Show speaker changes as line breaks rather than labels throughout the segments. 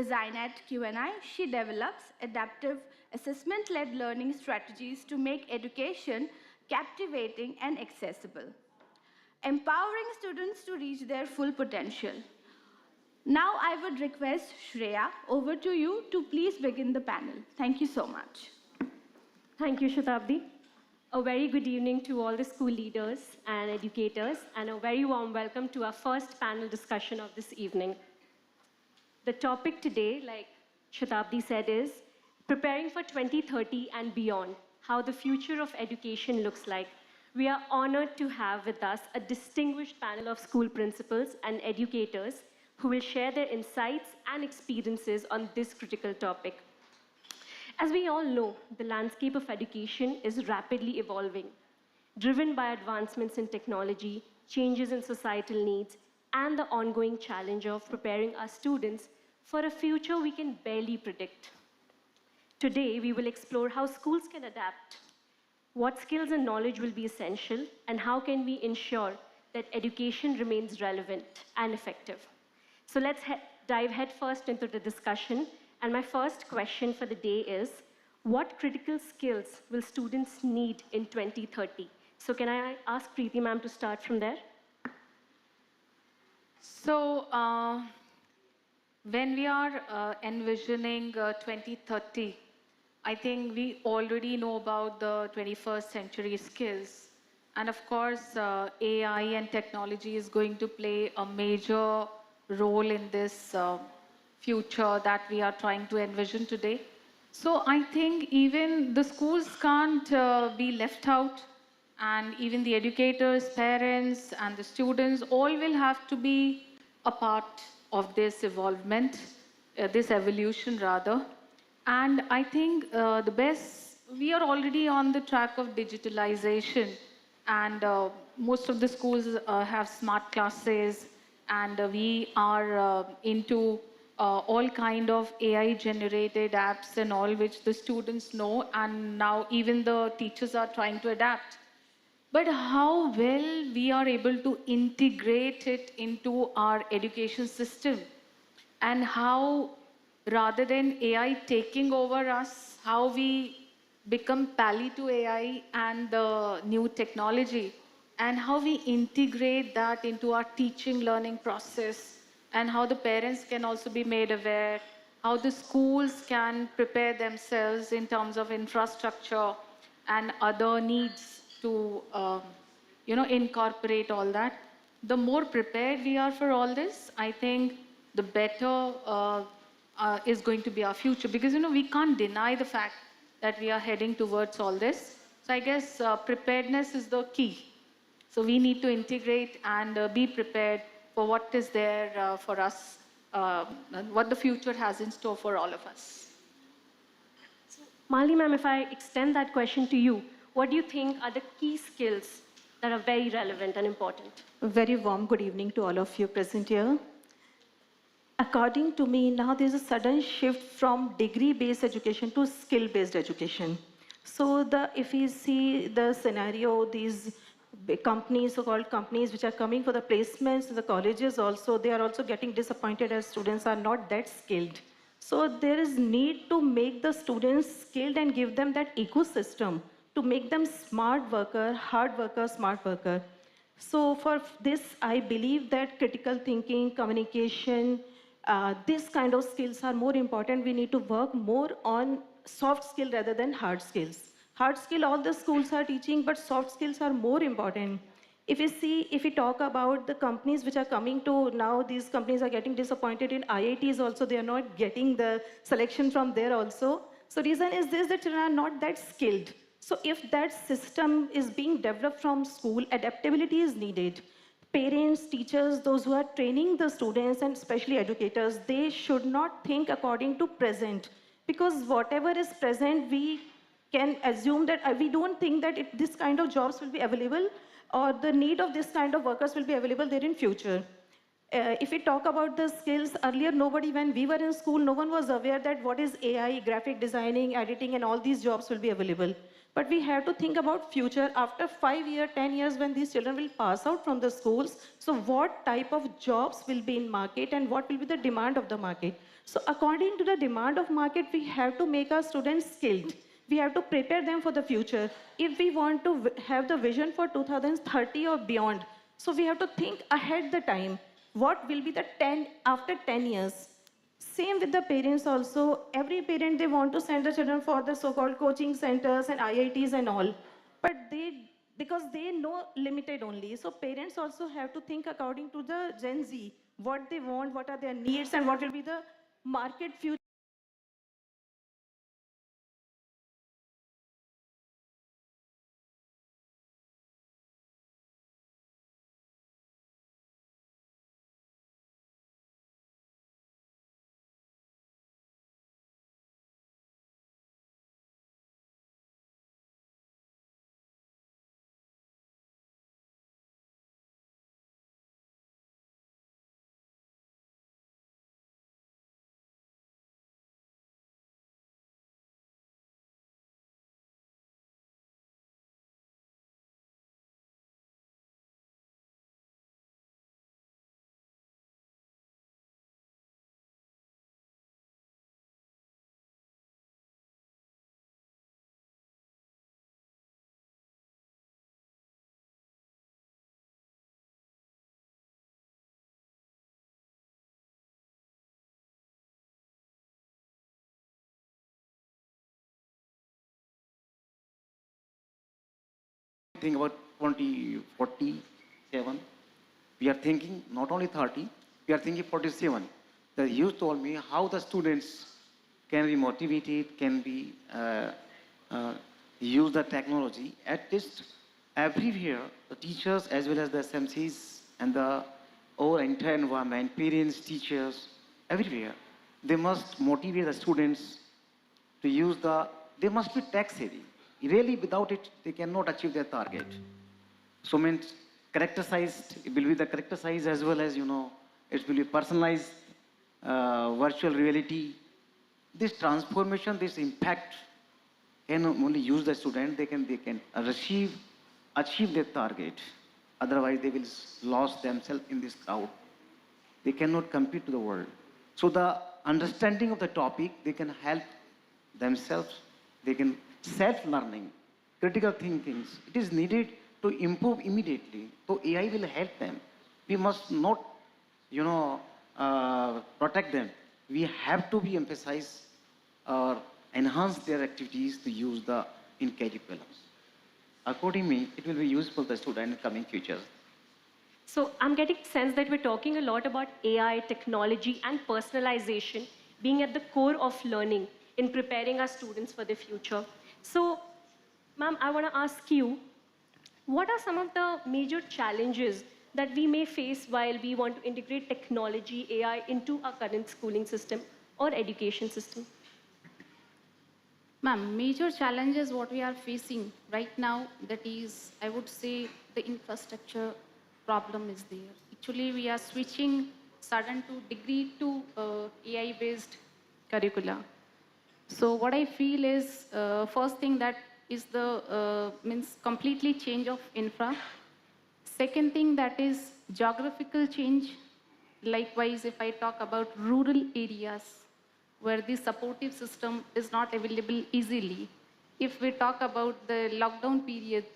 design at QNI, she develops adaptive assessment-led learning strategies to make education captivating and accessible, empowering students to reach their full potential. Now I would request Shreya, over to you to please begin the panel. Thank you so much.
Thank you, Shatabdi. A very good evening to all the school leaders and educators, and a very warm welcome to our first panel discussion of this evening. The topic today, like Shatabdi said, is preparing for 2030 and beyond, how the future of education looks like. We are honored to have with us a distinguished panel of school principals and educators who will share their insights and experiences on this critical topic. As we all know, the landscape of education is rapidly evolving, driven by advancements in technology, changes in societal needs, and the ongoing challenge of preparing our students for a future we can barely predict. Today, we will explore how schools can adapt, what skills and knowledge will be essential, and how can we ensure that education remains relevant and effective. So let's dive headfirst into the discussion. And my first question for the day is, what critical skills will students need in 2030? So can I ask Preeti ma'am to start from there?
So when we are envisioning 2030, I think we already know about the 21st century skills. And of course, AI and technology is going to play a major role in this future that we are trying to envision today. So I think even the schools can't be left out, and even the educators, parents, and the students all will have to be a part of this evolvement, this evolution rather. And I think we are already on the track of digitalization, and most of the schools have smart classes, and we are into all kind of AI-generated apps and all, which the students know, and now even the teachers are trying to adapt. But how well we are able to integrate it into our education system, and how, rather than AI taking over us, how we become pally to AI and the new technology, and how we integrate that into our teaching learning process, and how the parents can also be made aware, how the schools can prepare themselves in terms of infrastructure and other needs to incorporate all that. The more prepared we are for all this, I think the better is going to be our future, because we can't deny the fact that we are heading towards all this. So I guess preparedness is the key. So we need to integrate and be prepared for what is there for us, what the future has in store for all of us.
Malini ma'am, if I extend that question to you, what do you think are the key skills that are very relevant and important?
A very warm good evening to all of you present here. According to me, now there's a sudden shift from degree-based education to skill-based education. So if we see the scenario, these big companies, so-called companies, which are coming for the placements, the colleges also, they are also getting disappointed as students are not that skilled. So there is need to make the students skilled and give them that ecosystem to make them smart worker, hard worker, smart worker. So for this, I believe that critical thinking, communication, this kind of skills are more important. We need to work more on soft skill rather than hard skills. Hard skill, all the schools are teaching, but soft skills are more important. If we talk about the companies which are coming to now, these companies are getting disappointed in IITs also. They are not getting the selection from there also. So reason is this, that children are not that skilled. So if that system is being developed from school, adaptability is needed. Parents, teachers, those who are training the students, and especially educators, they should not think according to present. Because whatever is present, we can assume that we don't think that this kind of jobs will be available, or the need of this kind of workers will be available there in future. If we talk about the skills, earlier nobody, when we were in school, no one was aware that what is AI, graphic designing, editing, and all these jobs will be available. But we have to think about future after 5 years, 10 years when these children will pass out from the schools. So what type of jobs will be in market and what will be the demand of the market? So according to the demand of market, we have to make our students skilled. We have to prepare them for the future. If we want to have the vision for 2030 or beyond, so we have to think ahead the time. What will be the 10 after 10 years? Same with the parents also. Every parent, they want to send the children for the so-called coaching centers and IITs and all. But because they know limited only. So parents also have to think according to the Gen Z, what they want, what are their needs, and what will be the market future.
Think about 2047. We are thinking not only 30, we are thinking 47. The youth told me how the students can be motivated, can be use the technology. At least everywhere, the teachers as well as the SMCs and the whole entire environment, parents, teachers, everywhere, they must motivate the students to use they must be tech savvy. Really, without it, they cannot achieve their target. So means characterized, it will be the character size as well as, it will be personalized virtual reality. This transformation, this impact can only use the student, they can achieve their target. Otherwise, they will lose themselves in this crowd. They cannot compete to the world. So the understanding of the topic, they can help themselves, they can self-learning, critical thinking. It is needed to improve immediately. So AI will help them. We must not, protect them. We have to be emphasize or enhance their activities to use in curriculums. According to me, it will be useful to the student in coming futures.
So I'm getting sense that we're talking a lot about AI, technology, and personalization being at the core of learning in preparing our students for the future. So, ma'am, I want to ask you, what are some of the major challenges that we may face while we want to integrate technology, AI, into our current schooling system or education system?
Ma'am, major challenges what we are facing right now, that is, I would say, the infrastructure problem is there. Actually, we are switching sudden to degree to AI-based curricula. So what I feel is, first thing that is the means completely change of infra. Second thing that is geographical change. Likewise, if I talk about rural areas where the supportive system is not available easily. If we talk about the lockdown periods,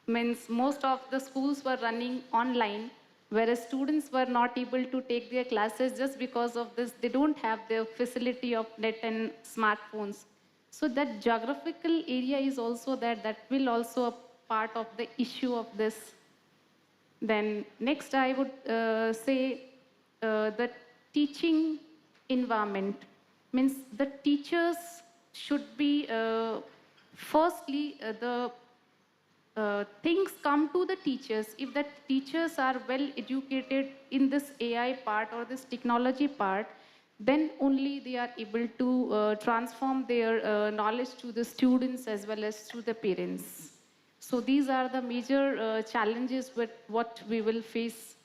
means most of the schools were running online, whereas students were not able to take their classes just because of this. They don't have the facility of net and smartphones. So that geographical area is also there. That will also a part of the issue of this. Then next I would say the teaching environment. Means the teachers should be, firstly, the things come to the teachers. If the teachers are well educated in this AI part or this technology part, then only they are able to transform their knowledge to the students as well as to the parents. So these are the major challenges with what we will face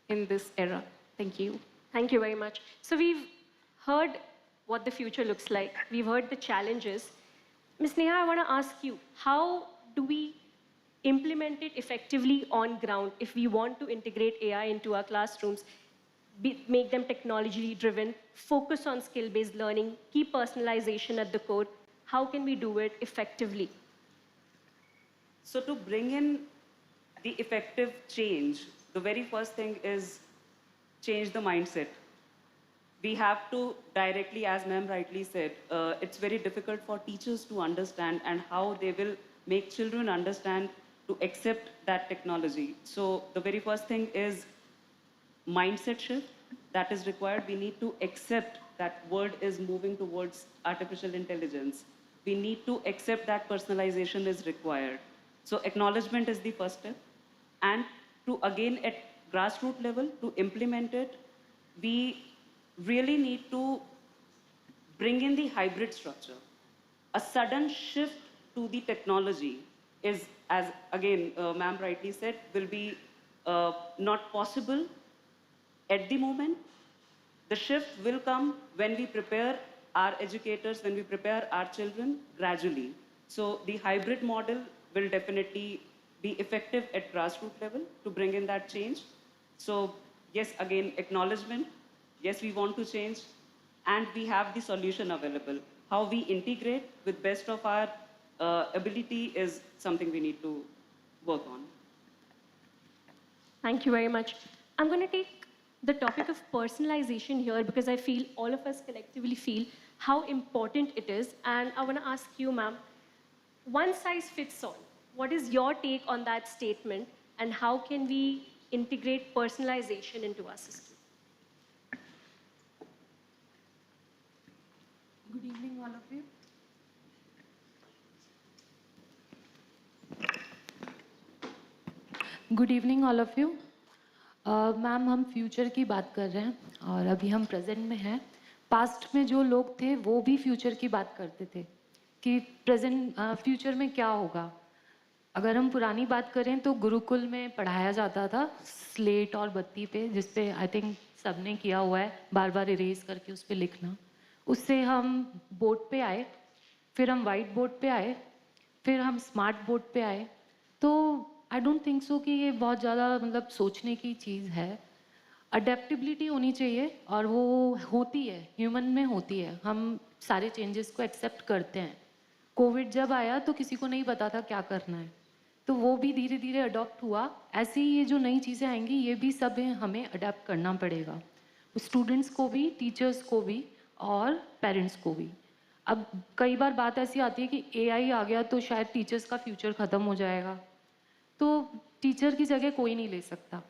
in this era. Thank you.
Thank you very much. So we've heard what the future looks like. We've heard the challenges. Ms. Neha, I want to ask you, how do we implement it effectively on ground if we want to integrate AI into our classrooms, make them technology driven, focus on skill-based learning, keep personalization at the core? How can we do it effectively?
So to bring in the effective change, the very first thing is change the mindset. We have to directly, as ma'am rightly said, it's very difficult for teachers to understand and how they will make children understand to accept that technology. So the very first thing is mindset shift that is required. We need to accept that world is moving towards artificial intelligence. We need to accept that personalization is required. So acknowledgement is the first step. And to, again, at grassroots level, to implement it, we really need to bring in the hybrid structure. A sudden shift to the technology is, as again, ma'am rightly said, will be not possible at the moment. The shift will come when we prepare our educators, when we prepare our children gradually. So the hybrid model will definitely be effective at grassroots level to bring in that change. So yes, again, acknowledgement. Yes, we want to change, and we have the solution available. How we integrate with best of our ability is something we need to work on.
Thank you very much. I'm going to take the topic of personalization here because I feel all of us collectively feel how important it is. And I want to ask you, ma'am, one size fits all. What is your take on that statement, and how can we integrate personalization into our system?
Good evening, all of you. Good evening all of you. Ma'am, हम future की बात कर रहे हैं और अभी हम present में हैं। पास्ट में जो लोग थे वो भी फ्यूचर की बात करते थे कि प्रेजेंट फ्यूचर में क्या होगा। अगर हम पुरानी बात करें तो गुरुकुल में पढ़ाया जाता था स्लेट और बत्ती पे, जिस पे आई थिंक सबने किया हुआ है, बार बार इरेज करके उस पर लिखना। उससे हम बोर्ड पे आए, फिर हम वाइट बोर्ड पे आए, फिर हम स्मार्ट बोर्ड पे आए। तो आई डोंट थिंक सो कि ये बहुत ज़्यादा मतलब सोचने की चीज़ है। अडेप्टिबिलिटी होनी चाहिए और वो होती है, ह्यूमन में होती है। हम सारे चेंजेस को एक्सेप्ट करते हैं। कोविड जब आया तो किसी को नहीं पता था क्या करना है, तो वो भी धीरे धीरे अडॉप्ट हुआ। ऐसे ही ये जो नई चीज़ें आएंगी ये भी सब हमें अडेप्ट करना पड़ेगा, स्टूडेंट्स को भी, टीचर्स को भी और पेरेंट्स को भी। अब कई बार बात ऐसी आती है कि एआई आ गया तो शायद टीचर्स का फ्यूचर ख़त्म हो जाएगा। तो टीचर की जगह कोई नहीं ले सकता।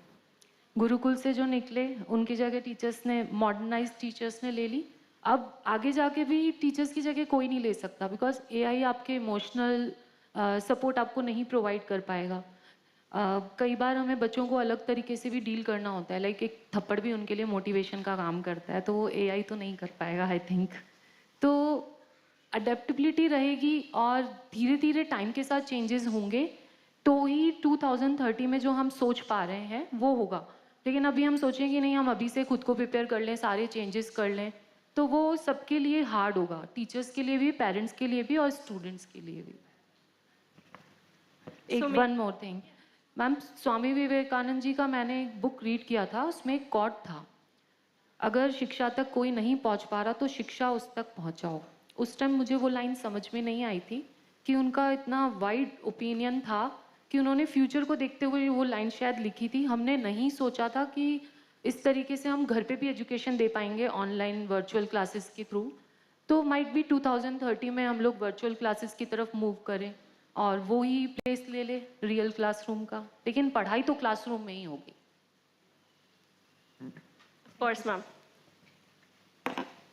गुरुकुल से जो निकले उनकी जगह टीचर्स ने, मॉडर्नाइज टीचर्स ने ले ली। अब आगे जाके भी टीचर्स की जगह कोई नहीं ले सकता, बिकॉज एआई आपके इमोशनल सपोर्ट आपको नहीं प्रोवाइड कर पाएगा। कई बार हमें बच्चों को अलग तरीके से भी डील करना होता है, लाइक एक थप्पड़ भी उनके लिए मोटिवेशन का काम करता है, तो वो एआई तो नहीं कर पाएगा आई थिंक। तो अडेप्टिबिलिटी रहेगी और धीरे धीरे टाइम के साथ चेंजेस होंगे तो ही 2030 में जो हम सोच पा रहे हैं वो होगा। लेकिन अभी हम सोचें कि नहीं, हम अभी से खुद को प्रिपेयर कर लें, सारे चेंजेस कर लें, तो वो सबके लिए हार्ड होगा, टीचर्स के लिए भी, पेरेंट्स के लिए भी और स्टूडेंट्स के लिए भी। एक one more thing ma'am, Swami Vivekananda ji का मैंने एक बुक रीड किया था, उसमें एक कोट था, अगर शिक्षा तक कोई नहीं पहुंच पा रहा तो शिक्षा उस तक पहुंचाओ। उस टाइम मुझे वो लाइन समझ में नहीं आई थी कि उनका इतना वाइड ओपिनियन था कि उन्होंने फ्यूचर को देखते हुए वो लाइन शायद लिखी थी। हमने नहीं सोचा था कि इस तरीके से हम घर पे भी एजुकेशन दे पाएंगे ऑनलाइन वर्चुअल क्लासेस के थ्रू। तो माइट बी 2030 में हम लोग वर्चुअल क्लासेस की तरफ मूव करें और वो ही प्लेस ले ले रियल क्लासरूम का, लेकिन पढ़ाई तो क्लासरूम में ही होगी।
Of course, ma'am.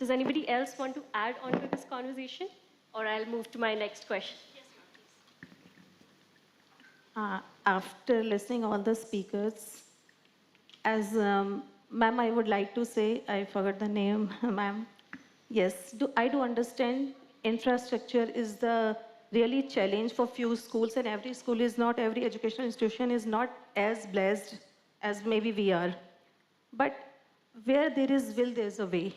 Does anybody else want to add on to this conversation, or I'll move to my next question? Yes, ma'am, please.
After listening all the speakers, as ma'am, I would like to say, I forgot the name, ma'am. Yes, I do understand infrastructure is the really challenge for few schools, and every school is not, every educational institution is not as blessed as maybe we are. But where there is will, there's a way.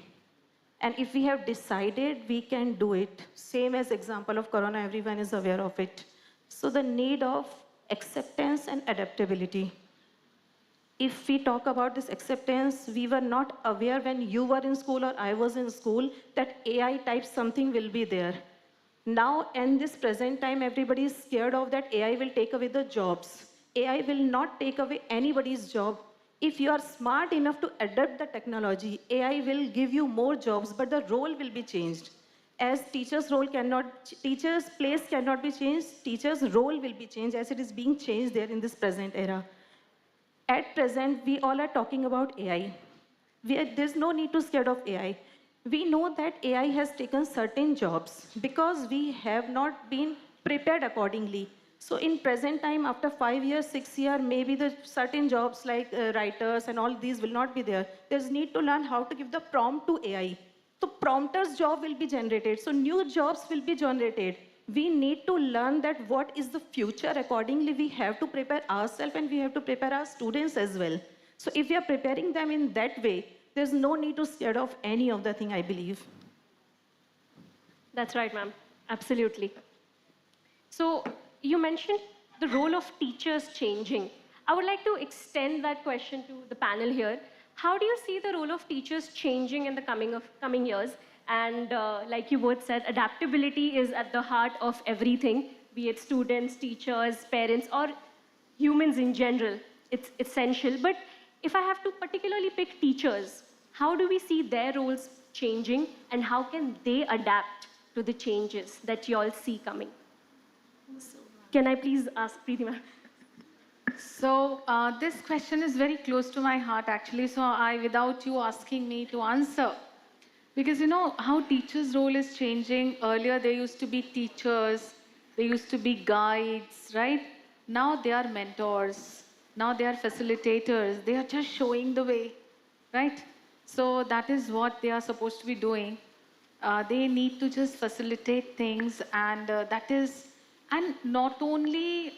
And if we have decided, we can do it. Same as example of Corona, everyone is aware of it. So the need of acceptance and adaptability. If we talk about this acceptance, we were not aware when you were in school or I was in school that AI type something will be there. Now, in this present time, everybody is scared of that AI will take away the jobs. AI will not take away anybody's job. If you are smart enough to adapt the technology, AI will give you more jobs, but the role will be changed. As teachers' role cannot, teachers' place cannot be changed, teachers' role will be changed as it is being changed there in this present era. At present, we all are talking about AI. There's no need to scared of AI. We know that AI has taken certain jobs because we have not been prepared accordingly. So in present time, after 5 years, 6 years, maybe the certain jobs like writers and all these will not be there. There's need to learn how to give the prompt to AI. So prompter's job will be generated. So new jobs will be generated. We need to learn that what is the future. Accordingly, we have to prepare ourselves and we have to prepare our students as well. So if we are preparing them in that way, there's no need to scared of any of the thing, I believe.
That's right, ma'am. Absolutely. So you mentioned the role of teachers changing. I would like to extend that question to the panel here. How do you see the role of teachers changing in the coming years? And like you both said, adaptability is at the heart of everything, be it students, teachers, parents, or humans in general. It's essential. But if I have to particularly pick teachers, how do we see their roles changing and how can they adapt to the changes that you all see coming? Can I please ask Preeti ma'am?
So this question is very close to my heart, actually. So without you asking me to answer, because you know how teachers' role is changing. Earlier, there used to be teachers, there used to be guides, right? Now they are mentors. Now they are facilitators. They are just showing the way, right? So that is what they are supposed to be doing. They need to just facilitate things, and and not only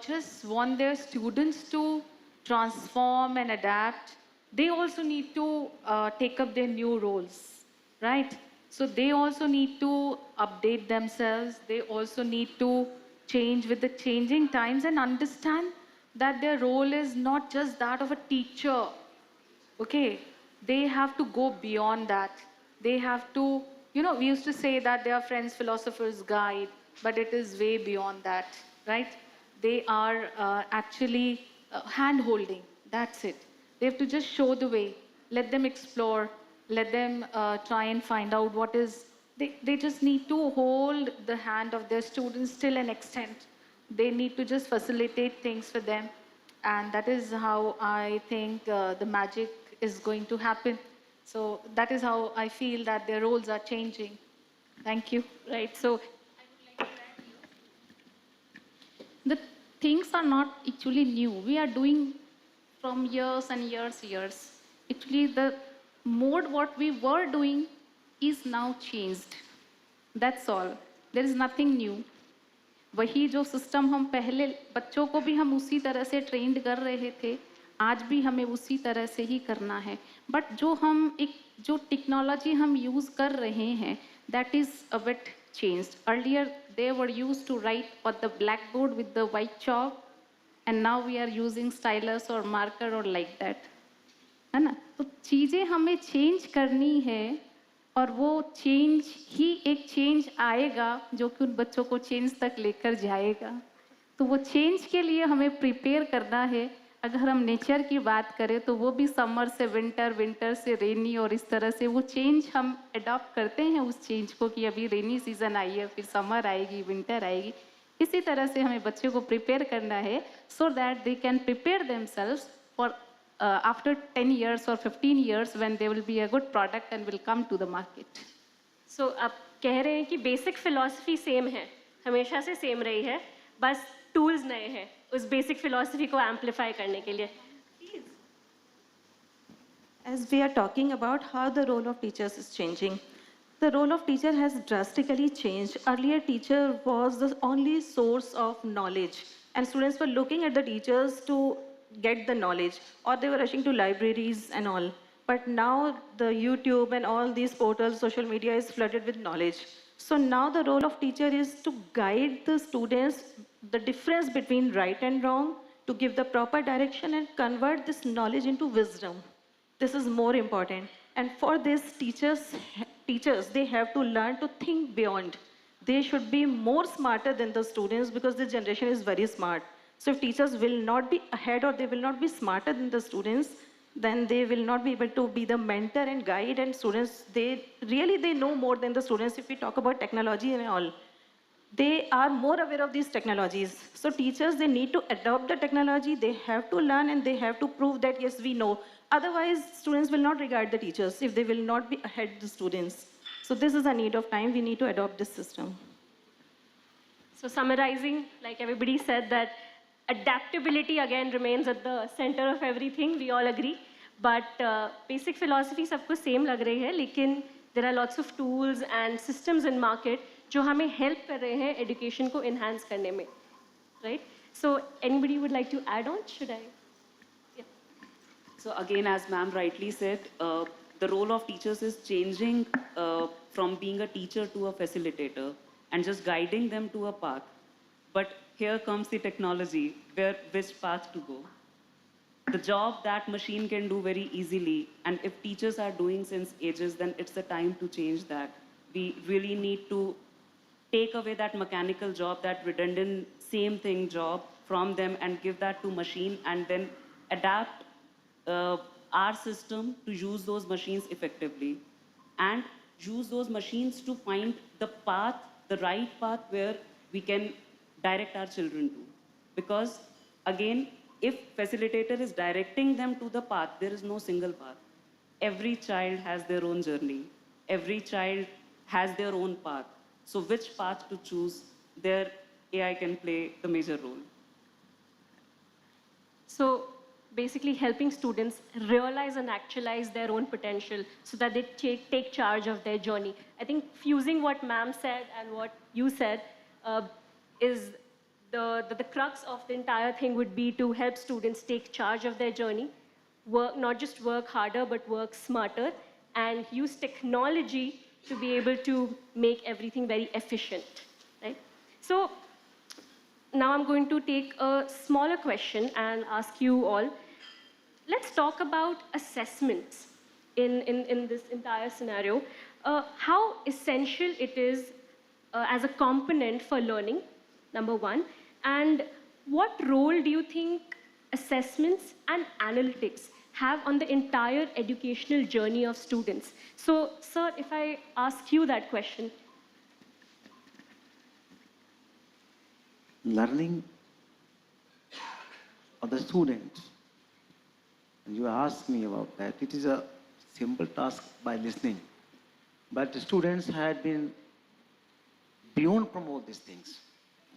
just want their students to transform and adapt, they also need to take up their new roles, right? So they also need to update themselves. They also need to change with the changing times and understand that their role is not just that of a teacher, okay? They have to go beyond that. They have to, you know, we used to say that they are friends, philosophers, guide, but it is way beyond that, right? They are actually hand-holding, that's it. They have to just show the way, let them explore, let them try and find out what is, they just need to hold the hand of their students till an extent. They need to just facilitate things for them. And that is how I think the magic is going to happen. So that is how I feel that their roles are changing. Thank you.
Right. So
The things are not actually new. We are doing from years and years. Actually, the mode what we were doing is now changed. That's all. There is nothing new. वही जो system हम पहले बच्चों को भी हम उसी तरह से ट्रेंड कर रहे थे, आज भी हमें उसी तरह से ही करना है. बट जो टेक्नोलॉजी हम यूज़ कर रहे हैं, that is a bit changed. Earlier, they were used to write on the blackboard with the white chalk, and now we are using stylus or marker or like that. है ना? तो चीज़ें हमें change करनी है और वो चेंज ही एक चेंज आएगा जो कि उन बच्चों को चेंज तक लेकर जाएगा. तो वो चेंज के लिए हमें प्रिपेयर करना है. अगर हम नेचर की बात करें तो वो भी समर से विंटर, विंटर से रेनी, और इस तरह से वो चेंज हम अडॉप्ट करते हैं उस चेंज को कि अभी रेनी सीजन आई है, फिर समर आएगी, विंटर आएगी. इसी तरह से हमें बच्चों को प्रिपेयर करना है so that they can prepare themselves for after 10 years or 15 years when they will be a good product and will come to the market.
So आप कह रहे हैं कि बेसिक फिलॉसफी सेम है, हमेशा से सेम रही है, बस टूल्स नए हैं उस बेसिक फिलॉसफी को एम्पलीफाई करने के लिए.
As we are talking about how the role of teachers is changing, the role of teacher has drastically changed. Earlier, teacher was the only source of knowledge, and students were looking at the teachers to get the knowledge, or they were rushing to libraries and all. But now the YouTube and all these portals, social media is flooded with knowledge. So now the role of teacher is to guide the students, the difference between right and wrong, to give the proper direction and convert this knowledge into wisdom. This is more important. And for this, teachers, they have to learn to think beyond. They should be more smarter than the students because this generation is very smart. So if teachers will not be ahead or they will not be smarter than the students, then they will not be able to be the mentor and guide, and students, they know more than the students if we talk about technology and all. They are more aware of these technologies. So teachers, they need to adopt the technology, they have to learn and they have to prove that yes, we know. Otherwise, students will not regard the teachers if they will not be ahead of the students. So this is a need of time, we need to adopt this system.
So summarizing, like everybody said, that adaptability again remains at the center of everything, we all agree. But basic philosophy सबको same लग रही है, लेकिन there are lots of tools and systems in market जो हमें help कर रहे हैं education को enhance करने में, right? So anybody would like to add on? Should I? Yeah.
So again, as ma'am rightly said, the role of teachers is changing from being a teacher to a facilitator and just guiding them to a path. But here comes the technology, which path to go. The job that machine can do very easily, and if teachers are doing since ages, then it's the time to change that. We really need to take away that mechanical job, that redundant same thing job from them and give that to machine, and then adapt our system to use those machines effectively and use those machines to find the path, the right path where we can direct our children to. Because again, if facilitator is directing them to the path, there is no single path. Every child has their own journey. Every child has their own path. So which path to choose, there AI can play the major role.
So basically helping students realize and actualize their own potential so that they take charge of their journey. I think fusing what ma'am said and what you said is the crux of the entire thing would be to help students take charge of their journey, not just work harder, but work smarter, and use technology to be able to make everything very efficient, right? So now I'm going to take a smaller question and ask you all. Let's talk about assessments in this entire scenario. How essential it is as a component for learning, number one, and what role do you think assessments and analytics have on the entire educational journey of students? So, sir, if I ask you that question.
Learning of the student, and you ask me about that, it is a simple task by listening. But the students had been beyond from all these things.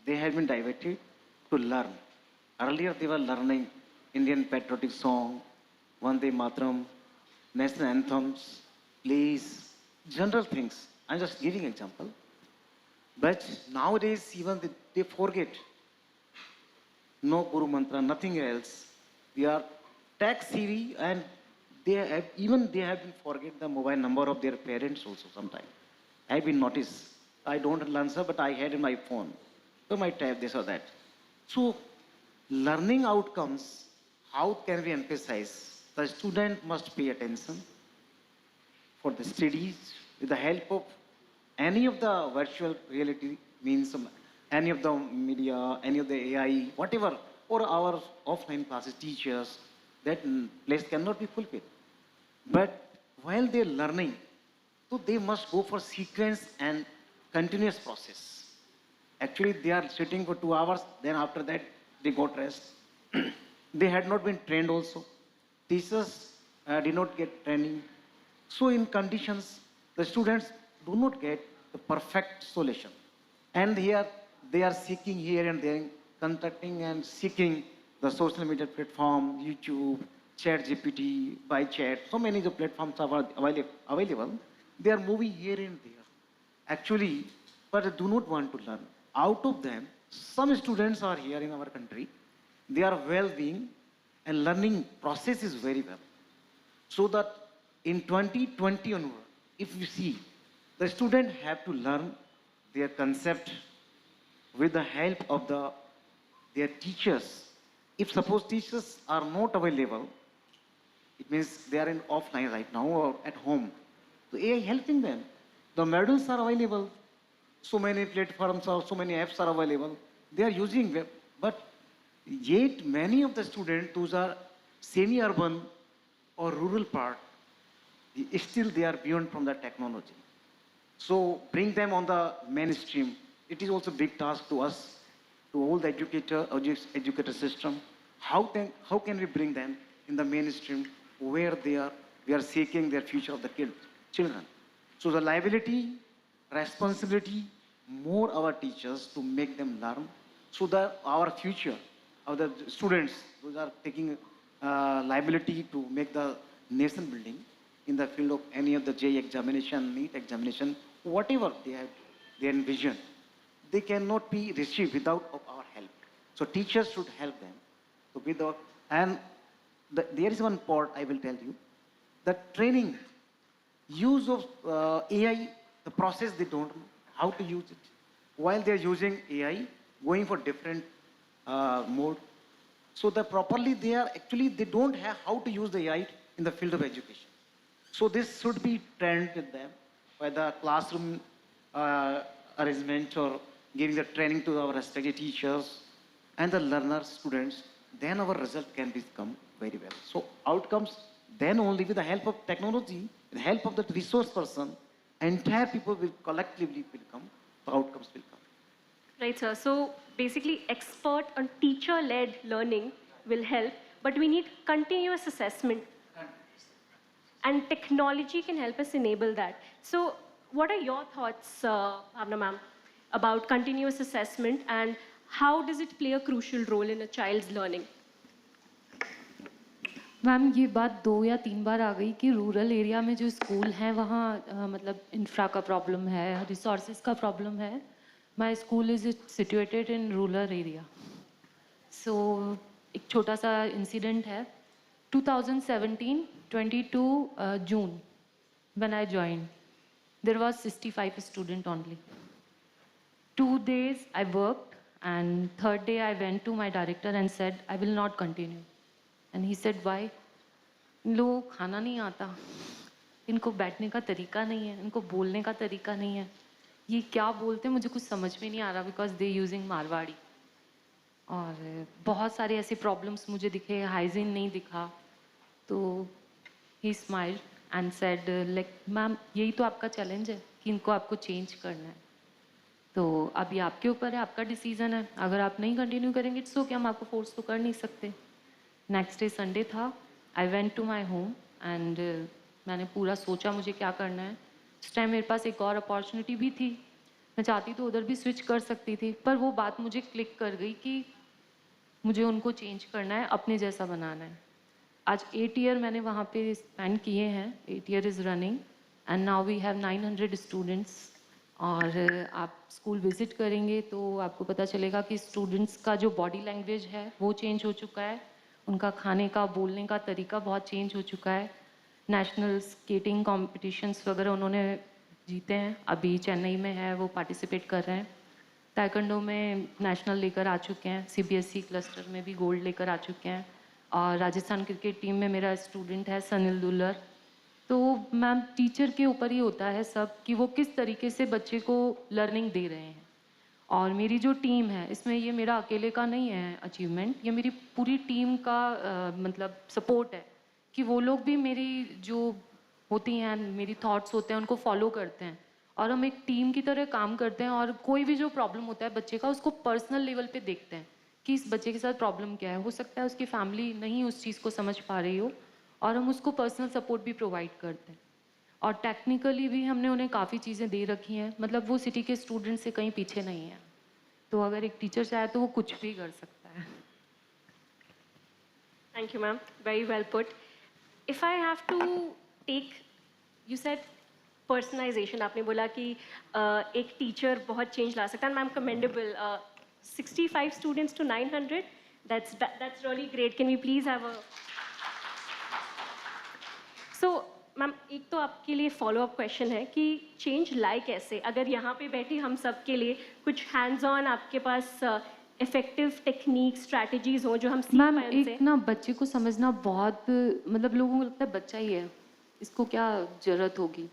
They had been diverted to learn. Earlier they were learning Indian patriotic song, Vande Mataram, national anthems, plays, general things. I'm just giving example. But nowadays even they forget. No Guru Mantra, nothing else. We are tech savvy, and they have been forget the mobile number of their parents also sometimes. I have been noticed. I don't learn, sir, but I had in my phone. So might have this or that. So learning outcomes, how can we emphasize? The student must pay attention for the studies with the help of any of the virtual reality, means any of the media, any of the AI, whatever, or our offline classes, teachers, that place cannot be fulfilled. But while they're learning, so they must go for sequence and continuous process. Actually, they are sitting for 2 hours, then after that, they got rest. They had not been trained also. Teachers did not get training. So in conditions, the students do not get the perfect solution. And here, they are seeking here and there, contacting and seeking the social media platform, YouTube, ChatGPT, by chat, so many of the platforms are available. They are moving here and there. Actually, but they do not want to learn. Out of them, some students are here in our country. They are well-being, and learning process is very well. So that in 2020 onward, if you see, the student have to learn their concept with the help of their teachers. If suppose teachers are not available, it means they are in offline right now or at home. So AI helping them. The modules are available. So many platforms or so many apps are available. They are using them. But yet many of the students, those are semi-urban or rural part, still they are beyond from the technology. So bring them on the mainstream. It is also a big task to us, to all the educator system. How can we bring them in the mainstream where we are seeking their future of the children. So the liability, responsibility, more our teachers to make them learn, so that our future of the students, those are taking liability to make the nation building in the field of any of the JEE examination, NEET examination, whatever they envision, they cannot be received without our help. So teachers should help them. So without, and there is one part I will tell you, that training, use of AI, the process they don't know how to use it. While they're using AI, going for different mode, so that properly they don't have how to use the AI in the field of education. So this should be trained with them by the classroom arrangement or giving the training to our respective teachers and the learners, students, then our result can become very well. So outcomes, then only with the help of technology, with the help of the resource person, entire people will collectively will come, the outcomes will come.
Right, sir. So basically, expert and teacher-led learning will help, but we need continuous assessment. And technology can help us enable that. So what are your thoughts, Bhavna ma'am, about continuous assessment and how does it play a crucial role in a child's learning?
Ma'am ये बात 2 या 3 बार आ गई कि rural area में जो school हैं वहाँ मतलब इंफ्रा का प्रॉब्लम है, रिसोर्सेज का प्रॉब्लम है. My school is situated in rural area. So एक छोटा सा इंसिडेंट है. 2017 22 June when I joined, there was 65 student only. 2 days I worked and 3rd day I went to my director and said I will not continue. And he said, why? इन लोगों को खाना नहीं आता, इनको बैठने का तरीका नहीं है, इनको बोलने का तरीका नहीं है, ये क्या बोलते हैं मुझे कुछ समझ में नहीं आ रहा बिकॉज दे यूजिंग मारवाड़ी. और बहुत सारे ऐसे प्रॉब्लम्स मुझे दिखे, हाइजीन नहीं दिखा. तो ही smiled and said like ma'am यही तो आपका चैलेंज है कि इनको आपको चेंज करना है. तो अभी आपके ऊपर है, आपका डिसीजन है. अगर आप नहीं कंटिन्यू करेंगे इट्स ओके, हम आपको फोर्स तो कर नहीं सकते. नेक्स्ट डे संडे था. I went to my home and मैंने पूरा सोचा मुझे क्या करना है. उस टाइम मेरे पास एक और अपॉर्चुनिटी भी थी, मैं चाहती तो उधर भी स्विच कर सकती थी, पर वो बात मुझे क्लिक कर गई कि मुझे उनको चेंज करना है, अपने जैसा बनाना है. आज 8 ईयर मैंने वहाँ पे स्पेंड किए हैं. 8 year is running and now we have 900 students. और आप स्कूल विजिट करेंगे तो आपको पता चलेगा कि स्टूडेंट्स का जो बॉडी लैंग्वेज है वो चेंज हो चुका है, उनका खाने का बोलने का तरीका बहुत चेंज हो चुका है. नेशनल स्केटिंग कॉम्पिटिशन्स वगैरह उन्होंने जीते हैं, अभी चेन्नई में है, वो पार्टिसिपेट कर रहे हैं. ताइक्वांडो में नेशनल लेकर आ चुके हैं, सीबीएसई क्लस्टर में भी गोल्ड लेकर आ चुके हैं. और राजस्थान क्रिकेट टीम में मेरा स्टूडेंट है सनिल दुलर. तो मैम टीचर के ऊपर ही होता है सब कि वो किस तरीके से बच्चे को लर्निंग दे रहे हैं. और मेरी जो टीम है इसमें ये मेरा अकेले का नहीं है अचीवमेंट, ये मेरी पूरी टीम का मतलब सपोर्ट है कि वो लोग भी मेरी जो होती हैं, मेरी थॉट्स होते हैं उनको फॉलो करते हैं और हम एक टीम की तरह काम करते हैं. और कोई भी जो प्रॉब्लम होता है बच्चे का उसको पर्सनल लेवल पे देखते हैं कि इस बच्चे के साथ प्रॉब्लम क्या है. हो सकता है उसकी फैमिली नहीं उस चीज़ को समझ पा रही हो और हम उसको पर्सनल सपोर्ट भी प्रोवाइड करते हैं. और टेक्निकली भी हमने उन्हें काफ़ी चीज़ें दे रखी हैं, मतलब वो सिटी के स्टूडेंट से कहीं पीछे नहीं है. तो अगर एक टीचर चाहे तो वो कुछ भी कर सकता है.
Thank you, ma'am. Very well put. If I have to take, you said personalization. आपने बोला कि एक टीचर बहुत चेंज ला सकता है. Ma'am commendable. 65 students to 900. That's really great. Can we please have a... So, ma'am एक तो आपके लिए फॉलोअप क्वेश्चन है कि चेंज लाई कैसे, अगर यहाँ पे बैठी हम सब के लिए कुछ हैंड्स ऑन आपके पास इफेक्टिव टेक्निक स्ट्रैटेजीज हो जो हम सीख
मैम
पाएं उनसे?
एक ना बच्चे को समझना बहुत, मतलब लोगों को लगता है बच्चा ही है, इसको क्या जरूरत होगी,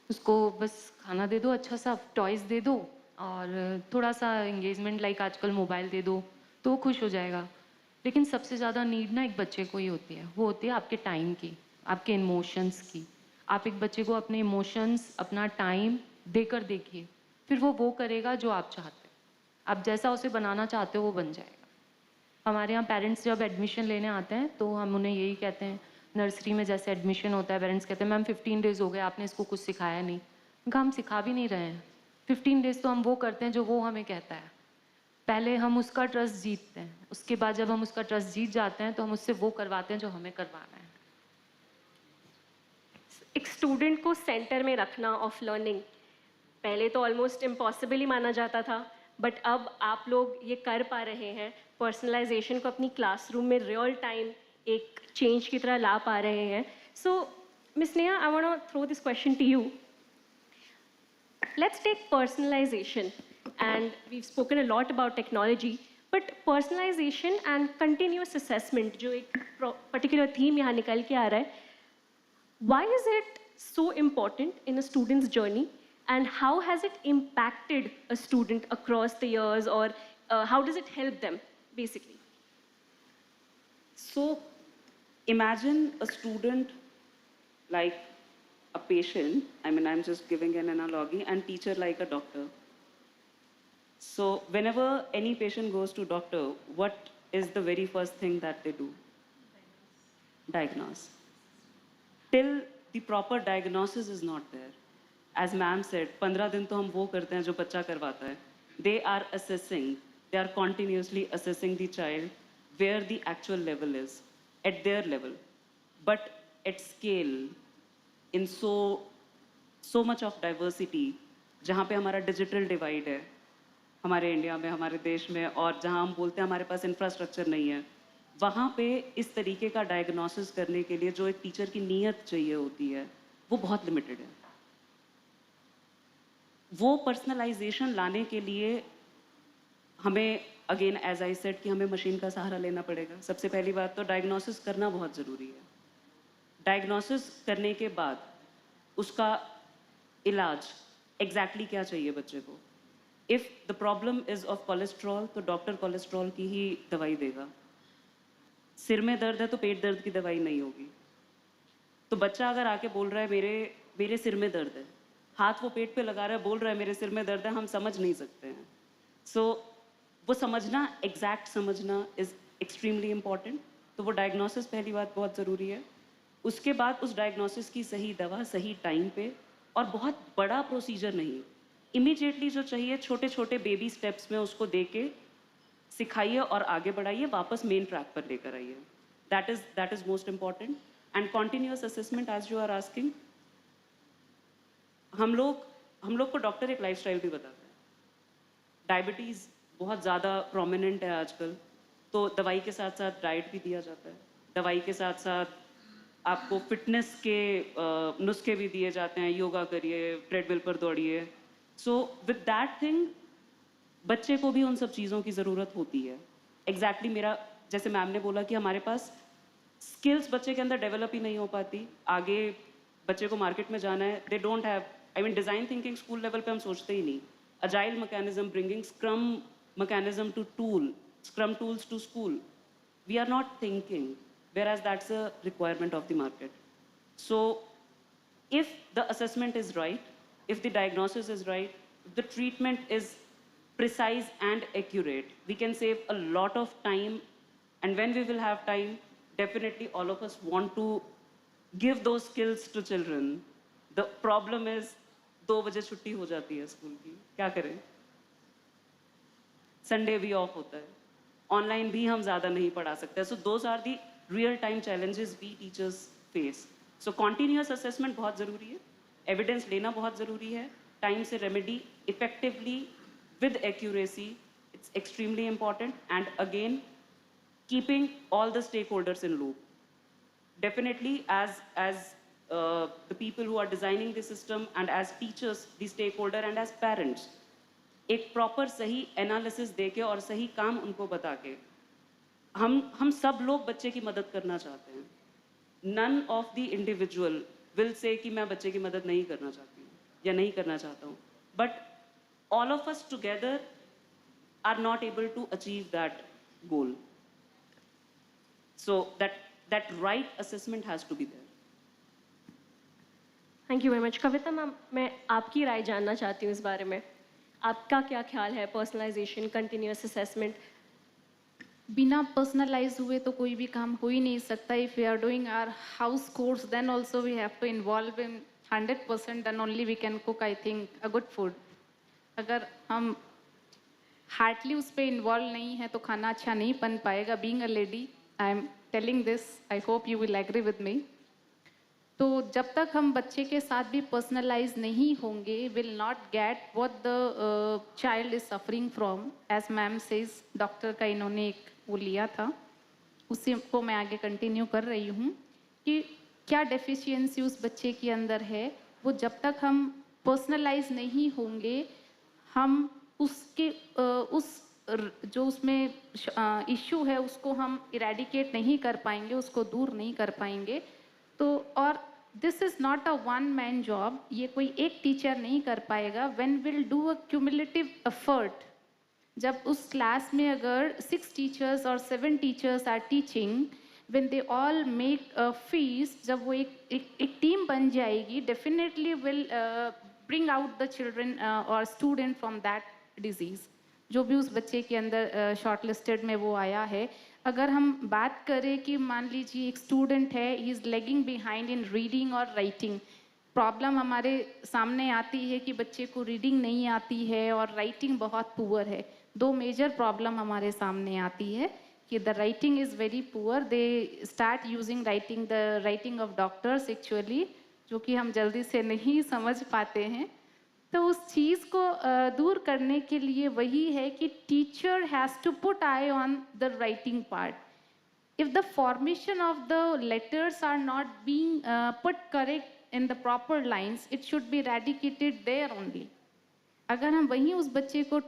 उसको बस खाना दे दो, अच्छा सा टॉयज दे दो और थोड़ा सा एंगेजमेंट लाइक आजकल मोबाइल दे दो तो वो खुश हो जाएगा। लेकिन सबसे ज़्यादा नीड ना एक बच्चे को ही होती है, वो होती है आपके टाइम की, आपके इमोशंस की। आप एक बच्चे को अपने इमोशंस, अपना टाइम देकर देखिए, फिर वो करेगा जो आप चाहते हैं। आप जैसा उसे बनाना चाहते हो वो बन जाएगा। हमारे यहाँ पेरेंट्स जब एडमिशन लेने आते हैं तो हम उन्हें यही कहते हैं, नर्सरी में जैसे एडमिशन होता है, पेरेंट्स कहते हैं मैम 15 डेज़ हो गए आपने इसको कुछ सिखाया नहीं। उनका हम सिखा भी नहीं रहे हैं, 15 डेज़ तो हम वो करते हैं जो वो हमें कहता है। पहले हम उसका ट्रस्ट जीतते हैं, उसके बाद जब हम उसका ट्रस्ट जीत जाते हैं तो हम उससे वो करवाते हैं जो हमें करवाना है।
एक स्टूडेंट को सेंटर में रखना ऑफ लर्निंग पहले तो ऑलमोस्ट इम्पॉसिबल ही माना जाता था, बट अब आप लोग ये कर पा रहे हैं, पर्सनलाइजेशन को अपनी क्लासरूम में रियल टाइम एक चेंज की तरह ला पा रहे हैं। So miss Neha, I want to throw this question to you. Let's take personalization, and we've spoken a lot about technology, but personalization and continuous assessment जो एक particular theme यहाँ निकल के आ रहा है, why is it so important in a student's journey, and how has it impacted a student across the years, or how does it help them basically?
So imagine a student like a patient, I mean, I'm just giving an analogy, and teacher like a doctor. So whenever any patient goes to doctor, what is the very first thing that they do? Diagnose. Till the proper diagnosis is not there. As ma'am said, 15 दिन तो हम वो करते हैं जो बच्चा करवाता है. They are assessing, they are continuously assessing the child where the actual level is, at their level. But at scale, in so much of diversity, जहाँ पे हमारा डिजिटल डिवाइड है हमारे इंडिया में, हमारे देश में, और जहाँ हम बोलते हैं हमारे पास इंफ्रास्ट्रक्चर नहीं है, वहाँ पे इस तरीके का डायग्नोसिस करने के लिए जो एक टीचर की नीयत चाहिए होती है वो बहुत लिमिटेड है। वो पर्सनलाइजेशन लाने के लिए हमें, अगेन एज आई सेड, कि हमें मशीन का सहारा लेना पड़ेगा। सबसे पहली बात तो डायग्नोसिस करना बहुत ज़रूरी है। डायग्नोसिस करने के बाद उसका इलाज एग्जैक्टली क्या चाहिए बच्चे को। If the problem is of cholesterol तो डॉक्टर कोलेस्ट्रॉल की ही दवाई देगा। सिर में दर्द है तो पेट दर्द की दवाई नहीं होगी। तो बच्चा अगर आके बोल रहा है मेरे सिर में दर्द है, हाथ वो पेट पे लगा रहा है, बोल रहा है मेरे सिर में दर्द है, हम समझ नहीं सकते हैं। सो वो समझना, एग्जैक्ट समझना इज़ एक्सट्रीमली इम्पॉर्टेंट। तो वो डायग्नोसिस पहली बात बहुत ज़रूरी है। उसके बाद उस डायग्नोसिस की सही दवा सही टाइम पे, और बहुत बड़ा प्रोसीजर नहीं, इमीडिएटली जो चाहिए छोटे छोटे बेबी स्टेप्स में उसको दे के सिखाइए और आगे बढ़ाइए, वापस मेन ट्रैक पर लेकर आइए। That is most important. And continuous assessment, as you are asking, हम लोग को डॉक्टर एक लाइफस्टाइल भी बताता है। डायबिटीज़ बहुत ज़्यादा प्रोमिनेंट है आजकल, तो दवाई के साथ साथ डाइट भी दिया जाता है। दवाई के साथ साथ आपको फिटनेस के नुस्खे भी दिए जाते हैं, योगा करिए, ट्रेडमिल पर दौड़िए। सो विद दैट थिंग बच्चे को भी उन सब चीज़ों की ज़रूरत होती है। एग्जैक्टली मेरा, जैसे मैम ने बोला कि हमारे पास स्किल्स बच्चे के अंदर डेवलप ही नहीं हो पाती। आगे बच्चे को मार्केट में जाना है, they don't have, I mean design thinking school level पे हम सोचते ही नहीं। Agile mechanism, bringing scrum mechanism to tool, scrum tools to school, we are not thinking, whereas that's a requirement of the market. So if the assessment is right, if the diagnosis is right, if the treatment is precise and accurate, we can save a lot of time. And when we will have time, definitely all of us want to give those skills to children. The problem is 2 बजे छुट्टी हो जाती है school की, क्या करें? Sunday भी of होता है, ऑनलाइन भी हम ज़्यादा नहीं पढ़ा सकते। So those are the real time challenges we teachers face. So continuous assessment बहुत ज़रूरी है, evidence लेना बहुत ज़रूरी है, time से remedy effectively with accuracy, it's extremely important. And again, keeping all the stakeholders in loop. Definitely, as the people who are designing the system, and as teachers, the stakeholder, and as parents, एक proper सही analysis देके और सही काम उनको बता के हम सब लोग बच्चे की मदद करना चाहते हैं. None of the individual will say कि मैं बच्चे की मदद नहीं करना चाहती हूँ या नहीं करना चाहता हूँ. But all of us together are not able to achieve that goal. So that right assessment has to be there.
Thank you very much. Kavita ma'am, मैं आपकी राय जानना चाहती हूँ इस बारे में. आपका क्या ख्याल है पर्सनलाइजेशन, कंटिन्यूअस असेसमेंट?
बिना पर्सनलाइज हुए तो कोई भी काम हो ही नहीं सकता. If we are doing our house course then also we have to involve in 100%, then only we can cook I think a good food. अगर हम हार्टली उस पर इन्वॉल्व नहीं है तो खाना अच्छा नहीं बन पाएगा. Being a lady, I am telling this, I hope you will agree with me. तो जब तक हम बच्चे के साथ भी पर्सनलाइज नहीं होंगे, will not get what the child is suffering from. As ma'am says, doctor का इन्होंने एक वो लिया था, उसी को मैं आगे कंटिन्यू कर रही हूँ कि क्या डेफिशिएंसी उस बच्चे के अंदर है. वो जब तक हम पर्सनलाइज नहीं होंगे, हम उसके जो उसमें इशू है उसको हम इरेडिकेट नहीं कर पाएंगे, उसको दूर नहीं कर पाएंगे. तो और this is not a one man job. ये कोई एक टीचर नहीं कर पाएगा. When will do a cumulative effort, जब उस क्लास में अगर 6 टीचर्स और 7 teachers are teaching, when they all make a feast, जब वो एक टीम बन जाएगी, definitely will bring out the children और स्टूडेंट फ्रॉम दैट डिजीज़, जो भी उस बच्चे के अंदर शॉर्ट लिस्टेड में वो आया है. अगर हम बात करें कि मान लीजिए एक स्टूडेंट है, he is lagging behind in reading और राइटिंग. प्रॉब्लम हमारे सामने आती है कि बच्चे को रीडिंग नहीं आती है और राइटिंग बहुत पुअर है. 2 मेजर प्रॉब्लम हमारे सामने आती है कि the writing is very poor. They start using the writing of doctors actually, जो कि हम जल्दी से नहीं समझ पाते हैं. तो उस चीज़ को दूर करने के लिए वही है कि teacher has to put eye on the writing part. If the formation of the letters are not being put correct in the proper lines, it should be eradicated there only. अगर हम वहीं उस बच्चे को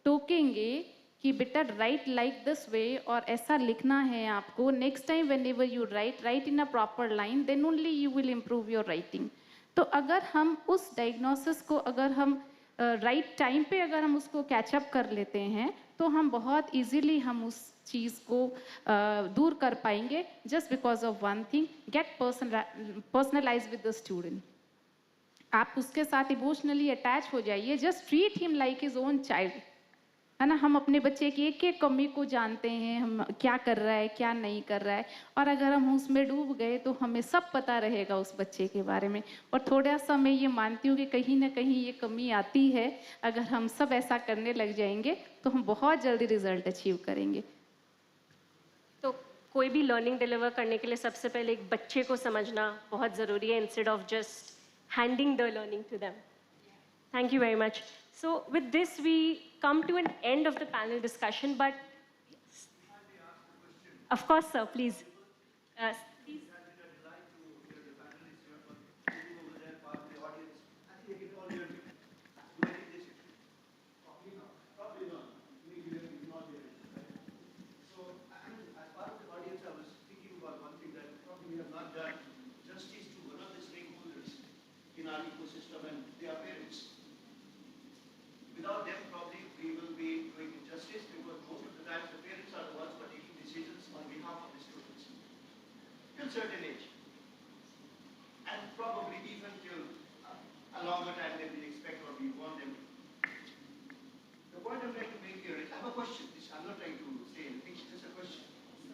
टोकेंगे कि बेटा राइट लाइक दिस वे और ऐसा लिखना है आपको, next time whenever you write in a proper line, then only you will improve your writing. तो अगर हम उस डायग्नोसिस को अगर हम राइट टाइम पे अगर हम उसको कैचअप कर लेते हैं, तो हम बहुत इजीली हम उस चीज़ को दूर कर पाएंगे. Just because of one thing, get personalize with the student. आप उसके साथ इमोशनली अटैच हो जाइए. Just treat him like his own child, है ना. हम अपने बच्चे की एक एक कमी को जानते हैं, हम क्या कर रहा है क्या नहीं कर रहा है. और अगर हम उसमें डूब गए तो हमें सब पता रहेगा उस बच्चे के बारे में. और थोड़ा सा मैं ये मानती हूँ कि कहीं ना कहीं ये कमी आती है. अगर हम सब ऐसा करने लग जाएंगे तो हम बहुत जल्दी रिजल्ट अचीव करेंगे.
तो कोई भी लर्निंग डिलीवर करने के लिए सबसे पहले एक बच्चे को समझना बहुत ज़रूरी है, instead of just handing the learning to them. Thank you very much. So with this, we come to an end of the panel discussion, but yes. Of course, sir, please. Please.
In our ecosystem, and they are parents. Without them, probably we will be doing injustice, because most of the time the parents are the ones who are taking decisions on behalf of the students till a certain age, and probably even till a longer time than we expect or we want them. The point I'm trying to make here is, I have a question. I'm not trying to say anything, it's just a question.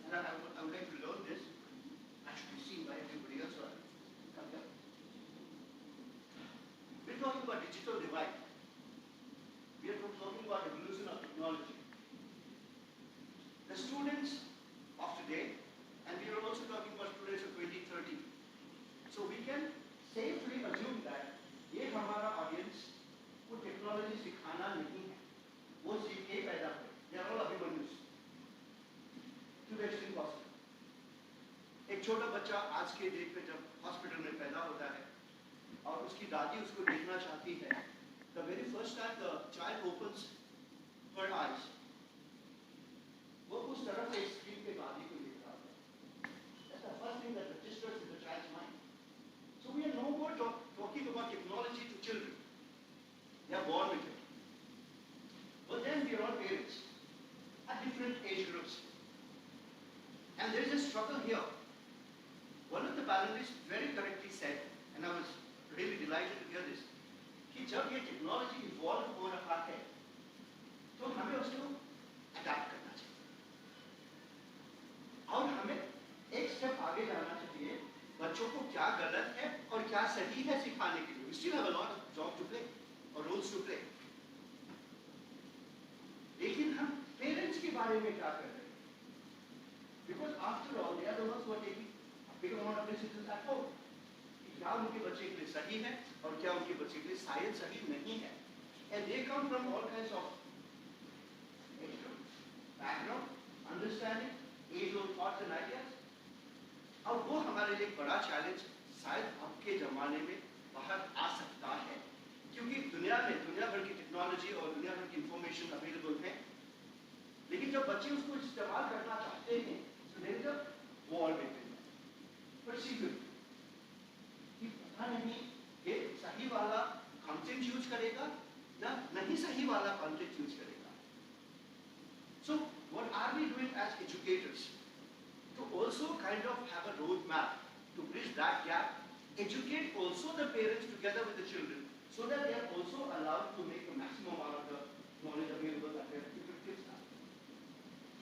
And I'm going to learn this. I should be seen by everybody else. We're talking about digital divide. We are talking about evolution of technology. The students of today, and we are also talking about students of 20, 30 छोटा बच्चा आज के date में जब hospital में पैदा होता है और उसकी दादी उसको देखना चाहती है, the very first time the child opens her eyes, वो उस तरफ से स्क्रीन पे दादी को देख रहा है. That's the first thing that registers in the child's mind. So we are no more talking about technology to children. They are born with it. But then we are all parents at different age groups. And there is a struggle here. One of the panelists very correctly said, and I was really delighted to hear this, कि जब ये technology evolve हो रहा है, तो हमें उसको adapt करना चाहिए. और हमें एक step आगे जाना चाहिए, बच्चों को क्या गलत है और क्या सही है सिखाने के लिए. We still have a lot of job to play or roles to play. लेकिन हम parents के बारे में क्या कर रहे हैं? Because after all, they are the ones who are taking a big amount of decisions at home. कि क्या उनके बच्चे के लिए सही है और क्या उनके बच्चे के लिए शायद सही नहीं है. And they come from all kinds of background, understanding, age-old thoughts and ideas. और वो हमारे लिए एक बड़ा चैलेंज शायद अब के जमाने में बाहर आ सकता है, क्योंकि दुनिया भर की टेक्नोलॉजी और दुनिया भर की इंफॉर्मेशन अवेलेबल है, लेकिन जब बच्चे उसको इस्तेमाल करना चाहते हैं, so there is a wall between them. But see good, कि पता नहीं ये सही वाला कंटेंट यूज करेगा या नहीं सही वाला कंटेंट यूज करेगा. So what are we doing as educators to also kind of have a roadmap to bridge that gap, educate also the parents together with the children, so that they are also allowed to make the maximum out of the knowledge available at their fingertips now.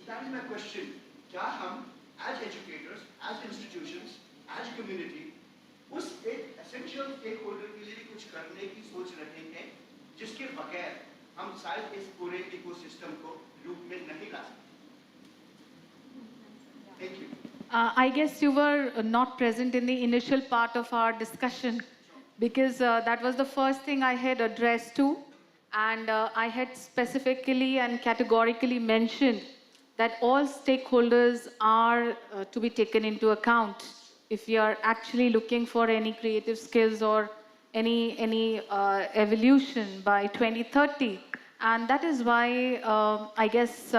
That is my question. क्या हम as educators, as institutions, as community, उस एक essential stakeholder के लिए कुछ करने की सोच रहे हैं, जिसके बगैर हम शायद इस पूरे इकोसिस्टम को लूप में नहीं ला सकते. Thank you.
I guess you were not present in the initial part of our discussion because that was the first thing I had addressed to, and I had specifically and categorically mentioned that all stakeholders are to be taken into account if we are actually looking for any creative skills or any evolution by 2030. And that is why I guess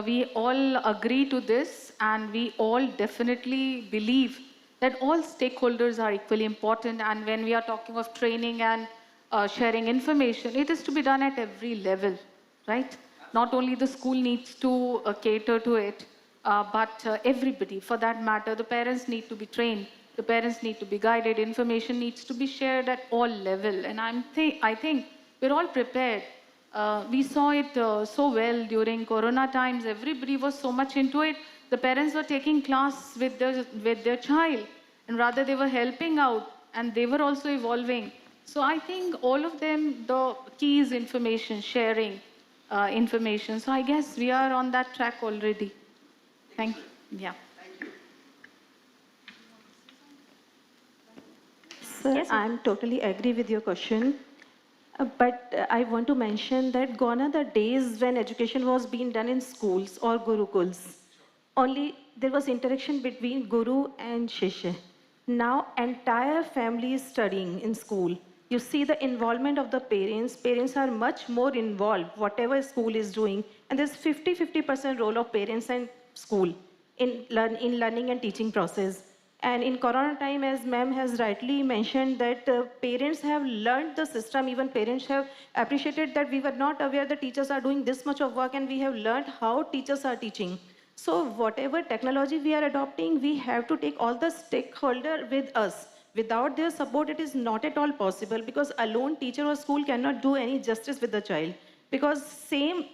we all agree to this, and we all definitely believe that all stakeholders are equally important. And when we are talking of training and sharing information, it is to be done at every level, right? Not only the school needs to cater to it, but everybody, for that matter. The parents need to be trained, the parents need to be guided, information needs to be shared at all level. And I think we're all prepared. We saw it so well during Corona times. Everybody was so much into it. The parents were taking class with their child, and rather they were helping out, and they were also evolving. So I think all of them, the key is information sharing. Information. So I guess we are on that track already. Thank you. Yeah.
Sir,
Yes, sir.
I'm totally agree with your question. But I want to mention that gone are the days when education was being done in schools or gurukuls. Only there was interaction between guru and shishya. Now entire family is studying in school. You see the involvement of the parents. Parents are much more involved, whatever school is doing. And there's 50% role of parents and school in learning and teaching process. And in Corona time, as ma'am has rightly mentioned, that parents have learned the system. Even parents have appreciated that we were not aware that teachers are doing this much of work, and we have learned how teachers are teaching. So whatever technology we are adopting, we have to take all the stakeholder with us. Without their support, it is not at all possible, because alone teacher or school cannot do any justice with the child. Because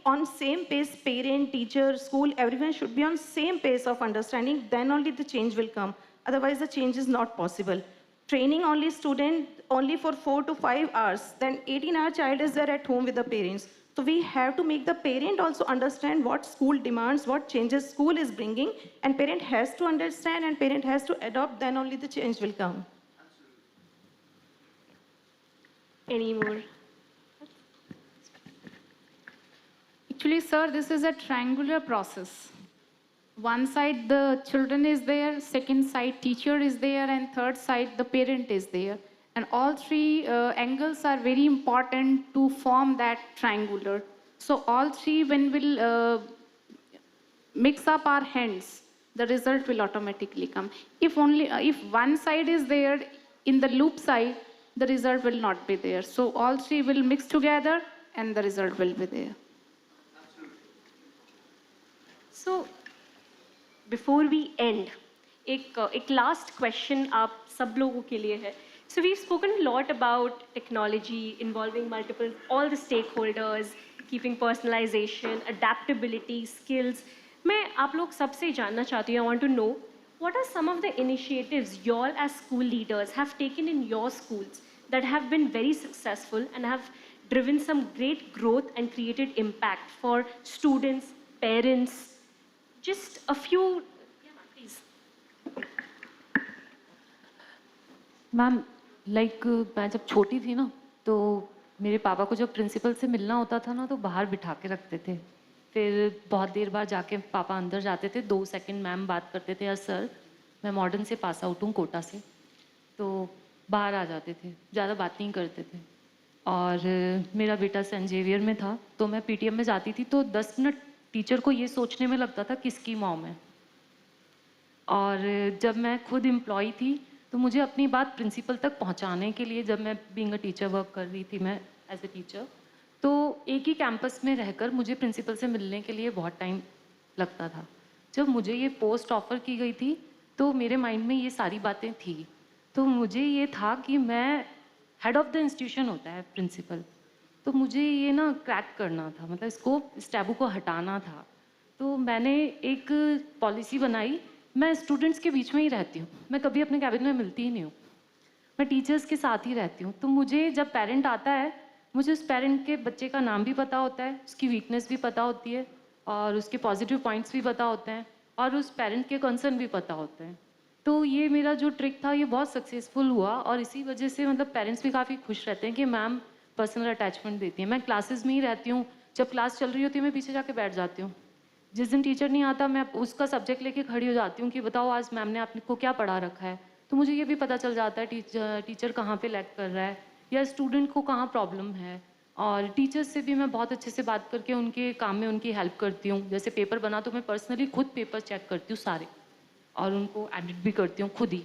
on same pace, parent, teacher, school, everyone should be on same pace of understanding, then only the change will come. Otherwise, the change is not possible. Training only student only for 4 to 5 hours, then 18-hour child is there at home with the parents. So we have to make the parent also understand what school demands, what changes school is bringing, and parent has to understand and parent has to adopt, then only the change will come.
Any more?
Actually, sir, this is a triangular process. one side the children is there, second side teacher is there, and third side the parent is there. And all three angles are very important to form that triangular. So all three, when we'll mix up our hands, the result will automatically come. If only if one side is there in the loop side, the result will not be there. So all three will mix together and the result will be there.
So before we end, एक last question आप सब लोगों के लिए है. So we've spoken a lot about technology involving all the stakeholders, keeping personalization, adaptability, skills. मैं आप लोग सबसे जानना चाहती हूँ. I want to know what are some of the initiatives you all as school leaders have taken in your schools that have been very successful and have driven some great growth and created impact for students, parents. Just a few, yeah, please.
Ma'am मैं जब छोटी थी ना तो मेरे पापा को जब प्रिंसिपल से मिलना होता था ना तो बाहर बिठा के रखते थे. फिर बहुत देर बाद जाके पापा अंदर जाते थे, 2 सेकंड मैम बात करते थे, यार सर मैं मॉडर्न से पास आउट हूँ, कोटा से, तो बाहर आ जाते थे, ज़्यादा बात नहीं करते थे. और मेरा बेटा सेंट जेवियर में था तो मैं पीटीएम में जाती थी तो 10 मिनट टीचर को ये सोचने में लगता था किसकी मॉम है. और जब मैं खुद एम्प्लॉय थी तो मुझे अपनी बात प्रिंसिपल तक पहुंचाने के लिए, जब मैं बीइंग अ टीचर वर्क कर रही थी मैं एज ए टीचर, तो एक ही कैंपस में रहकर मुझे प्रिंसिपल से मिलने के लिए बहुत टाइम लगता था. जब मुझे ये पोस्ट ऑफ़र की गई थी तो मेरे माइंड में ये सारी बातें थी. तो मुझे ये था कि मैं हेड ऑफ़ द इंस्टीट्यूशन होता है प्रिंसिपल, तो मुझे ये ना क्रैक करना था, मतलब इसको इस टैबू को हटाना था. तो मैंने एक पॉलिसी बनाई. मैं स्टूडेंट्स के बीच में ही रहती हूँ, मैं कभी अपने कैबिन में मिलती ही नहीं हूँ, मैं टीचर्स के साथ ही रहती हूँ. तो मुझे जब पेरेंट आता है, मुझे उस पेरेंट के बच्चे का नाम भी पता होता है, उसकी वीकनेस भी पता होती है और उसके पॉजिटिव पॉइंट्स भी पता होते हैं और उस पेरेंट के कंसर्न भी पता होते हैं. तो ये मेरा जो ट्रिक था ये बहुत सक्सेसफुल हुआ और इसी वजह से मतलब पेरेंट्स भी काफ़ी खुश रहते हैं कि मैम पर्सनल अटैचमेंट देती है. मैं क्लासेस में ही रहती हूँ, जब क्लास चल रही होती है मैं पीछे जाके बैठ जाती हूँ. जिस दिन टीचर नहीं आता मैं उसका सब्जेक्ट लेके खड़ी हो जाती हूँ कि बताओ आज मैम ने आपको क्या पढ़ा रखा है. तो मुझे ये भी पता चल जाता है टीचर कहाँ पे लैग कर रहा है या स्टूडेंट को कहाँ प्रॉब्लम है. और टीचर्स से भी मैं बहुत अच्छे से बात करके उनके काम में उनकी हेल्प करती हूँ. जैसे पेपर बना तो मैं पर्सनली खुद पेपर चेक करती हूँ सारे और उनको एडिट भी करती हूँ खुद ही.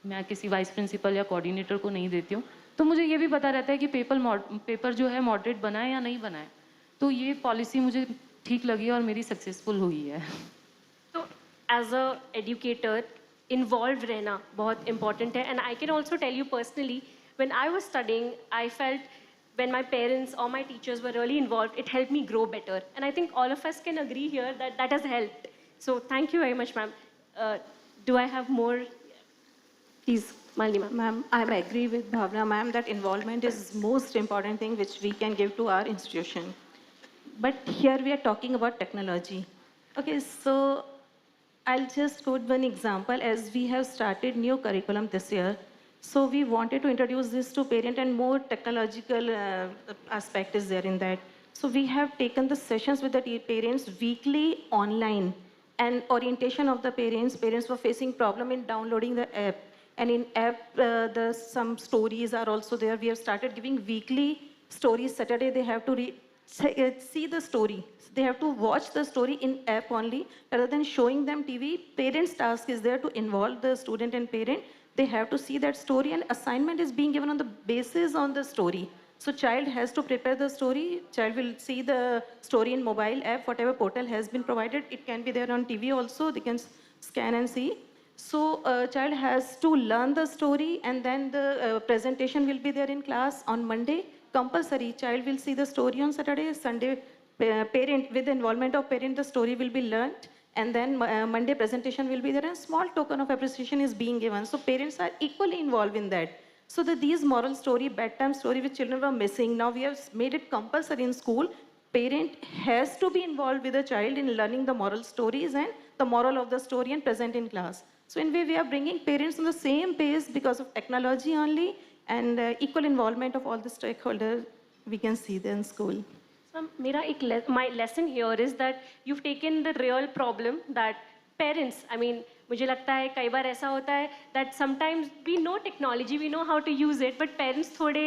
मैं किसी वाइस प्रिंसिपल या कोऑर्डिनेटर को नहीं देती हूँ. तो मुझे ये भी पता रहता है कि पेपर जो है मॉडरेट बना है या नहीं बना है. तो ये पॉलिसी मुझे ठीक लगी और मेरी सक्सेसफुल हुई है.
तो एज अ एजुकेटर इन्वॉल्व रहना बहुत इम्पॉर्टेंट है. And I can also tell you personally, when I was studying, I felt when my parents or my teachers were really involved, it helped me grow better. And I think all of us can agree here that that has helped. So thank you very much, ma'am. Do I have more? Please, Malini ma'am.
Ma'am, I agree with Bhavna ma'am that involvement is most important thing which we can give to our institution. But here we are talking about technology. Okay, so I'll just quote one example. As we have started new curriculum this year, so we wanted to introduce this to parent and more technological aspect is there in that. So we have taken the sessions with the parents weekly online and orientation of the parents. Parents were facing problem in downloading the app. And in app, some stories are also there. We have started giving weekly stories. Saturday, they have to see the story. They have to watch the story in app only, rather than showing them TV. Parents' task is there to involve the student and parent. They have to see that story, and assignment is being given on the basis on the story. So child has to prepare the story. Child will see the story in mobile app, whatever portal has been provided. It can be there on TV also. They can scan and see. So child has to learn the story, and then the presentation will be there in class on Monday. Compulsory, child will see the story on Saturday. Sunday, parent, with the involvement of parent, the story will be learnt. And then Monday presentation will be there, and small token of appreciation is being given. So parents are equally involved in that. So that these moral story, bedtime story which children were missing, now we have made it compulsory in school. Parent has to be involved with the child in learning the moral stories and the moral of the story and present in class. So in way we are bringing parents on the same pace because of technology only, and equal involvement of all the stakeholders we can see there in school.
My lesson here is that you've taken the real problem that parents, I mean मुझे लगता है कई बार ऐसा होता है that sometimes we know technology, we know how to use it, but parents थोड़े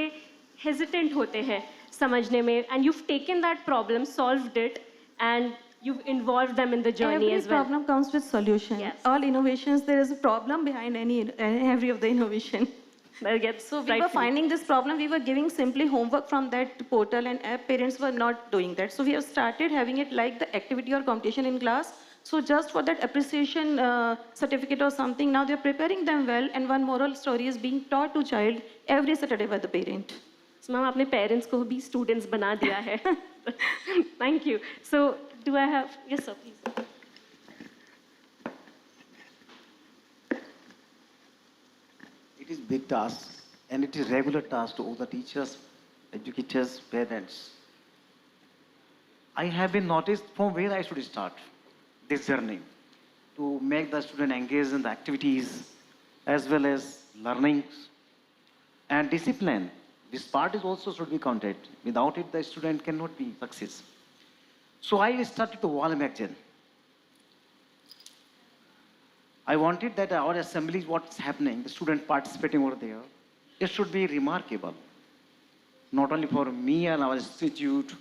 hesitant होते हैं समझने में, एंड you've taken that problem, solved it, and you've involved them in the journey
Every
as well.
problem comes with solution.
Yes.
All innovations, there is a problem behind every of the innovation.
Yes,
So we were finding this problem, we were giving simply homework from that portal and app, parents were not doing that. So we have started having it like the activity or competition in class. So just for that appreciation certificate or something, now they're preparing them well, and one moral story is being taught to child every Saturday by the parent.
So ma'am आपने parents को भी students बना दिया है. Thank you. So do I have, yes sir please.
It is big task, and it is regular task to all the teachers, educators, parents. I have been noticed from where I should start this journey to make the student engage in the activities as well as learnings and discipline. This part is also should be counted. Without it, the student cannot be success. So I started the wall magazine. I wanted that our assembly, what's happening, the student participating over there, it should be remarkable. Not only for me and our institute,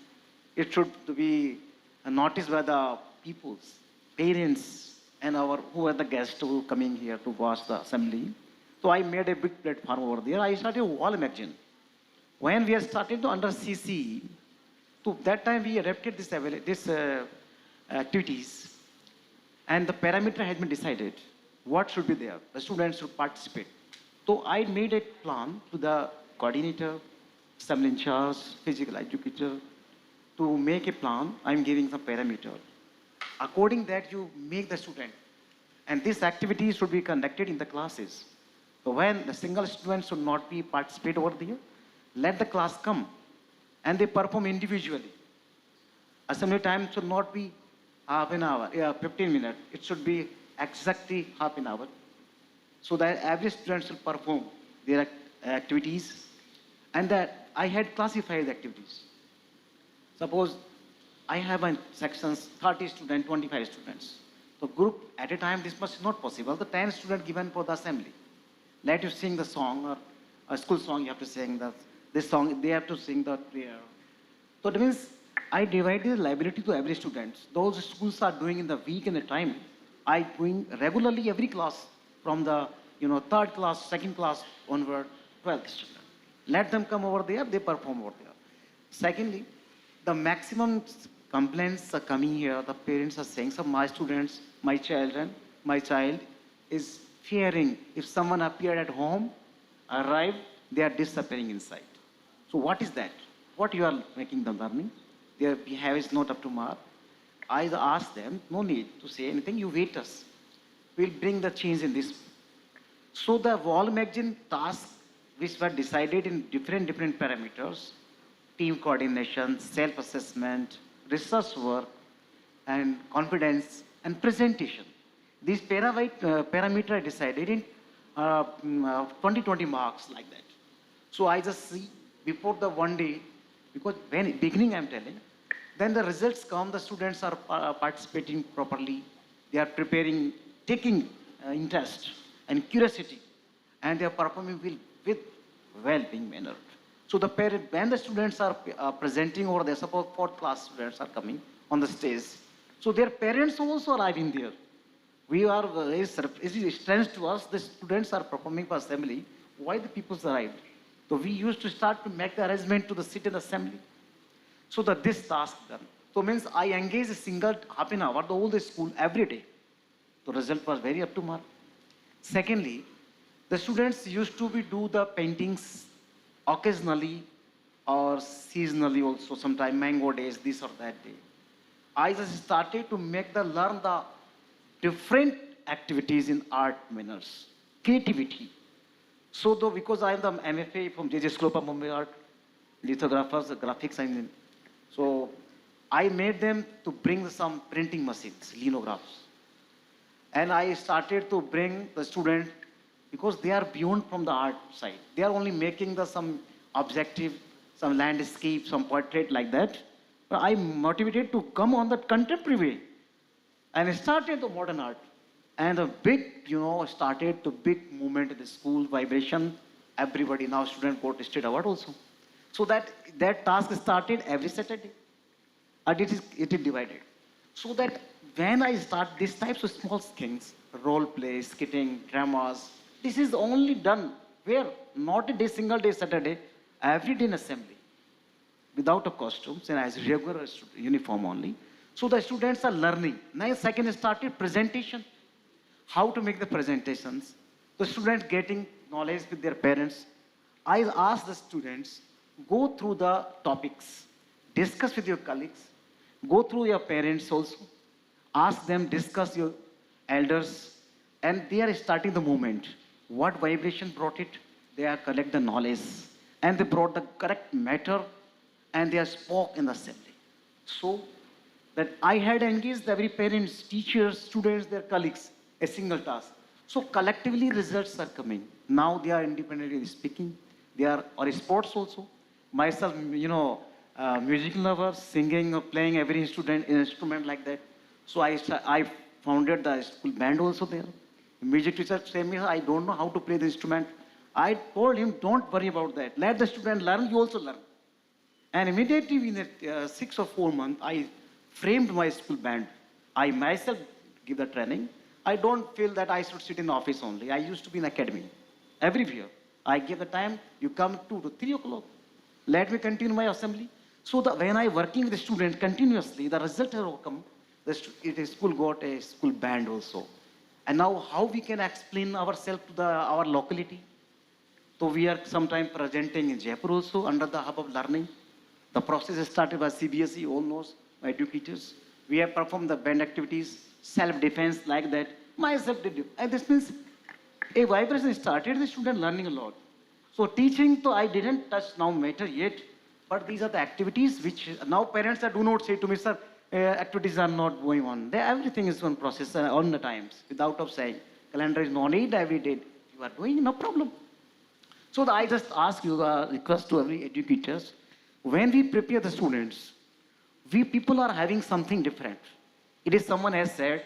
it should be noticed by the peoples, parents, and our who are the guests who are coming here to watch the assembly. So I made a big platform over there. I started a wall magazine. When we are starting to under CC, to that time we adapted this activities, and the parameter has been decided. What should be there? The students should participate. So I made a plan to the coordinator, assembly in charge, physical educator, to make a plan. I'm giving some parameter. According that, you make the student, and this activity should be conducted in the classes. So when the single student should not be participate over there, let the class come and they perform individually. Assembly time should not be half an hour, 15 minutes. It should be exactly half an hour, so that every student should perform their activities. And that I had classified the activities. Suppose I have in sections 30 students, 25 students. So group at a time, this much is not possible. The 10 students given for the assembly. Let you sing the song, or a school song you have to sing this song, they have to sing the prayer. So that means I divided the liability to every student. Those schools are doing in the week and the time. I doing regularly every class from the third class, second class onward, 12th student. Let them come over there, they perform over there. Secondly, the maximum complaints are coming here. The parents are saying, so my students, my child is fearing if someone appeared at home, arrived, they are disappearing inside. So what is that? What you are making them learning? Their behavior is not up to mark. I asked them, no need to say anything, you wait us. We'll bring the change in this. So the wall magazine tasks which were decided in different parameters, team coordination, self-assessment, research work, and confidence, and presentation. These parameters are decided in 20 marks like that. So I just see before the one day, because when beginning I'm telling, then the results come, the students are participating properly, they are preparing, taking interest and curiosity, and they are performing with well-being manner. So when the students are presenting over there, suppose 4th class students are coming on the stage, so their parents also arriving there. We are, it is strange to us, the students are performing for assembly, why the people arrived? So we used to start to make the arrangement to the sit in the assembly. So that this task done. So means I engage a single half an hour, the whole school every day. The result was very up to mark. Secondly, the students used to do the paintings occasionally or seasonally also, sometime mango days, this or that day. I just started to learn the different activities in art manners, creativity. So though, because I am the MFA from JJ School of Mumbai Art, lithographers, graphics, I mean. So I made them to bring some printing machines, linographs. And I started to bring the student, because they are beyond from the art side. They are only making some objective, some landscape, some portrait like that. But I motivated to come on the contemporary way and started the modern art. And a big, started the big movement in the school, vibration. Everybody now, student got state award also. So that task started every Saturday. And it is divided. So that when I start these types of small things, role play, skitting, dramas, this is only done where? Not a day, single day Saturday, every day in assembly, without a costume, and as regular uniform only. So the students are learning. Now second started presentation. How to make the presentations. The students getting knowledge with their parents. I ask the students, go through the topics, discuss with your colleagues, go through your parents also, ask them, discuss your elders, and they are starting the movement. What vibration brought it? They are collect the knowledge, and they brought the correct matter, and they are spoke in the assembly. So that I had engaged every parents, teachers, students, their colleagues, a single task. So collectively results are coming. Now they are independently speaking. They are, or sports also. Myself, music lover, singing or playing every instrument like that. So I founded the school band also there. The music teacher said me, I don't know how to play the instrument. I told him, don't worry about that. Let the student learn, you also learn. And immediately in 6 or 4 months, I framed my school band. I myself give the training. I don't feel that I should sit in office only. I used to be in academy. Everywhere. I give the time, you come 2 to 3 o'clock. Let me continue my assembly. So when I working with the students continuously, the result has come. School got a school band also. And now how we can explain ourselves to our locality? So we are sometimes presenting in Jaipur also under the hub of learning. The process is started by CBSE, all knows, by educators. We have performed the band activities, self-defense like that. Myself did it. And this means a vibration started, the student learning a lot. So teaching, I didn't touch now matter yet, but these are the activities which now parents do not say to me, sir, activities are not going on. Everything is on process on the times, without of saying. Calendar is no need, every day you are doing, no problem. So I just ask you, request to every educators, when we prepare the students, we people are having something different. It is someone has said,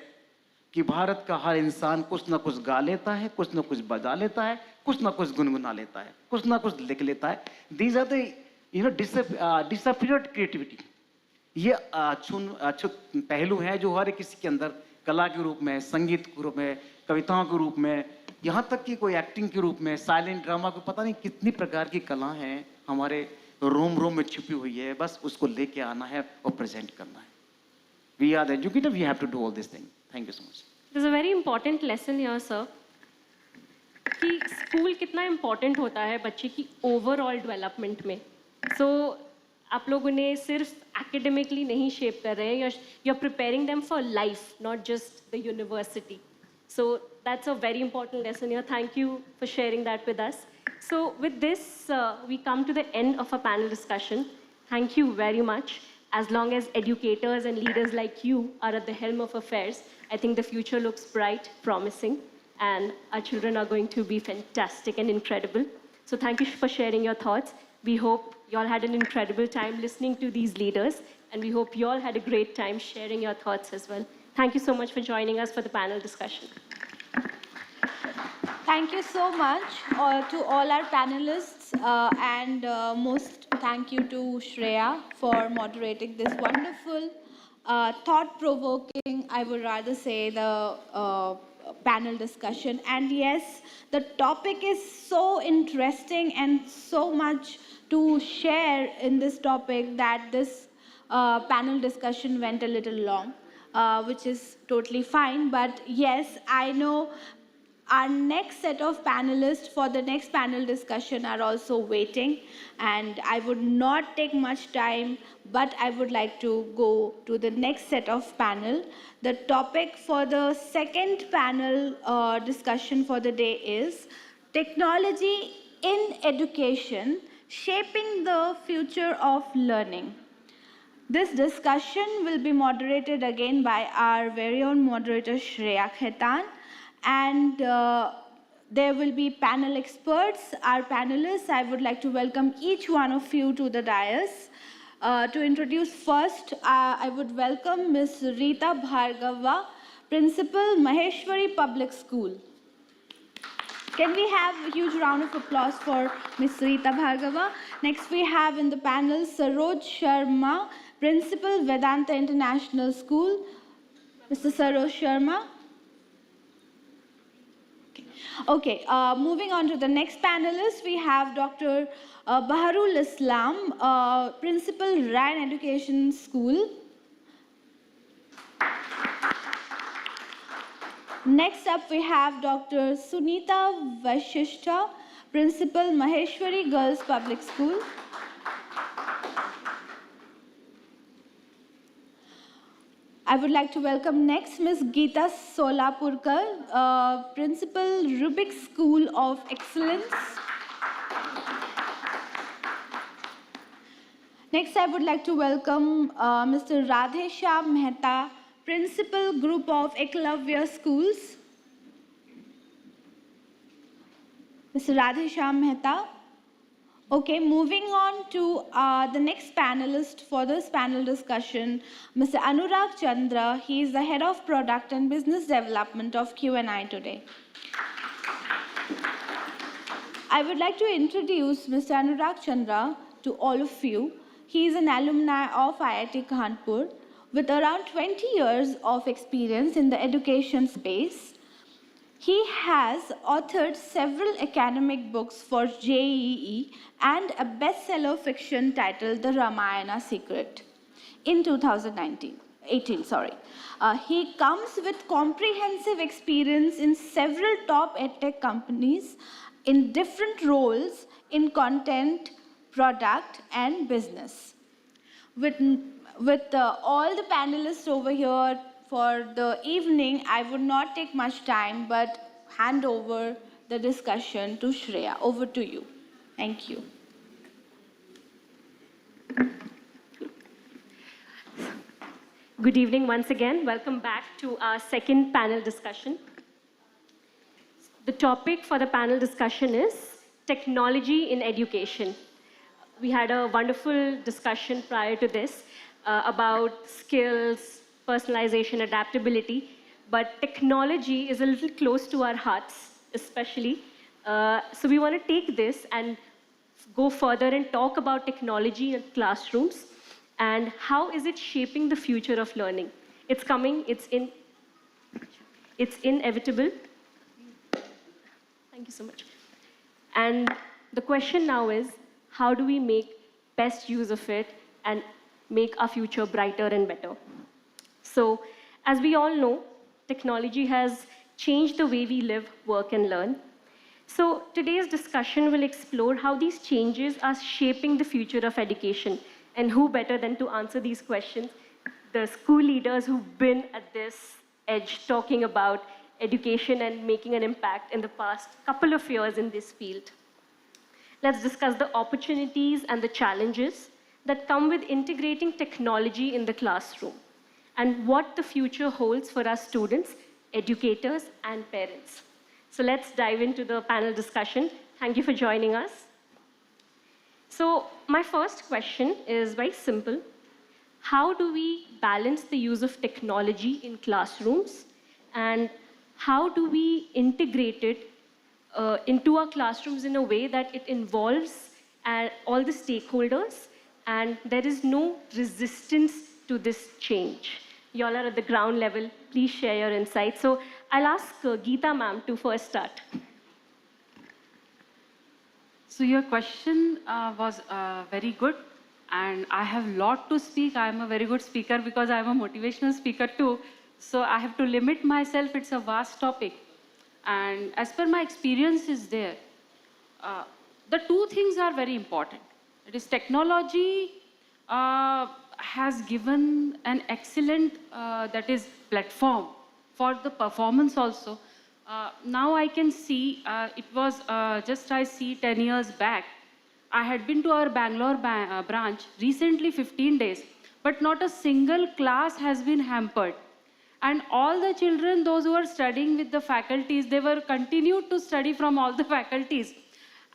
कि भारत का हर इंसान कुछ ना कुछ गा लेता है, कुछ ना कुछ बजा लेता है, कुछ ना कुछ गुनगुना लेता है, कुछ ना कुछ लिख लेता है. These are the disappeared creativity. ये पहलू हैं जो हर किसी के अंदर कला के रूप में, संगीत के रूप में, कविताओं के रूप में, यहाँ तक कि कोई एक्टिंग के रूप में, साइलेंट ड्रामा को पता नहीं कितनी प्रकार की कला हैं हमारे रोम में छुपी हुई है. बस उसको लेके आना है और प्रेजेंट करना है. We are the educator, we have to do all these things. Thank you so much.
There's a very important lesson here, sir. कि स्कूल कितना इम्पोर्टेंट होता है बच्चे की ओवरऑल डेवलपमेंट में. सो आप लोग उन्हें सिर्फ एकेडमिकली नहीं शेप कर रहे हैं, you are preparing them for life, not just the university. So that's a very important lesson here. Thank you for sharing that with us. So with this, we come to the end of our panel discussion. Thank you very much. As long as educators and leaders like you are at the helm of affairs, I think the future looks bright, promising, and our children are going to be fantastic and incredible. So thank you for sharing your thoughts. We hope you all had an incredible time listening to these leaders, and we hope you all had a great time sharing your thoughts as well. Thank you so much for joining us for the panel discussion.
Thank you so much to all our panelists, and most thank you to Shreya for moderating this wonderful, thought-provoking, I would rather say, the panel discussion. And yes, the topic is so interesting and so much to share in this topic that this panel discussion went a little long, which is totally fine. But yes, I know our next set of panelists for the next panel discussion are also waiting, and I would not take much time, but I would like to go to the next set of panel. The topic for the second panel discussion for the day is Technology in Education, Shaping the Future of Learning. This discussion will be moderated again by our very own moderator Shreya Khaitan. And there will be panel experts, our panelists. I would like to welcome each one of you to the dais. To introduce first, I would welcome Ms. Rita Bhargava, Principal, Maheshwari Public School. Can we have a huge round of applause for Ms. Sarita Bhargava? Next we have in the panel Saroj Sharma, Principal, Vedanta International School. Mr. Saroj Sharma. Okay, moving on to the next panelist, we have Dr. Baharul Islam, Principal, Ryan Education School. Next up, we have Dr. Sunita Vashishta, Principal, Maheshwari Girls Public School. I would like to welcome next Ms. Geeta Solapurkar, Principal, Rubik School of Excellence. Next, I would like to welcome Mr. Radheshyam Mehta, Principal, Group of Eklavya Schools. Mr. Radheshyam Mehta. Okay, moving on to the next panelist for this panel discussion, Mr. Anurag Chandra. He is the Head of Product and Business Development of Q&I today. I would like to introduce Mr. Anurag Chandra to all of you. He is an alumni of IIT Kanpur with around 20 years of experience in the education space. He has authored several academic books for JEE and a bestseller fiction titled The Ramayana Secret in 2018. He comes with comprehensive experience in several top edtech companies in different roles in content, product, and business. With all the panelists over here for the evening, I would not take much time, but hand over the discussion to Shreya. Over to you. Thank you.
Good evening once again. Welcome back to our second panel discussion. The topic for the panel discussion is technology in education. We had a wonderful discussion prior to this about skills, personalization, adaptability, but technology is a little close to our hearts, especially. So we want to take this and go further and talk about technology in classrooms and how is it shaping the future of learning. It's coming, it's inevitable. Thank you so much. And the question now is, how do we make best use of it and make our future brighter and better? So, as we all know, technology has changed the way we live, work, and learn. So, today's discussion will explore how these changes are shaping the future of education. And who better than to answer these questions? The school leaders who've been at this edge talking about education and making an impact in the past couple of years in this field. Let's discuss the opportunities and the challenges that come with integrating technology in the classroom and what the future holds for our students, educators, and parents. So let's dive into the panel discussion. Thank you for joining us. So my first question is very simple. How do we balance the use of technology in classrooms, and how do we integrate it into our classrooms in a way that it involves all the stakeholders and there is no resistance to this change? You all are at the ground level. Please share your insights. So I'll ask Geeta ma'am to first start.
So your question was very good, and I have a lot to speak. I am a very good speaker because I am a motivational speaker too. So I have to limit myself. It's a vast topic. And as per my experience is there, the two things are very important. It is technology has given an excellent that is platform for the performance also. Now I can see, it was just I see 10 years back, I had been to our Bangalore branch recently 15 days, but not a single class has been hampered. And all the children, those who are studying with the faculties, they were continued to study from all the faculties.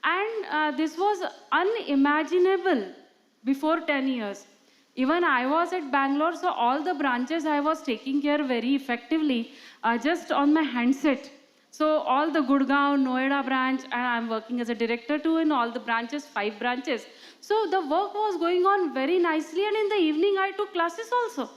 And this was unimaginable before 10 years. Even I was at Bangalore, so all the branches I was taking care very effectively just on my handset. So all the Gurgaon, Noida branch, and I'm working as a director too in all the branches, 5 branches. So the work was going on very nicely, and in the evening I took classes also.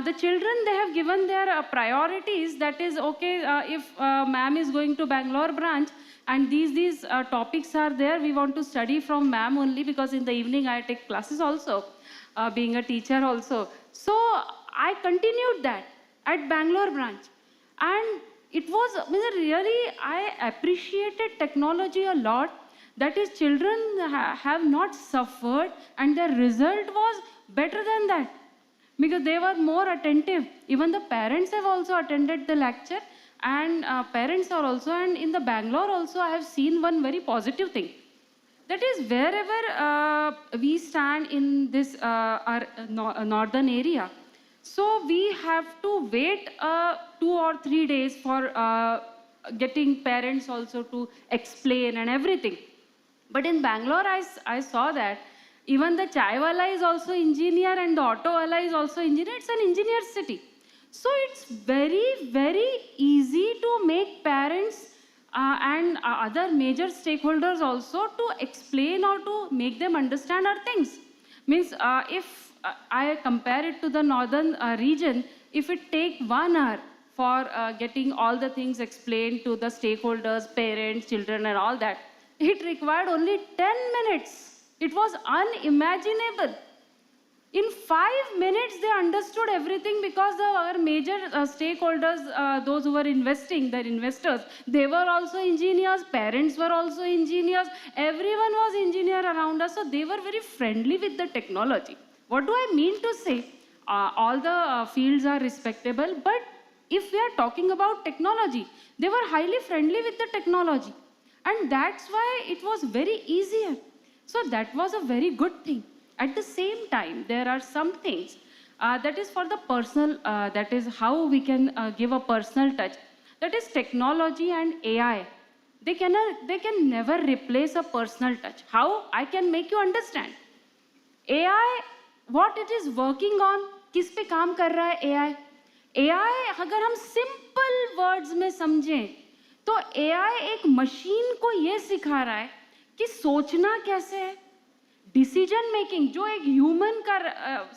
The children, they have given their priorities. That is, okay, if ma'am is going to Bangalore branch and these topics are there, we want to study from ma'am only, because in the evening I take classes also, being a teacher also. So I continued that at Bangalore branch. And it was, really, I appreciated technology a lot. That is, children have not suffered and their result was better than that, because they were more attentive. Even the parents have also attended the lecture, and parents are also, and in the Bangalore also I have seen one very positive thing. That is, wherever we stand in this our northern area, so we have to wait 2 or 3 days for getting parents also to explain and everything. But in Bangalore, I saw that even the chai wala is also engineer and the auto wala is also engineer. It's an engineer city. So it's very, very easy to make parents and other major stakeholders also to explain or to make them understand our things. Means if I compare it to the northern region, if it take 1 hour for getting all the things explained to the stakeholders, parents, children and all that, it required only 10 minutes. It was unimaginable. In 5 minutes, they understood everything, because our major stakeholders, those who were investing, the investors, they were also engineers, parents were also engineers, everyone was engineer around us, so they were very friendly with the technology. What do I mean to say? All the fields are respectable, but if we are talking about technology, they were highly friendly with the technology. And that's why it was very easier. So that was a very good thing. At the same time, there are some things that is for the personal, that is how we can give a personal touch. That is technology and AI. They can never replace a personal touch. How? I can make you understand. AI, what it is working on, किस पे काम कर रहा है AI? AI, अगर हम simple words में समझें, तो AI एक मशीन को ये सिखा रहा है कि सोचना कैसे है, डिसीजन मेकिंग, जो एक ह्यूमन का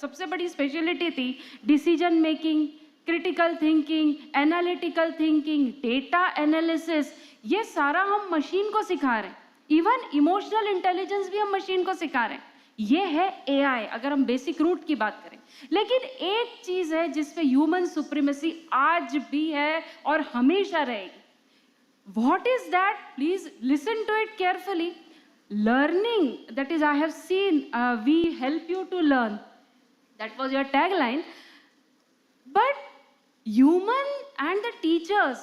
सबसे बड़ी स्पेशलिटी थी, decision making, critical thinking, analytical thinking, data analysis, ये सारा हम मशीन को सिखा रहे हैं. इवन इमोशनल इंटेलिजेंस भी हम मशीन को सिखा रहे हैं. ये है AI, अगर हम बेसिक रूट की बात करें. लेकिन एक चीज है जिसपे ह्यूमन सुप्रीमेसी आज भी है और हमेशा रहेगी. What is that? Please listen to it carefully. Learning, that is, I have seen, we help you to learn. That was your tagline. But human and the teachers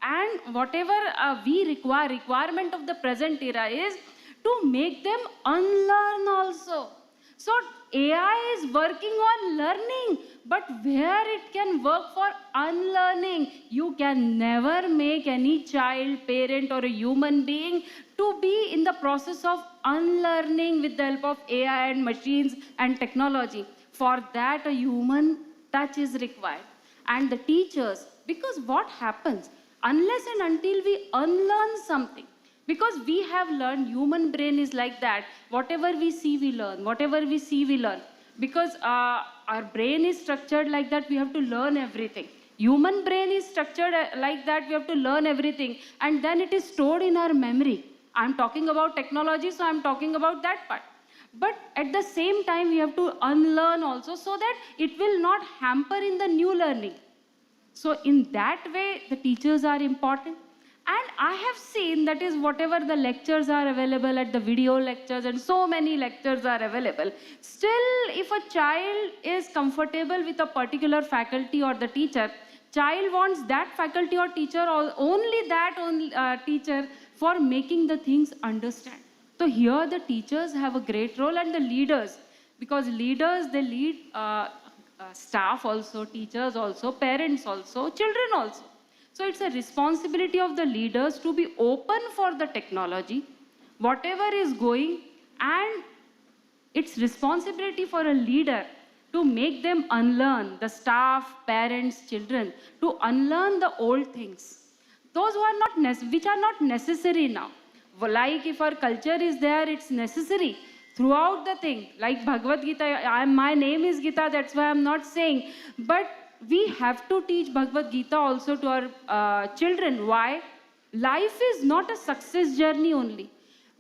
and whatever we requirement of the present era is to make them unlearn also. So AI is working on learning, but where it can work for unlearning, you can never make any child, parent or a human being to be in the process of unlearning with the help of AI and machines and technology. For that, a human touch is required. And the teachers, because what happens, unless and until we unlearn something, because we have learned, human brain is like that, whatever we see, we learn. Whatever we see, we learn. Because our brain is structured like that, we have to learn everything. Human brain is structured like that, we have to learn everything. And then it is stored in our memory. I'm talking about technology, so I'm talking about that part. But at the same time, we have to unlearn also, so that it will not hamper in the new learning. So in that way, the teachers are important. And I have seen, that is, whatever the lectures are available at the video lectures, and so many lectures are available, still if a child is comfortable with a particular faculty or the teacher, child wants that faculty or teacher, or only that teacher for making the things understand. So here the teachers have a great role, and the leaders, because leaders, they lead staff also, teachers also, parents also, children also. So it's a responsibility of the leaders to be open for the technology, whatever is going, and It's responsibility for a leader to make them unlearn, the staff, parents, children, to unlearn the old things. Those who are not which are not necessary now. Like if our culture is there, it's necessary throughout the thing. Like Bhagavad Gita, my name is Gita, that's why I'm not saying. But we have to teach Bhagavad Gita also to our children. Why? Life is not a success journey only.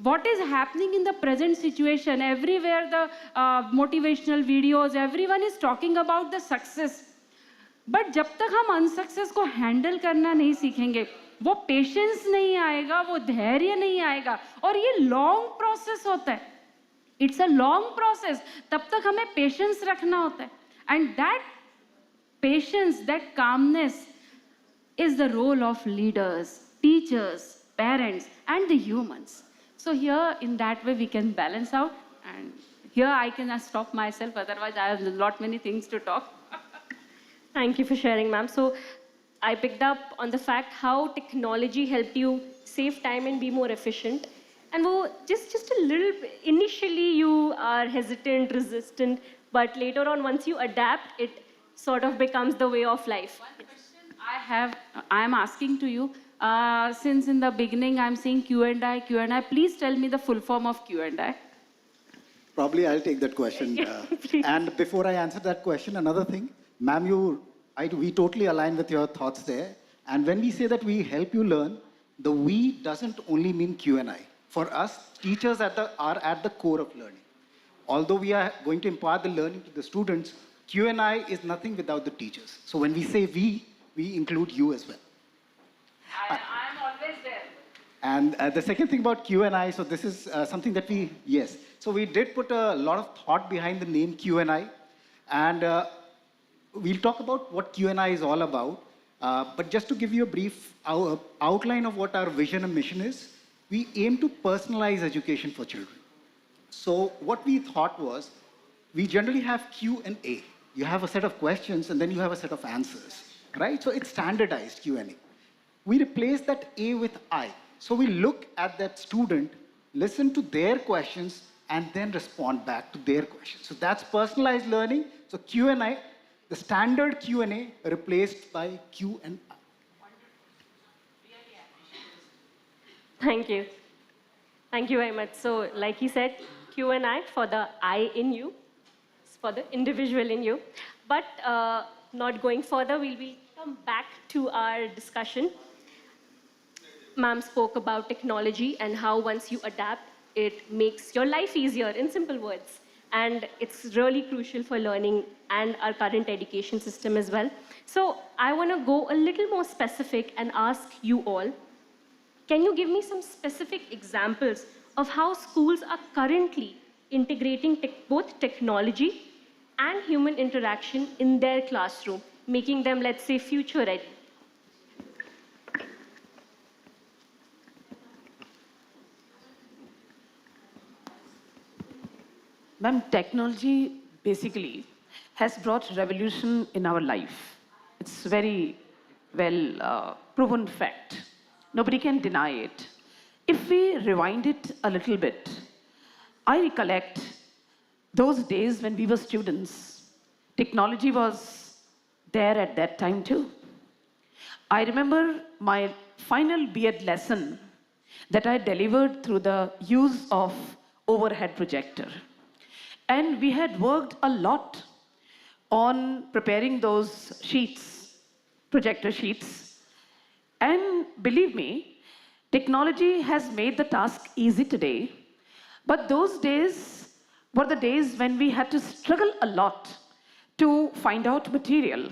What is happening in the present situation, everywhere the motivational videos, everyone is talking about the success. But जब तक हम unsuccess को handle करना नहीं सीखेंगे, वो patience नहीं आएगा, वो धैर्य नहीं आएगा, और ये लॉन्ग प्रोसेस होता है. It's a long process. तब तक हमें पेशेंस रखना होता है. And that patience, that calmness is the role of leaders, teachers, parents, and the humans. So here, in that way, we can balance out. And here I can stop myself, otherwise I have a lot many things to talk.
Thank you for sharing, ma'am. So I picked up on the fact how technology helped you save time and be more efficient. And just a little, initially you are hesitant, resistant, but later on, once you adapt, it sort of becomes the way of life.
I am asking to you, since in the beginning I'm saying Q&I, please tell me the full form of Q&I.
Probably I'll take that question. And before I answer that question, another thing, ma'am, we totally align with your thoughts there. And when we say that we help you learn, the we doesn't only mean Q&I. For us, teachers are at the core of learning. Although we are going to impart the learning to the students, Q&I is nothing without the teachers. So when we say we include you as well.
I am always there.
And the second thing about Q&I, so this is something that so we did put a lot of thought behind the name Q&I. And we'll talk about what Q&I is all about. But just to give you a brief outline of what our vision and mission is, we aim to personalize education for children. So what we thought was, we generally have Q and A. You have a set of questions, and then you have a set of answers, right? So it's standardized Q&A. We replace that A with I. So we look at that student, listen to their questions, and then respond back to their questions. So that's personalized learning. So Q&A, the standard Q&A replaced by Q and I.
Thank you. Thank you very much. So like he said, Q&I for the I in you, for the individual in you. But not going further, we will come back to our discussion. Ma'am spoke about technology and how once you adapt, it makes your life easier, in simple words. And it's really crucial for learning and our current education system as well. So I want to go a little more specific and ask you all, can you give me some specific examples of how schools are currently integrating both technology and human interaction in their classroom, making them, let's say, future ready?
Ma'am, technology basically has brought revolution in our life. It's very well proven fact. Nobody can deny it. If we rewind it a little bit, I recollect those days when we were students. Technology was there at that time too. I remember my final B.Ed lesson that I delivered through the use of overhead projector. And we had worked a lot on preparing those sheets, projector sheets. And believe me, technology has made the task easy today. But those days were the days when we had to struggle a lot to find out material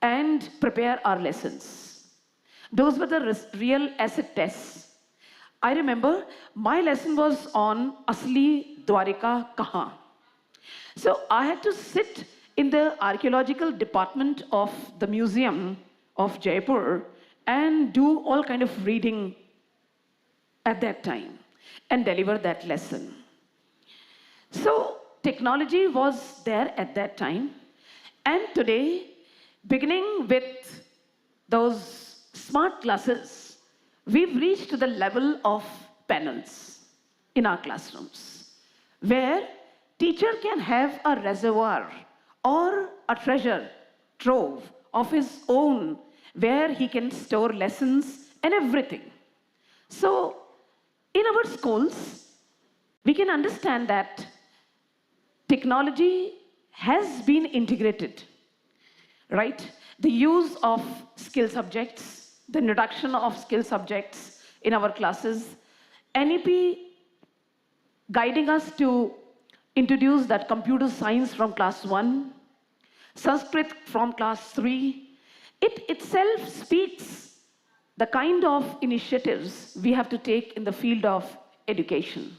and prepare our lessons. Those were the real acid tests. I remember my lesson was on Asli Dwarika Kahan. So I had to sit in the archaeological department of the museum of Jaipur and do all kind of reading at that time and deliver that lesson. So technology was there at that time. And today, beginning with those smart classes, we've reached to the level of panels in our classrooms, where teacher can have a reservoir or a treasure trove of his own where he can store lessons and everything. So, in our schools, we can understand that technology has been integrated, right? The use of skill subjects, the introduction of skill subjects in our classes, NEP guiding us to introduce that computer science from class 1, Sanskrit from class 3. It itself speaks the kind of initiatives we have to take in the field of education.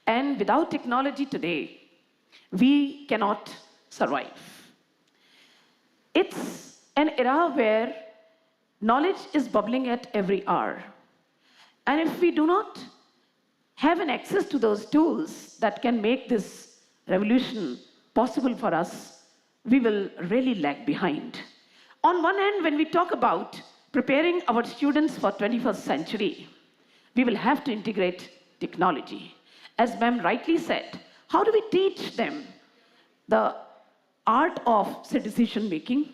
And without technology today, we cannot survive. It's an era where knowledge is bubbling at every hour. And if we do not have an access to those tools that can make this revolution possible for us, we will really lag behind. On one hand, when we talk about preparing our students for 21st century, we will have to integrate technology. As ma'am rightly said, how do we teach them the art of decision making,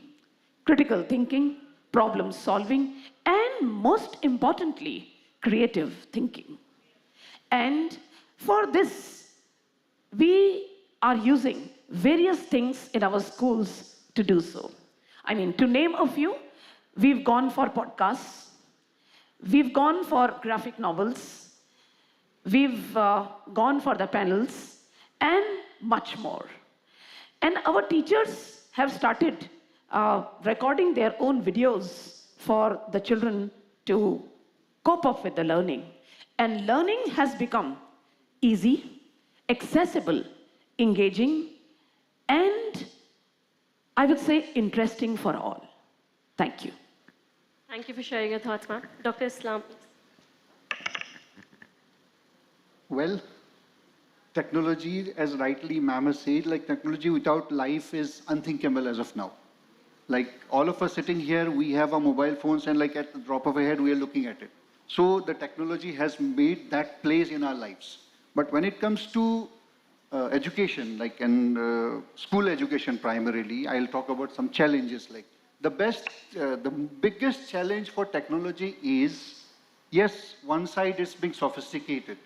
critical thinking, problem solving, and most importantly, creative thinking? And for this, we are using various things in our schools to do so. I mean, to name a few, we've gone for podcasts, we've gone for graphic novels, we've gone for the panels, and much more. And our teachers have started recording their own videos for the children to cope up with the learning. And learning has become easy, accessible, engaging, and I would say interesting for all. Thank you.
Thank you for sharing your thoughts, ma'am. Dr. Islam, please.
Well, technology, as rightly ma'am has said, like technology without life is unthinkable as of now. Like all of us sitting here, we have our mobile phones and like at the drop of a head, we are looking at it. So the technology has made that place in our lives. But when it comes to education, like in school education primarily, I'll talk about some challenges. Like the biggest challenge for technology is, yes, one side is being sophisticated,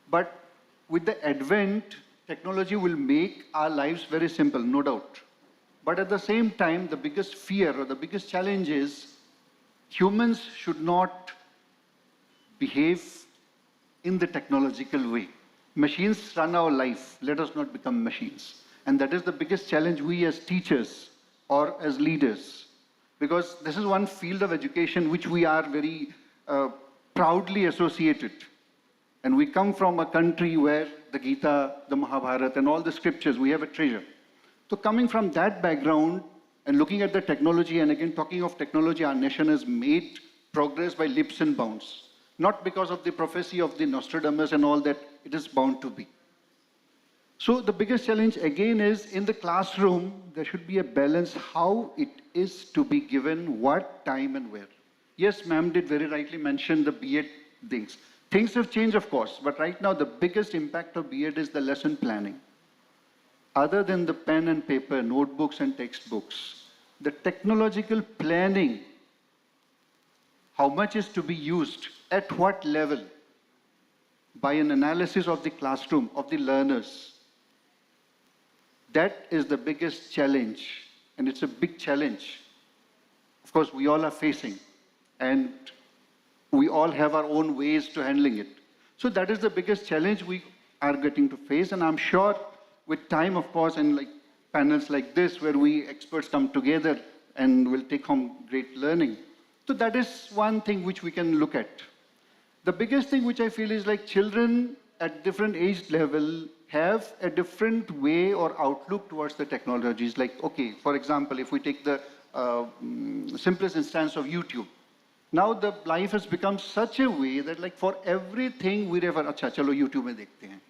but with the advent, technology will make our lives very simple, no doubt. But at the same time, the biggest fear or the biggest challenge is humans should not behave in the technological way. Machines run our life. Let us not become machines. And that is the biggest challenge we as teachers or as leaders. Because this is one field of education which we are very proudly associated. And we come from a country where the Gita, the Mahabharata, and all the scriptures, we have a treasure. So coming from that background and looking at the technology, and again talking of technology, our nation has made progress by leaps and bounds. Not because of the prophecy of the Nostradamus and all that, it is bound to be. So the biggest challenge again is in the classroom, there should be a balance how it is to be given, what time and where. Yes, ma'am did very rightly mention the B.Ed things. Things have changed, of course, but right now the biggest impact of B.Ed is the lesson planning. Other than the pen and paper, notebooks and textbooks, the technological planning, how much is to be used, at what level, by an analysis of the classroom, of the learners. That is the biggest challenge, and it's a big challenge. Of course, we all are facing, and we all have our own ways to handling it. So that is the biggest challenge we are getting to face, and I'm sure with time, of course, and like panels like this, where we experts come together and will take home great learning. So that is one thing which we can look at. The biggest thing which I feel is like children at different age level have a different way or outlook towards the technologies. Like, okay, for example, if we take the simplest instance of YouTube. Now the life has become such a way that like for everything we refer, acha, chalo YouTube mein dekhte hain.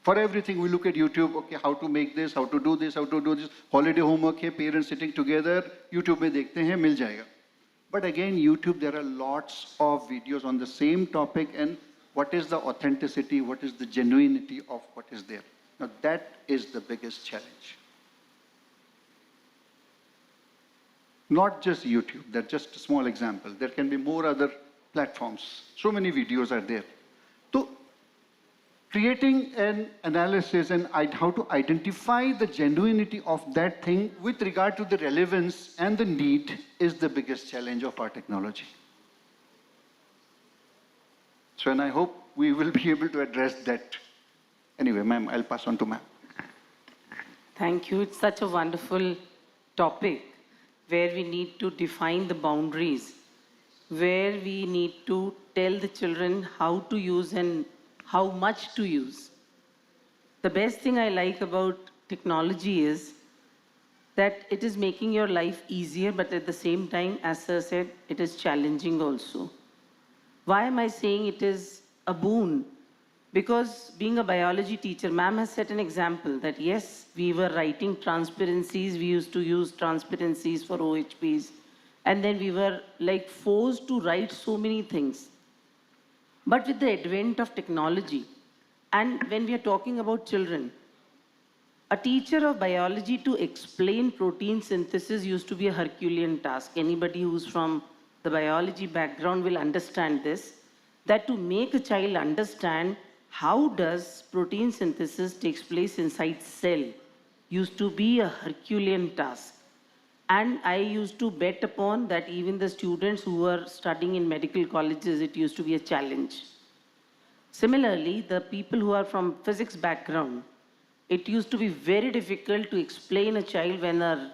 For everything we look at YouTube, okay, how to make this, how to do this, how to do this. Holiday homework hai, parents sitting together, YouTube mein dekhte hain, mil jayega. But again, YouTube, there are lots of videos on the same topic, and what is the authenticity, what is the genuinity of what is there.
Now that is the biggest challenge. Not just YouTube, that's just a small example. There can be more other platforms. So many videos are there. So creating an analysis and how to identify the genuinity of that thing with regard to the relevance and the need is the biggest challenge of our technology. So, and I hope we will be able to address that. Anyway, ma'am, I'll pass on to ma'am.
Thank you. It's such a wonderful topic where we need to define the boundaries, where we need to tell the children how to use and how much to use. The best thing I like about technology is that it is making your life easier, but at the same time, as sir said, it is challenging also. Why am I saying it is a boon? Because being a biology teacher, ma'am has set an example that yes, we were writing transparencies, we used to use transparencies for OHPs, and then we were like forced to write so many things. But with the advent of technology, and when we are talking about children, a teacher of biology to explain protein synthesis used to be a Herculean task. Anybody who's from the biology background will understand this, that to make a child understand how does protein synthesis takes place inside cell used to be a Herculean task. And I used to bet upon that even the students who were studying in medical colleges, it used to be a challenge. Similarly, the people who are from physics background, it used to be very difficult to explain a child when a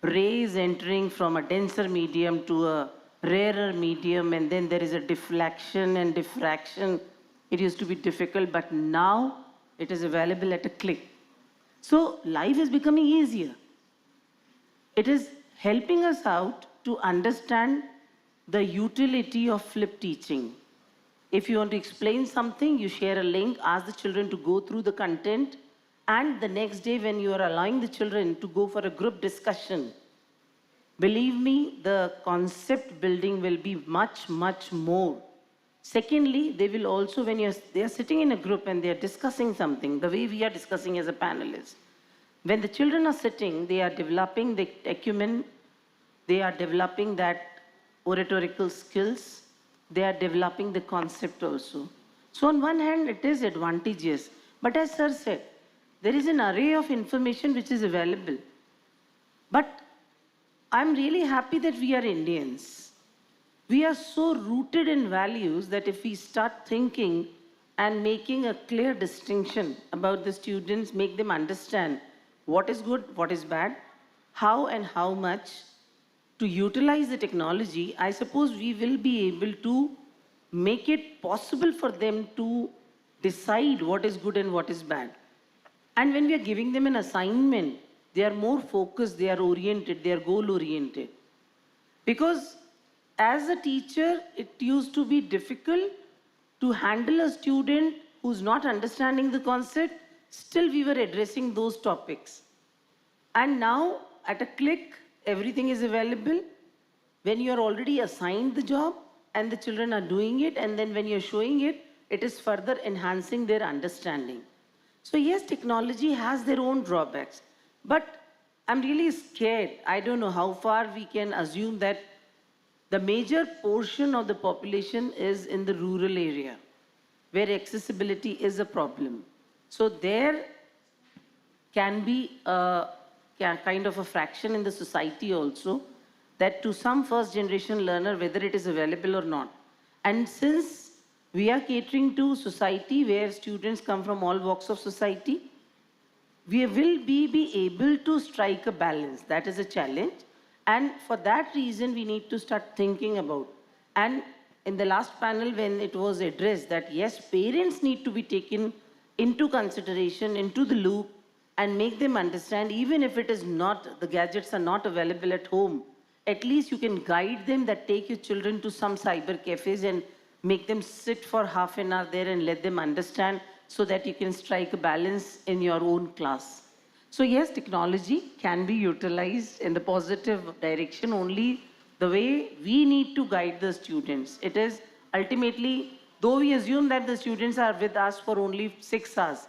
ray is entering from a denser medium to a rarer medium, and then there is a deflection and diffraction. It used to be difficult, but now it is available at a click. So life is becoming easier. It is helping us out to understand the utility of flip teaching. If you want to explain something, you share a link, ask the children to go through the content, and the next day when you are allowing the children to go for a group discussion, believe me, the concept building will be much, much more. Secondly, they will also, when they are sitting in a group and they are discussing something, the way we are discussing as a panelist, when the children are sitting, they are developing the acumen, they are developing that oratorical skills, they are developing the concept also. So on one hand, it is advantageous. But as sir said, there is an array of information which is available. But I'm really happy that we are Indians. We are so rooted in values that if we start thinking and making a clear distinction about the students, make them understand what is good, what is bad, how and how much to utilize the technology, I suppose we will be able to make it possible for them to decide what is good and what is bad. And when we are giving them an assignment, they are more focused, they are oriented, they are goal-oriented. Because as a teacher, it used to be difficult to handle a student who's not understanding the concept. Still, we were addressing those topics. And now, at a click, everything is available. When you are already assigned the job and the children are doing it, and then when you're showing it, it is further enhancing their understanding. So yes, technology has their own drawbacks, but I'm really scared. I don't know how far we can assume that the major portion of the population is in the rural area, where accessibility is a problem. So there can be a kind of a fraction in the society also, that to some first generation learner, whether it is available or not. And since we are catering to society where students come from all walks of society, we will be able to strike a balance. That is a challenge. And for that reason, we need to start thinking about. And in the last panel, when it was addressed that yes, parents need to be taken into consideration, into the loop, and make them understand, even if it is not, the gadgets are not available at home, at least you can guide them that take your children to some cyber cafes and make them sit for half an hour there and let them understand so that you can strike a balance in your own class. So yes, technology can be utilized in the positive direction, only the way we need to guide the students. It is ultimately, though we assume that the students are with us for only 6 hours,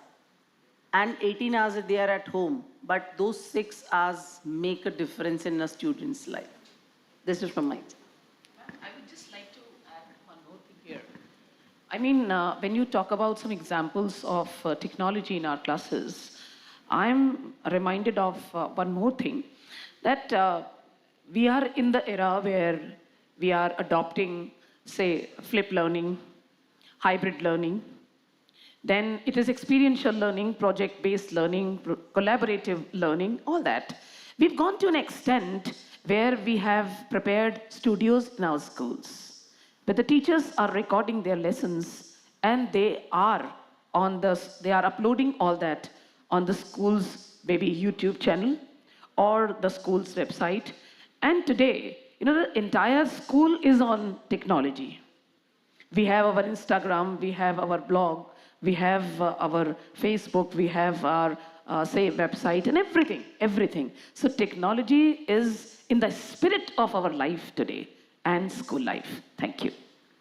and 18 hours they are at home, but those 6 hours make a difference in a student's life. This is from my side.
I would just like to add one more thing here. I mean, when you talk about some examples of technology in our classes, I'm reminded of one more thing, that we are in the era where we are adopting, say, flip learning, hybrid learning. Then it is experiential learning, project-based learning, collaborative learning, all that. We've gone to an extent where we have prepared studios in our schools, where the teachers are recording their lessons and they are uploading all that on the school's maybe YouTube channel or the school's website. And today, the entire school is on technology. We have our Instagram, we have our blog, we have our Facebook, we have our, say, website and everything. So technology is in the spirit of our life today and school life. Thank you.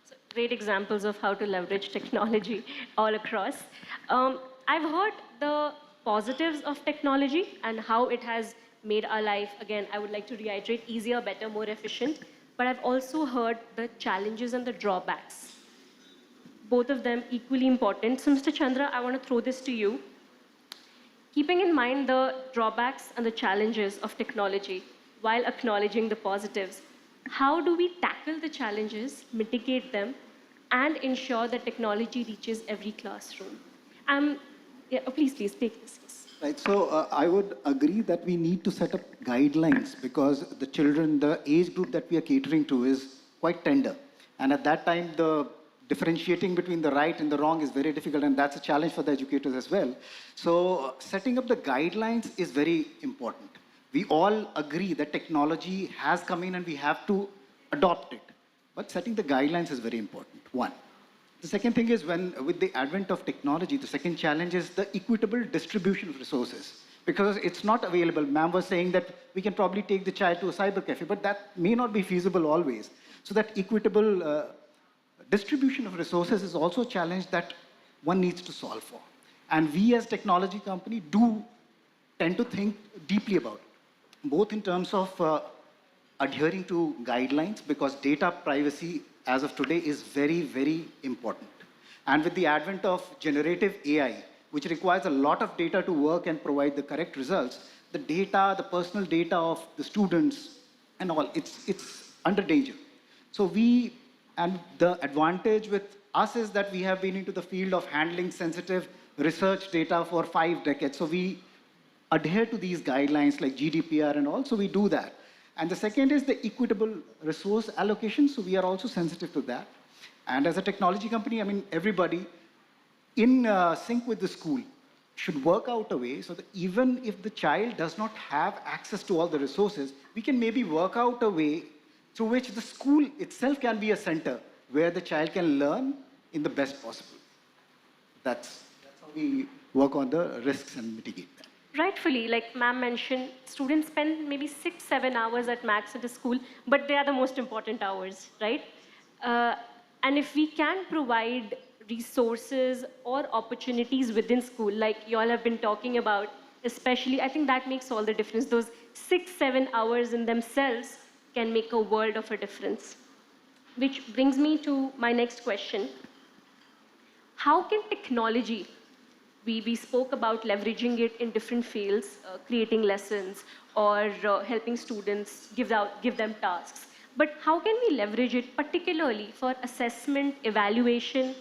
So great examples of how to leverage technology all across. I've heard the positives of technology and how it has made our life, again, I would like to reiterate, easier, better, more efficient. But I've also heard the challenges and the drawbacks. Both of them equally important. So Mr. Chandra, I want to throw this to you. Keeping in mind the drawbacks and the challenges of technology while acknowledging the positives, how do we tackle the challenges, mitigate them, and ensure that technology reaches every classroom? Please take this. Yes.
Right, so I would agree that we need to set up guidelines because the children, the age group that we are catering to is quite tender. And at that time, the differentiating between the right and the wrong is very difficult, and that's a challenge for the educators as well. So setting up the guidelines is very important. We all agree that technology has come in and we have to adopt it. But setting the guidelines is very important, one. The second thing is with the advent of technology, the second challenge is the equitable distribution of resources. Because it's not available. Ma'am was saying that we can probably take the child to a cyber cafe, but that may not be feasible always. So that equitable distribution of resources is also a challenge that one needs to solve for. And we as technology company do tend to think deeply about it, both in terms of adhering to guidelines, because data privacy as of today is very, very important. And with the advent of generative AI, which requires a lot of data to work and provide the correct results, the data, the personal data of the students and all, it's under danger. So and the advantage with us is that we have been into the field of handling sensitive research data for 5 decades. So we adhere to these guidelines like GDPR and all, so we do that. And the second is the equitable resource allocation, so we are also sensitive to that. And as a technology company, I mean, everybody in sync with the school should work out a way so that even if the child does not have access to all the resources, we can maybe work out a way through which the school itself can be a center where the child can learn in the best possible. That's how we work on the risks and mitigate them.
Rightfully, like ma'am mentioned, students spend maybe 6-7 hours at max at a school, but they are the most important hours, right? And if we can provide resources or opportunities within school, like you all have been talking about, especially, I think that makes all the difference. Those 6-7 hours in themselves can make a world of a difference. Which brings me to my next question. How can technology, we spoke about leveraging it in different fields, creating lessons or helping students give them tasks. But how can we leverage it particularly for assessment, evaluation,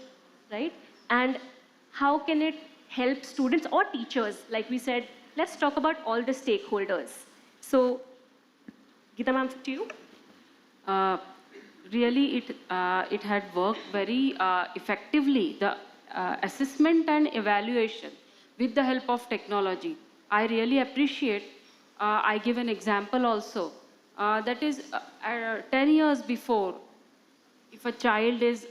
right? And how can it help students or teachers? Like we said, let's talk about all the stakeholders. So, Geeta ma'am, to you.
Really, it had worked very effectively. The assessment and evaluation with the help of technology. I really appreciate. I give an example also. That is 10 years before, if a child is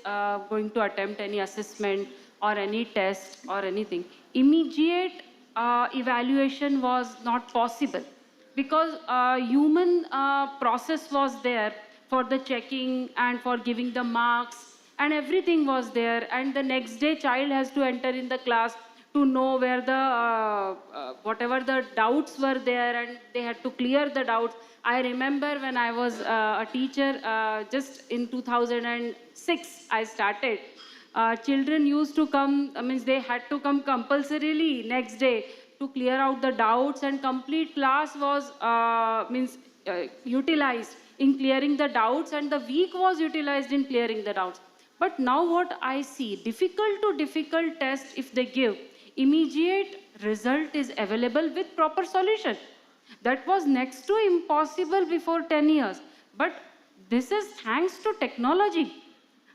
going to attempt any assessment or any test or anything, immediate evaluation was not possible because human process was there for the checking and for giving the marks, and everything was there, and the next day child has to enter in the class to know where the, whatever the doubts were there, and they had to clear the doubts. I remember when I was a teacher, just in 2006, I started. Children used to come, means they had to come compulsorily next day to clear out the doubts, and complete class was utilized in clearing the doubts, and the week was utilized in clearing the doubts. But now what I see, difficult to difficult test, if they give, immediate result is available with proper solution. That was next to impossible before 10 years. But this is thanks to technology.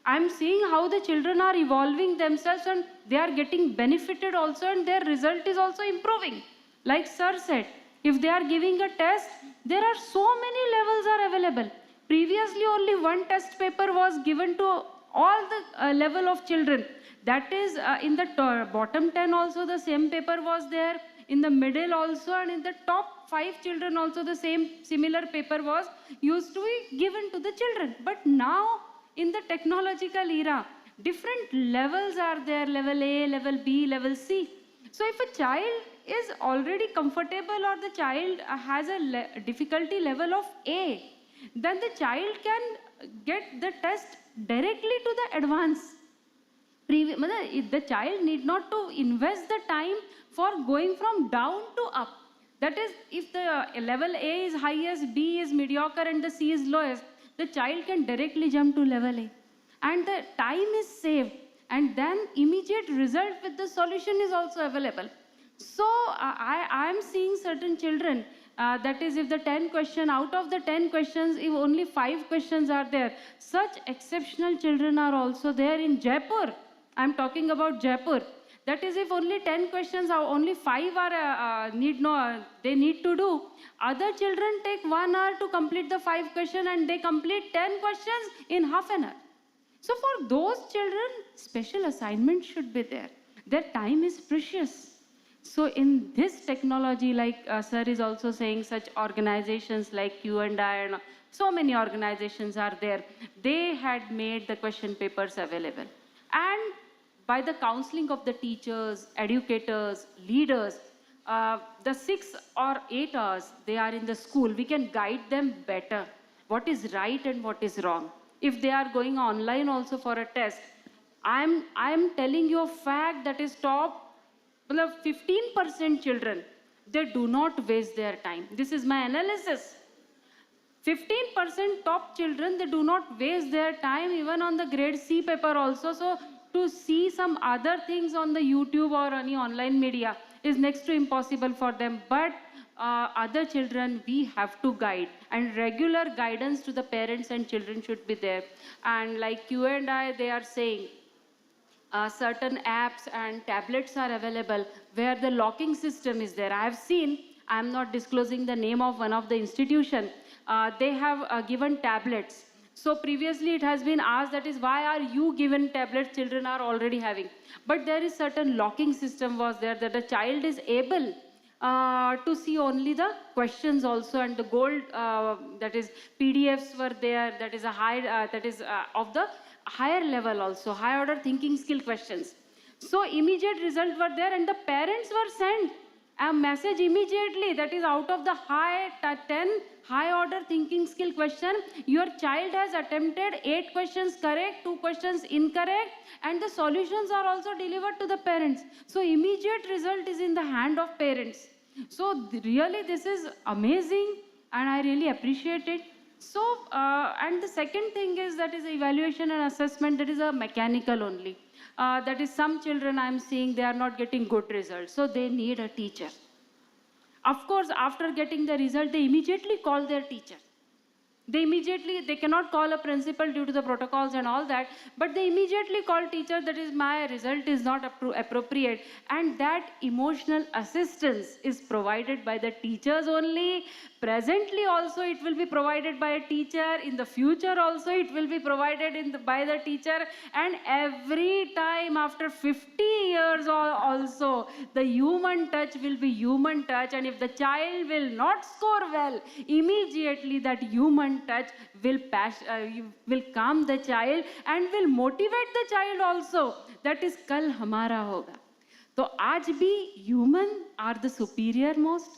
I'm seeing how the children are evolving themselves, and they are getting benefited also, and their result is also improving. Like sir said, if they are giving a test, there are so many levels are available. Previously, only one test paper was given to all the level of children. That is, in the bottom 10 also the same paper was there, in the middle also, and in the top 5 children also the same similar paper was used to be given to the children. But now, in the technological era, different levels are there, level A, level B, level C. So if a child is already comfortable, or the child has a difficulty level of A, then the child can get the test directly to the advanced. The child need not to invest the time for going from down to up. That is, if the level A is highest, B is mediocre, and the C is lowest, the child can directly jump to level A. And the time is saved. And then immediate result with the solution is also available. So I am seeing certain children, that is, if the 10 question, out of the 10 questions, if only 5 questions are there, such exceptional children are also there in Jaipur. I'm talking about Jaipur. That is, if only 10 questions, only 5 are they need to do. Other children take 1 hour to complete the 5 questions, and they complete 10 questions in half an hour. So for those children, special assignment should be there. Their time is precious. So in this technology, like sir is also saying, such organizations like Q&I and so many organizations are there. They had made the question papers available. And by the counseling of the teachers, educators, leaders, the 6 or 8 hours they are in the school, we can guide them better. What is right and what is wrong. If they are going online also for a test, I am telling you a fact that is top 15% children, they do not waste their time. This is my analysis. 15% top children, they do not waste their time even on the grade C paper also. So to see some other things on the YouTube or any online media is next to impossible for them. But other children, we have to guide, and regular guidance to the parents and children should be there. And like Q&I, they are saying, certain apps and tablets are available where the locking system is there. I have seen, I am not disclosing the name of one of the institution, they have given tablets. So previously it has been asked, that is, why are you given tablets, children are already having. But there is certain locking system was there, that the child is able to see only the questions also, and the gold, that is PDFs were there, that is a high, of the higher level also, high order thinking skill questions. So immediate results were there, and the parents were sent a message immediately, that is, out of the 10 high order thinking skill question, your child has attempted 8 questions correct, 2 questions incorrect, and the solutions are also delivered to the parents. So immediate result is in the hand of parents. So really this is amazing, and I really appreciate it. So, and the second thing is, that is evaluation and assessment, that is a mechanical only. That is, some children I am seeing, they are not getting good results, so they need a teacher. Of course, after getting the result, they immediately call their teacher. They cannot call a principal due to the protocols and all that, but they immediately call teacher, that is, my result is not appropriate. And that emotional assistance is provided by the teachers only. Presently also it will be provided by a teacher. In the future also it will be provided by the teacher. And every time after 50 years also, the human touch will be human touch. And if the child will not score well, immediately that human touch will calm the child and will motivate the child also. That is, kal hamara hoga. तो आज भी human are the superior most,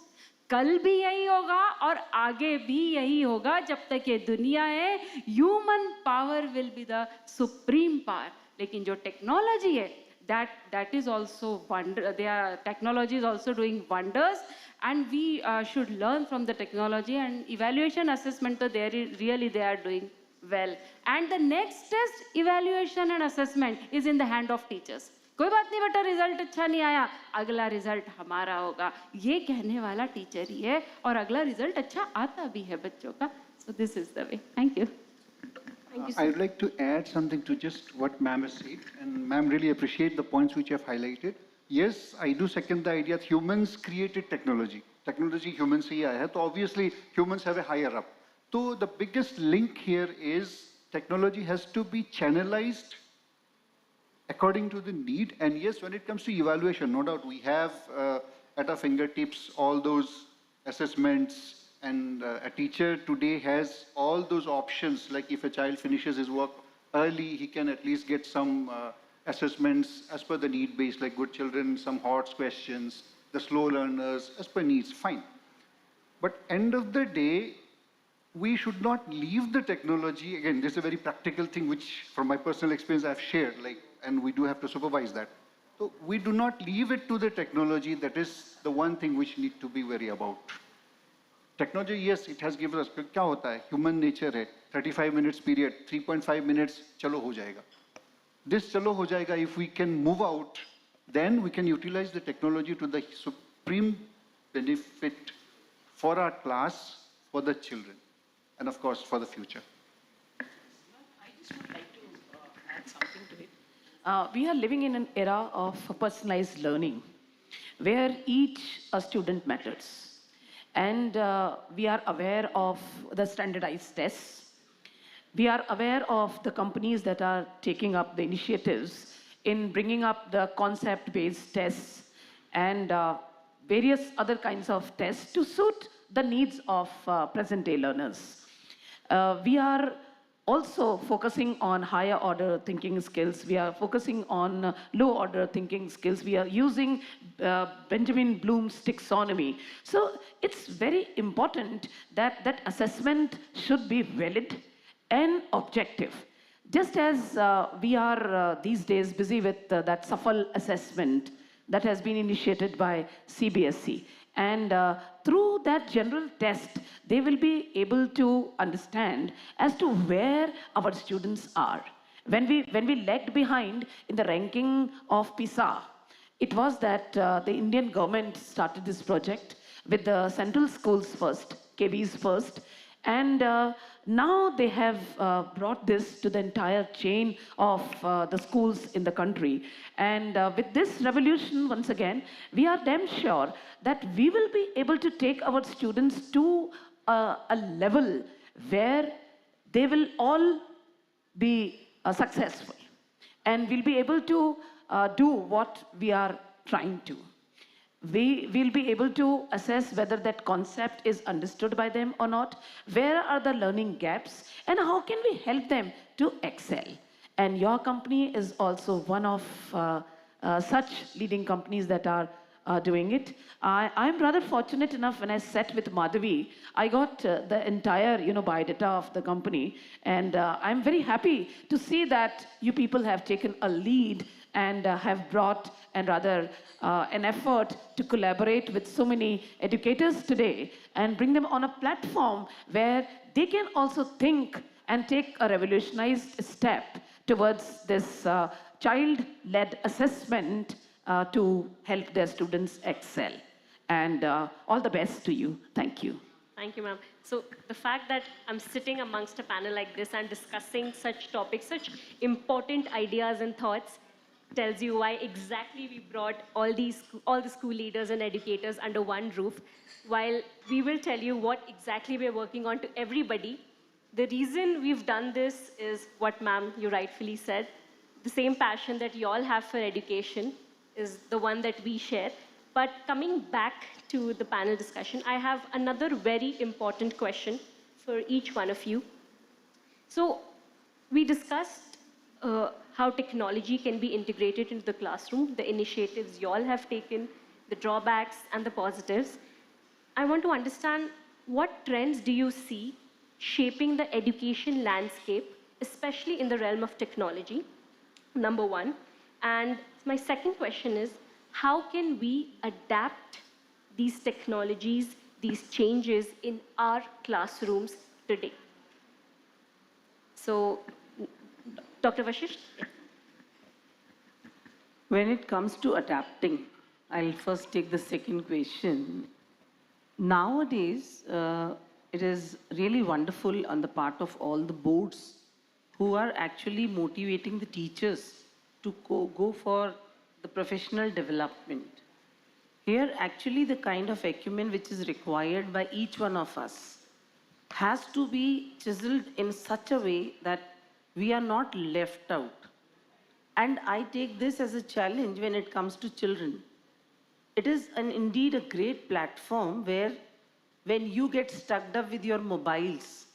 कल भी यही होगा और आगे भी यही होगा जब तक ये दुनिया है. Human power will be the supreme power. लेकिन जो टेक्नोलॉजी है, that is also wonder. Technology is also doing wonders, and we should learn from the technology. And evaluation assessment, so really they are doing well. And the next test, evaluation and assessment, is in the hand of teachers. कोई बात नहीं बेटा, result अच्छा नहीं आया, अगला result हमारा होगा, ये कहने वाला टीचर ही है, और अगला रिजल्ट अच्छा आता भी है बच्चों का. So this is the way. Thank you.
I would like to add something to just what ma'am has said, and ma'am really appreciate the points which you have highlighted. Yes, I do second the idea that humans created technology. Technology humans से ही आया है, तो obviously humans have a higher up. So the biggest link here is technology has to be channelized according to the need. And yes, when it comes to evaluation, no doubt we have at our fingertips all those assessments. And a teacher today has all those options, like if a child finishes his work early, he can at least get some assessments as per the need base, like good children, some HOTS questions, the slow learners, as per needs, fine. But end of the day, we should not leave the technology. Again, this is a very practical thing, which from my personal experience I've shared, and we do have to supervise that. So we do not leave it to the technology. That is the one thing which need to be wary about. Technology, yes, it has given us, क्या होता है, human nature है, 35 minutes period, 3.5 minutes, चलो हो जाएगा. This चलो हो जाएगा, if we can move out, then we can utilize the technology to the supreme benefit for our class, for the children, and of course for the future.
I just would like to add something to it. We are living in an era of personalized learning, where each student matters. And we are aware of the standardized tests. We are aware of the companies that are taking up the initiatives in bringing up the concept-based tests and various other kinds of tests to suit the needs of present-day learners. We are also focusing on higher order thinking skills. We are focusing on low order thinking skills. We are using Benjamin Bloom's taxonomy. So it's very important that that assessment should be valid and objective. Just as we are these days busy with that SAFL assessment that has been initiated by CBSE. And through that general test, they will be able to understand as to where our students are. When we lagged behind in the ranking of PISA, it was that the Indian government started this project with the central schools first, KVs first, and now they have brought this to the entire chain of the schools in the country. And with this revolution, once again, we are damn sure that we will be able to take our students to a level where they will all be successful. And we'll be able to do what we are trying to. We will be able to assess whether that concept is understood by them or not, where are the learning gaps, and how can we help them to excel. And your company is also one of such leading companies that are doing it. I'm rather fortunate enough, when I sat with Madhavi, I got the entire biodata of the company, and I'm very happy to see that you people have taken a lead and have brought and rather an effort to collaborate with so many educators today and bring them on a platform where they can also think and take a revolutionized step towards this child-led assessment to help their students excel. And all the best to you. Thank you.
Thank you, ma'am. So the fact that I'm sitting amongst a panel like this and discussing such topics, such important ideas and thoughts, tells you why exactly we brought all the school leaders and educators under one roof. While we will tell you what exactly we're working on to everybody, the reason we've done this is what, ma'am, you rightfully said. The same passion that you all have for education is the one that we share. But coming back to the panel discussion, I have another very important question for each one of you. So we discussed how technology can be integrated into the classroom, the initiatives you all have taken, the drawbacks and the positives. I want to understand what trends do you see shaping the education landscape, especially in the realm of technology, number one. And my second question is, how can we adapt these technologies, these changes in our classrooms today? So, Dr. Vashish?
When it comes to adapting, I'll first take the second question. Nowadays, it is really wonderful on the part of all the boards who are actually motivating the teachers to go for the professional development. Here, actually, the kind of acumen which is required by each one of us has to be chiseled in such a way that we are not left out. And I take this as a challenge when it comes to children. It is indeed a great platform where when you get stuck up with your mobiles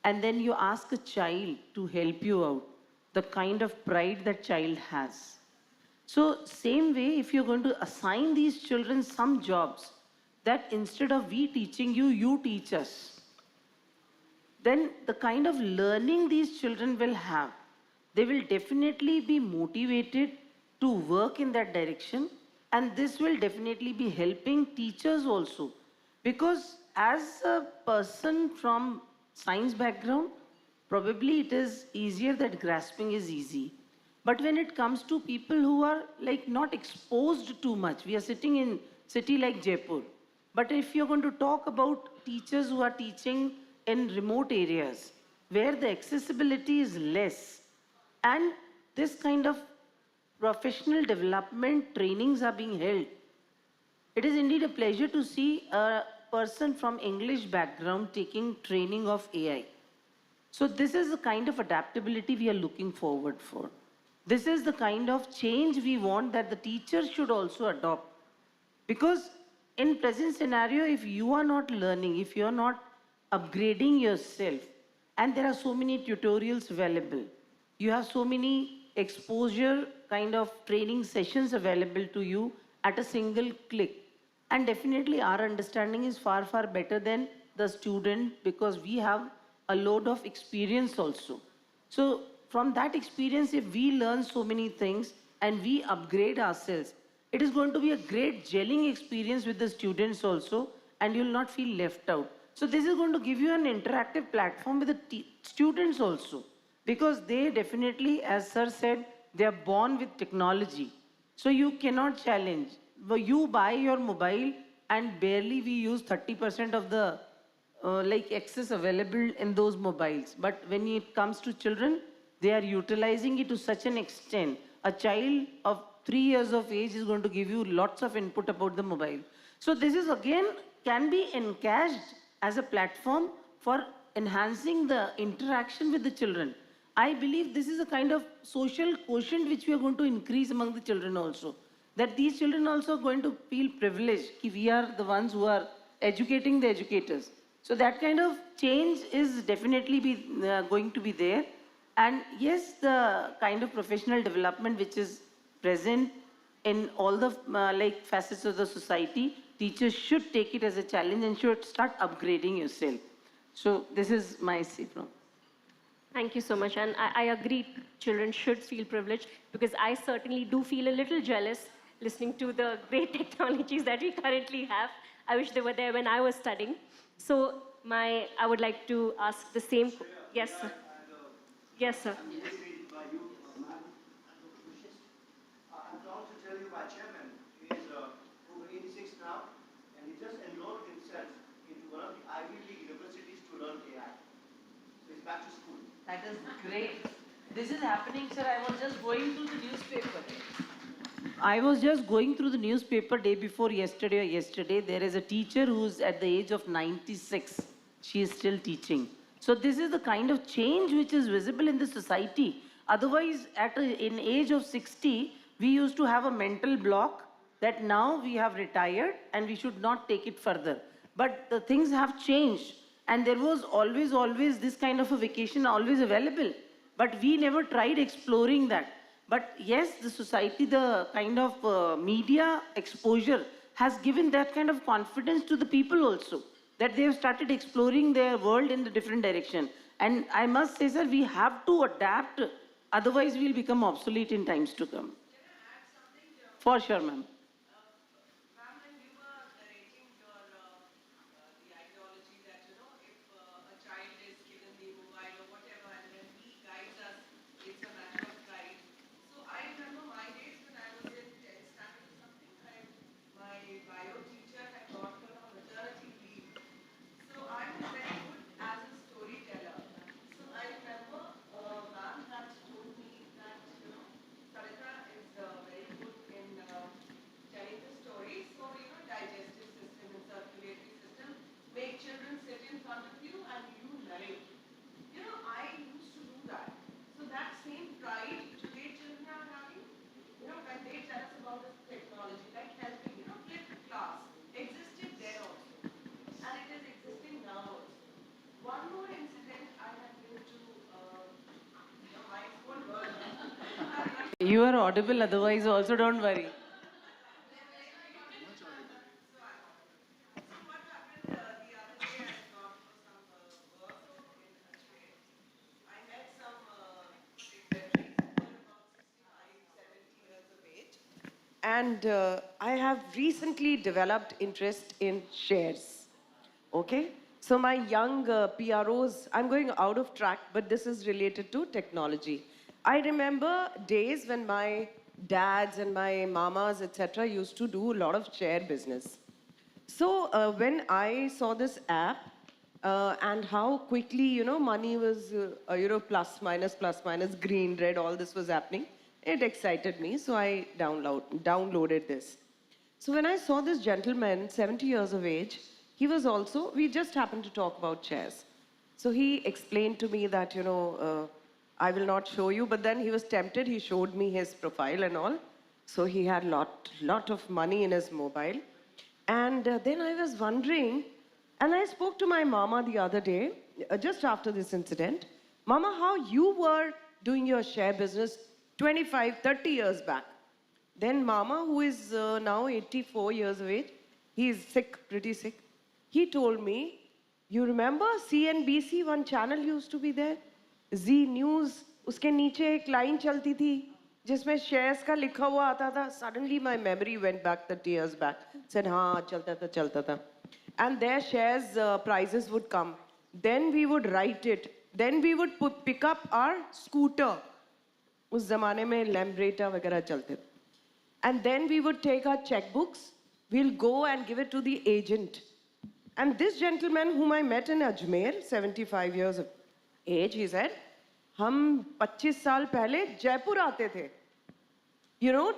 and then you ask a child to help you out, the kind of pride that child has. So same way, if you're going to assign these children some jobs, that instead of we teaching you, you teach us, then the kind of learning these children will have, they will definitely be motivated to work in that direction, and this will definitely be helping teachers also. Because as a person from science background, probably it is easier that grasping is easy. But when it comes to people who are like not exposed too much, we are sitting in city like Jaipur. But if you're going to talk about teachers who are teaching in remote areas where the accessibility is less, and this kind of professional development trainings are being held, it is indeed a pleasure to see a person from English background taking training of AI. So this is the kind of adaptability we are looking forward for. This is the kind of change we want that the teachers should also adopt. Because in present scenario, if you are not learning, if you are not upgrading yourself, and there are so many tutorials available, you have so many exposure kind of training sessions available to you at a single click. And definitely our understanding is far, far better than the student because we have a load of experience also. So from that experience, if we learn so many things and we upgrade ourselves, it is going to be a great gelling experience with the students also, and you'll not feel left out. So this is going to give you an interactive platform with the students also, because they definitely, as sir said, they are born with technology. So you cannot challenge. You buy your mobile and barely we use 30% of the access available in those mobiles. But when it comes to children, they are utilizing it to such an extent. A child of 3 years of age is going to give you lots of input about the mobile. So this is again can be encashed as a platform for enhancing the interaction with the children. I believe this is a kind of social quotient which we are going to increase among the children also. That these children also are going to feel privileged if we are the ones who are educating the educators. So that kind of change is definitely going to be there. And yes, the kind of professional development which is present in all the facets of the society, teachers should take it as a challenge and should start upgrading yourself. So this is my say from.
Thank you so much. And I agree, children should feel privileged, because I certainly do feel a little jealous listening to the great technologies that we currently have. I wish they were there when I was studying. So I would like to ask the same. Yes, sir. Yes, sir.
I'm proud to tell you my chairman is over 86 now, and he just enrolled himself into one of the Ivy League universities to learn AI. So he's back to school.
That is great. This is happening, sir. I was just going through the newspaper. I was just going through the newspaper day before yesterday or yesterday. There is a teacher who's at the age of 96. She is still teaching. So this is the kind of change which is visible in the society. Otherwise, in age of 60, we used to have a mental block that now we have retired and we should not take it further. But the things have changed. And there was always this kind of a vacation always available.
but we never tried exploring that. But yes, the society, the kind of media exposure has given that kind of confidence to the people also, that they have started exploring their world in a different direction. And I must say, sir, we have to adapt, otherwise we'll become obsolete in times to come. For sure, ma'am. You are audible, otherwise also don't worry.
And I have recently developed interest in shares. Okay? So my young PROs, I'm going out of track, but this is related to technology. I remember days when my dads and my mamas, etc., used to do a lot of share business. So when I saw this app and how quickly, money was, plus minus, green, red, all this was happening, it excited me. So I downloaded this. So when I saw this gentleman, 70 years of age, he was also, we just happened to talk about shares. So he explained to me that, I will not show you, but then he was tempted. He showed me his profile and all. So he had lot of money in his mobile. And then I was wondering, and I spoke to my mama the other day, just after this incident. Mama, how you were doing your share business 25, 30 years back. Then Mama, who is now 84 years of age, he is sick, pretty sick. He told me, you remember CNBC, one channel used to be there? Z News, uske niche ek line chalti thi, जिसमें shares का लिखा हुआ आता था. Suddenly my memory went back 30 years back. Said, हाँ, चलता था. And their shares prices would come. Then we would write it. Then we would pick up our scooter. उस ज़माने में लैम्ब्रेटा वगैरह चलते थे. And then we would take our checkbooks. We'll go and give it to the agent. And this gentleman whom I met in Ajmer, 75 years of age, he said, हम 25 साल पहले जयपुर आते थे,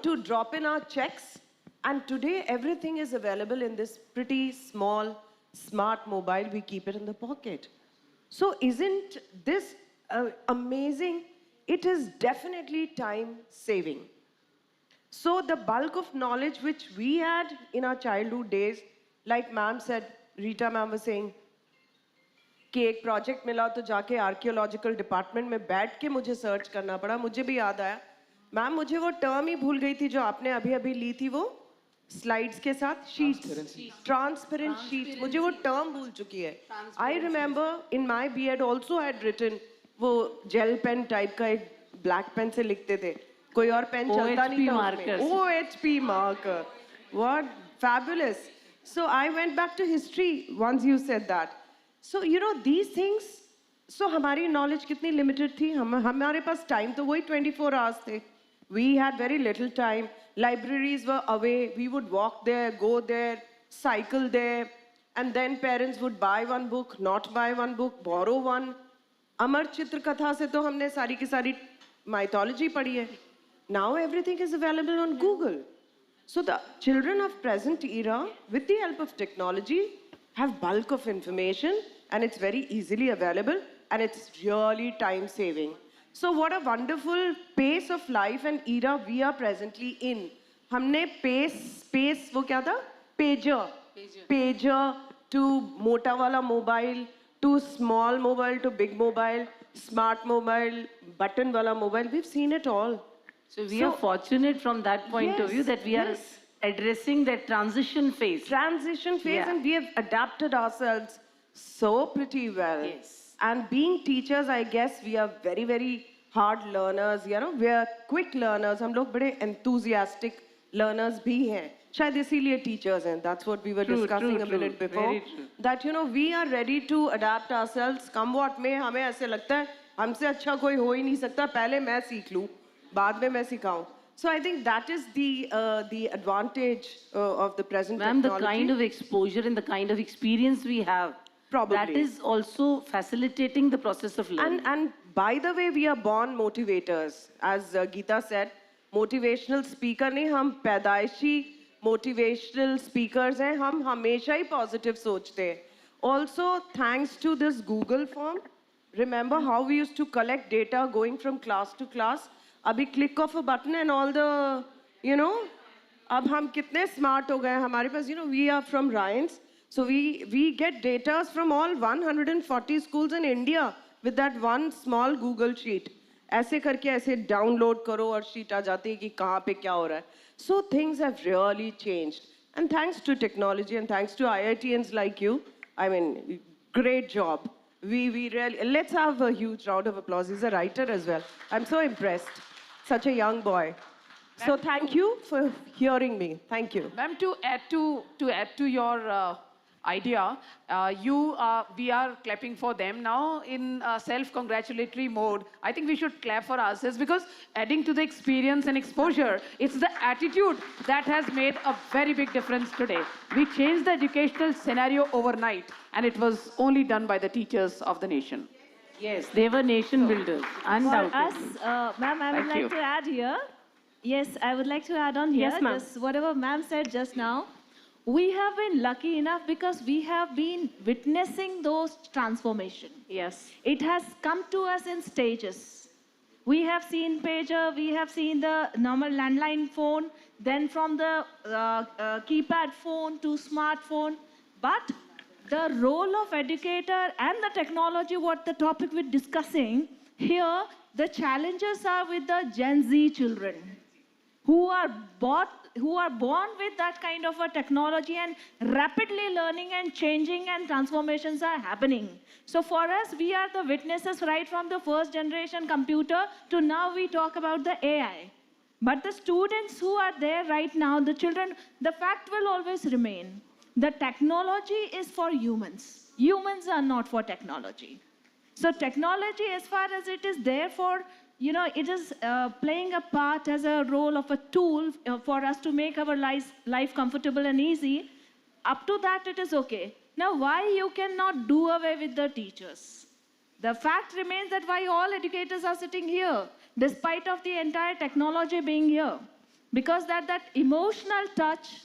to drop in our checks. And today everything is available in this pretty small, smart mobile. We keep it in the pocket. So isn't this amazing? It is definitely time saving. So the bulk of knowledge which we had in our childhood days, like ma'am said, Rita ma'am was saying, कि एक project मिला तो जाके archaeological department में बैठ के मुझे search करना पड़ा. मुझे भी याद आया, मैम मुझे वो टर्म ही भूल गई थी जो आपने अभी ली थी, वो स्लाइड्स के साथ शीट्स, ट्रांसपेरेंट शीट्स. मुझे वो टर्म भूल चुकी है. I remember in my BEd also had written, वो जेल पेन टाइप का एक ब्लैक पेन से लिखते थे, कोई और पेन चलता नहीं था उसमें. OHP marker. What fabulous. So I went back to history once you said that. So these things, so हमारी knowledge कितनी limited थी. हमारे पास time तो वही 24 hours थे. We had very little time. Libraries were away. We would walk there, go there, cycle there, and then parents would buy one book, not buy one book, borrow one. अमर चित्र कथा से तो हमने सारी की सारी mythology पढ़ी है. Now everything is available on Google. So the children of present era, with the help of technology, have bulk of information, and it's very easily available, and it's really time saving. So what a wonderful pace of life and era we are presently in. हमने pace वो क्या था? Pager to मोटा वाला mobile, to small mobile to big mobile, smart mobile, button wala mobile. We've seen it all.
So we are fortunate from that point of view that we are addressing that transition phase.
Transition phase, and we have adapted ourselves so pretty well.
Yes.
And being teachers, I guess we are very, very hard learners. You know, we are quick learners. हम लोग बड़े enthusiastic learners भी हैं. शायद इसीलिए teachers हैं. That's what we were discussing a minute before.
Very true.
That you know we are ready to adapt ourselves. Come what may, हमें ऐसे लगता है हमसे अच्छा कोई हो ही नहीं सकता. पहले मैं सीख लूँ, बाद में मैं सिखाऊँ. So I think that is the advantage of the present
Ma'am,
technology.
the kind of exposure and the kind of experience we have,
Probably.
that is also facilitating the process of learning.
And by the way, we are born motivators. As Geeta said, motivational speaker नहीं, हम पैदाइशी motivational speakers हैं. हम हमेशा ही positive सोचते हैं. Also, thanks to this Google form, remember how we used to collect data going from class to class? अभी click of a button and all the, you know, अब हम कितने smart हो गए हमारे पास, you know, we are from Ryan's. So we get data from all 140 schools in India with that one small Google sheet. ऐसे करके ऐसे download करो और sheet आ जाती है कि कहाँ पे क्या हो रहा है. So things have really changed. And thanks to technology and thanks to IITians like you, I mean, great job. We really, let's have a huge round of applause. He's a writer as well. I'm so impressed. Such a young boy. So thank you for hearing me. Thank you.
Ma'am, to add to your idea, we are clapping for them now in self-congratulatory mode. I think we should clap for ourselves because adding to the experience and exposure, it's the attitude that has made a very big difference today. We changed the educational scenario overnight, and it was only done by the teachers of the nation.
Yes, they were nation builders, undoubtedly.
For us, ma'am, I would
Thank you.
like to add here. Yes, I would like to add on here.
Yes, ma'am.
Just whatever ma'am said just now. We have been lucky enough because we have been witnessing those transformation.
Yes.
It has come to us in stages. We have seen pager, we have seen the normal landline phone, then from the keypad phone to smartphone. But the role of educator and the technology, what the topic we're discussing, here the challenges are with the Gen Z children who are born with that kind of a technology and rapidly learning and changing and transformations are happening. So for us, we are the witnesses right from the first generation computer to now we talk about the AI. But the students who are there right now, the children, the fact will always remain. The technology is for humans. Humans are not for technology. So technology, as far as it is there for, you know, it is playing a part as a role of a tool for us to make our life comfortable and easy. Up to that, it is okay. Now, why you cannot do away with the teachers? The fact remains that why all educators are sitting here, despite of the entire technology being here. Because that emotional touch,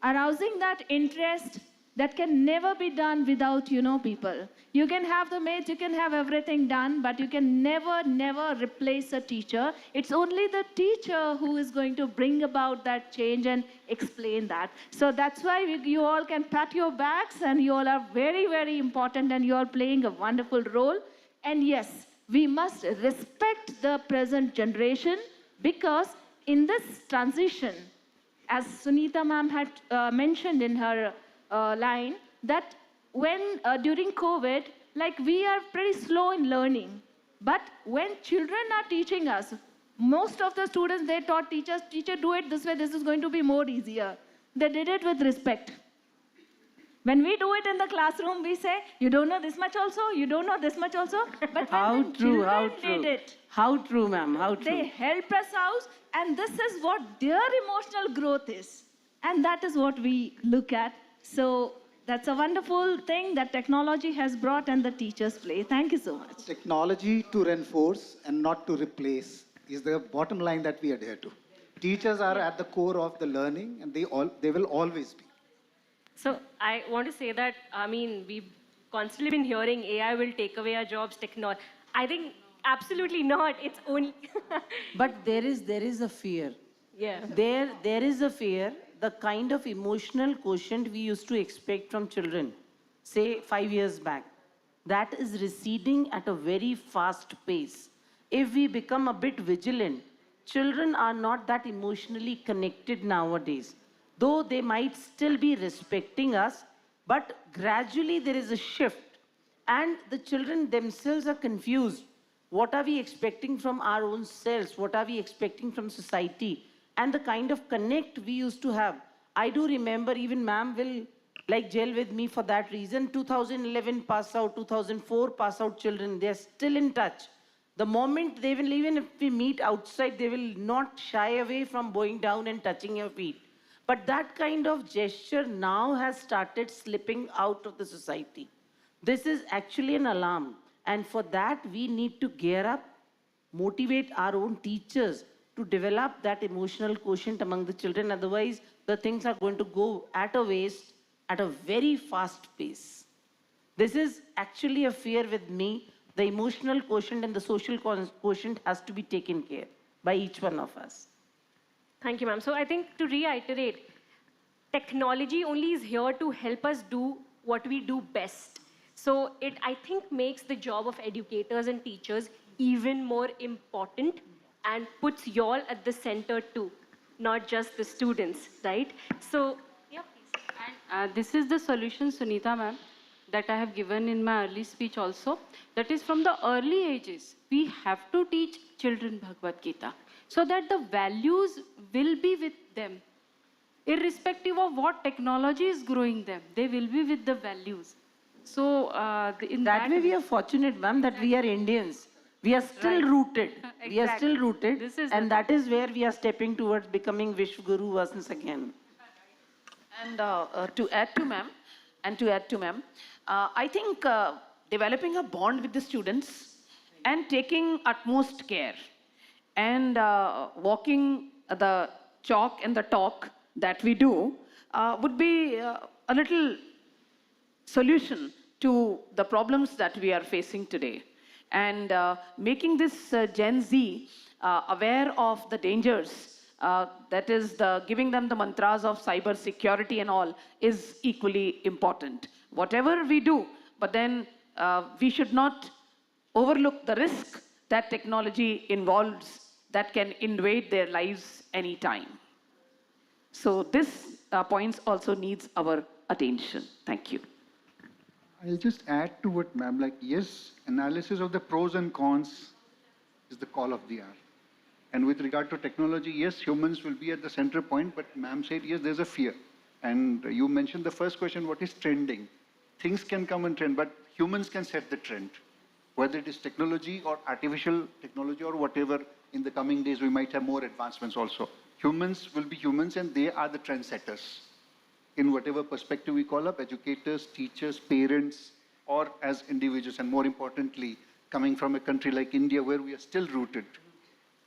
arousing that interest, that can never be done without, you know, people. You can have the mates, you can have everything done, but you can never replace a teacher. It's only the teacher who is going to bring about that change and explain that. So that's why you all can pat your backs, and you all are very, very important, and you are playing a wonderful role. And yes, we must respect the present generation, because in this transition, as Sunita ma'am had mentioned in her line, that when during COVID, like we are pretty slow in learning. But when children are teaching us, most of the students, they taught teachers, teacher, do it this way, this is going to be more easier. They did it with respect. When we do it in the classroom, we say, you don't know this much also, you don't know this much also. But when the children did it,
How true, ma'am, how true.
they help us out, and this is what their emotional growth is. And that is what we look at. So that's a wonderful thing that technology has brought and the teachers play. Thank you so much.
Technology to reinforce and not to replace is the bottom line that we adhere to. Teachers are at the core of the learning, and they will always be.
So I want to say that, I mean, we've constantly been hearing AI will take away our jobs, technology. I think absolutely not. It's only...
But there is a fear.
Yeah.
There is a fear. The kind of emotional quotient we used to expect from children, say 5 years back, that is receding at a very fast pace. If we become a bit vigilant, children are not that emotionally connected nowadays. Though they might still be respecting us, but gradually there is a shift. And the children themselves are confused. What are we expecting from our own selves? What are we expecting from society? And the kind of connect we used to have. I do remember, even ma'am will like gel with me for that reason. 2011 pass out, 2004 pass out children, they're still in touch. The moment they will, even if we meet outside, they will not shy away from bowing down and touching your feet. But that kind of gesture now has started slipping out of the society. This is actually an alarm. And for that, we need to gear up, motivate our own teachers to develop that emotional quotient among the children. Otherwise, the things are going to go at a waste at a very fast pace. This is actually a fear with me. The emotional quotient and the social quotient has to be taken care by each one of us.
Thank you, ma'am. So I think to reiterate, technology only is here to help us do what we do best. So it, I think, makes the job of educators and teachers even more important and puts y'all at the center too, not just the students, right? So, yeah, please.
And this is the solution, Sunita ma'am, that I have given in my early speech also. That is, from the early ages, we have to teach children Bhagavad Gita so that the values will be with them. Irrespective of what technology is growing them, they will be with the values. So, in
that way we are fortunate, ma'am, that we are Indians. We are still rooted.
Exactly.
We are still rooted.
This is
and that is where we are stepping towards becoming Vishwaguru once again.
And to add to ma'am, I think developing a bond with the students and taking utmost care and walking the chalk and the talk that we do would be a little solution to the problems that we are facing today. And making this Gen Z aware of the dangers, that is giving them the mantras of cyber security and all, is equally important. Whatever we do, but then we should not overlook the risk that technology involves that can invade their lives anytime. So this points also needs our attention. Thank you.
I'll just add to what ma'am, like, yes, analysis of the pros and cons is the call of the hour. And with regard to technology, yes, humans will be at the center point, but ma'am said, yes, there's a fear. And you mentioned the first question, what is trending? Things can come and trend, but humans can set the trend. Whether it is technology or artificial technology or whatever, in the coming days, we might have more advancements also. Humans will be humans and they are the trendsetters. In whatever perspective we call up, educators, teachers, parents, or as individuals, and more importantly, coming from a country like India where we are still rooted.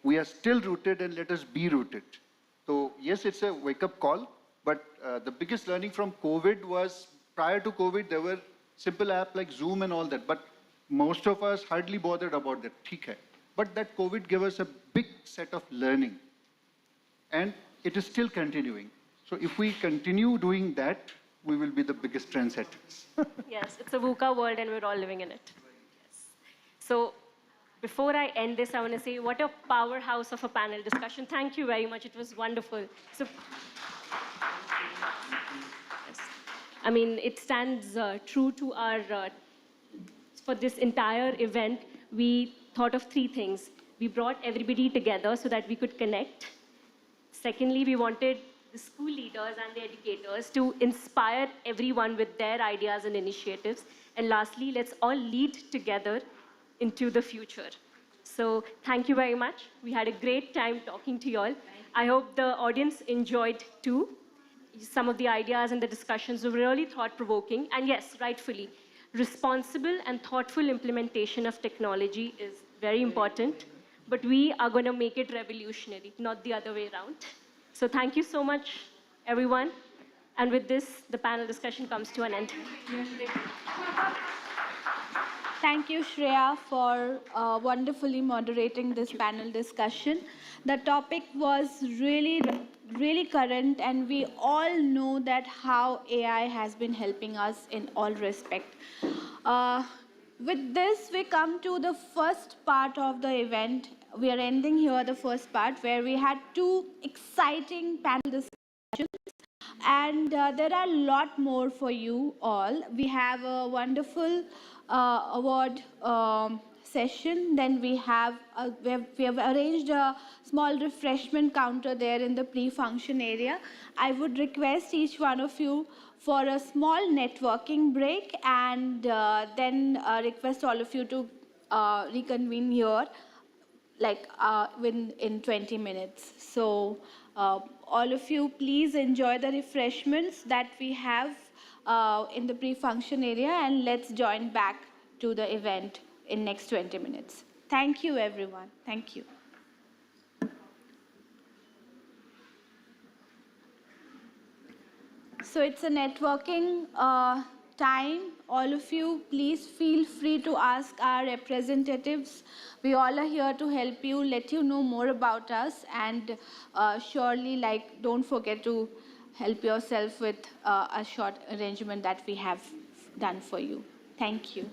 We are still rooted and let us be rooted. So yes, it's a wake-up call, but the biggest learning from COVID was, prior to COVID, there were simple apps like Zoom and all that, but most of us hardly bothered about that. ठीक है. But that COVID gave us a big set of learning, and it is still continuing. So if we continue doing that, we will be the biggest trendsetters.
Yes, it's a VUCA world and we're all living in it. Yes. So before I end this, I want to say what a powerhouse of a panel discussion. Thank you very much. It was wonderful. So, yes. I mean, it stands true to our, for this entire event, we thought of three things. We brought everybody together so that we could connect. Secondly, we wanted the school leaders and the educators to inspire everyone with their ideas and initiatives. And lastly, let's all lead together into the future. So thank you very much. We had a great time talking to you all. I hope the audience enjoyed too. Some of the ideas and the discussions were really thought-provoking. And yes, rightfully, responsible and thoughtful implementation of technology is very important. But we are going to make it revolutionary, not the other way around. So thank you so much, everyone. And with this, the panel discussion comes to an end.
Thank you, Shreya, for wonderfully moderating this panel discussion. The topic was really, really current, and we all know that how AI has been helping us in all respect. With this, we come to the first part of the event. We are ending here the first part where we had two exciting panel discussions. And there are a lot more for you all. We have a wonderful award session. Then we have arranged a small refreshment counter there in the pre-function area. I would request each one of you for a small networking break, and then request all of you to reconvene here like in 20 minutes. So all of you, please enjoy the refreshments that we have in the pre-function area, and let's join back to the event in next 20 minutes. Thank you, everyone. Thank you. So it's a networking time. All of you, please feel free to ask our representatives. We all are here to help you, let you know more about us, and surely, don't forget to help yourself with a short arrangement that we have done for you. Thank you.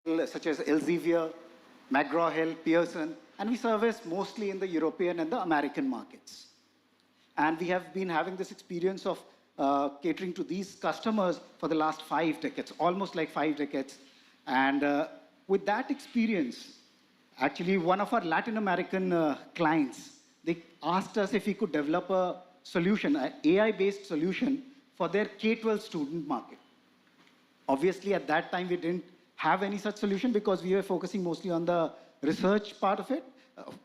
such as Elsevier, McGraw-Hill, Pearson, and we service mostly in the European and the American markets. And we have been having this experience of catering to these customers for the last 5 decades, almost like 5 decades. And with that experience, actually one of our Latin American clients, they asked us if we could develop a solution, an AI-based solution for their K-12 student market. Obviously, at that time, we didn't have any such solution because we were focusing mostly on the research part of it,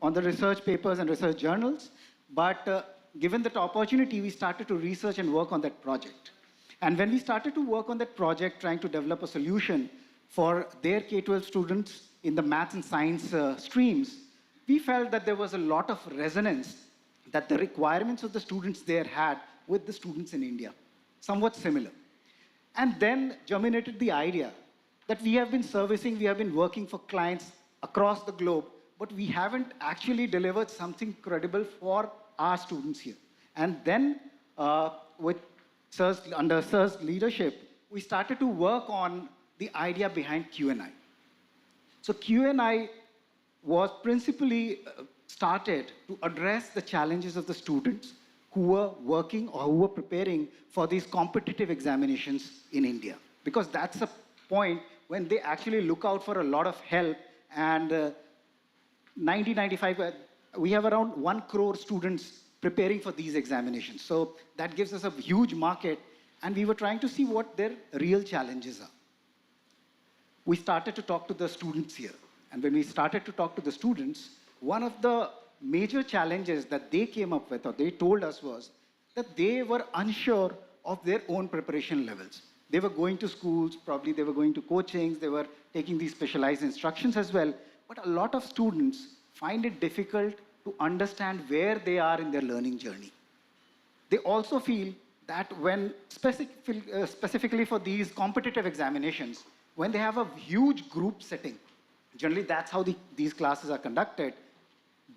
on the research papers and research journals. But given that opportunity, we started to research and work on that project. And when we started to work on that project, trying to develop a solution for their K-12 students in the maths and science streams, we felt that there was a lot of resonance that the requirements of the students there had with the students in India, somewhat similar. And then germinated the idea that we have been servicing, we have been working for clients across the globe, but we haven't actually delivered something credible for our students here. And then under Sir's leadership, we started to work on the idea behind Q&I. So Q&I was principally started to address the challenges of the students who were working or who were preparing for these competitive examinations in India. Because that's a point when they actually look out for a lot of help. And 1995, we have around 1 crore students preparing for these examinations. So that gives us a huge market. And we were trying to see what their real challenges are. We started to talk to the students here. And when we started to talk to the students, one of the major challenges that they came up with, or they told us, was that they were unsure of their own preparation levels. They were going to schools, probably they were going to coachings, they were taking these specialized instructions as well. But a lot of students find it difficult to understand where they are in their learning journey. They also feel that when, specifically for these competitive examinations, when they have a huge group setting, generally that's how these classes are conducted,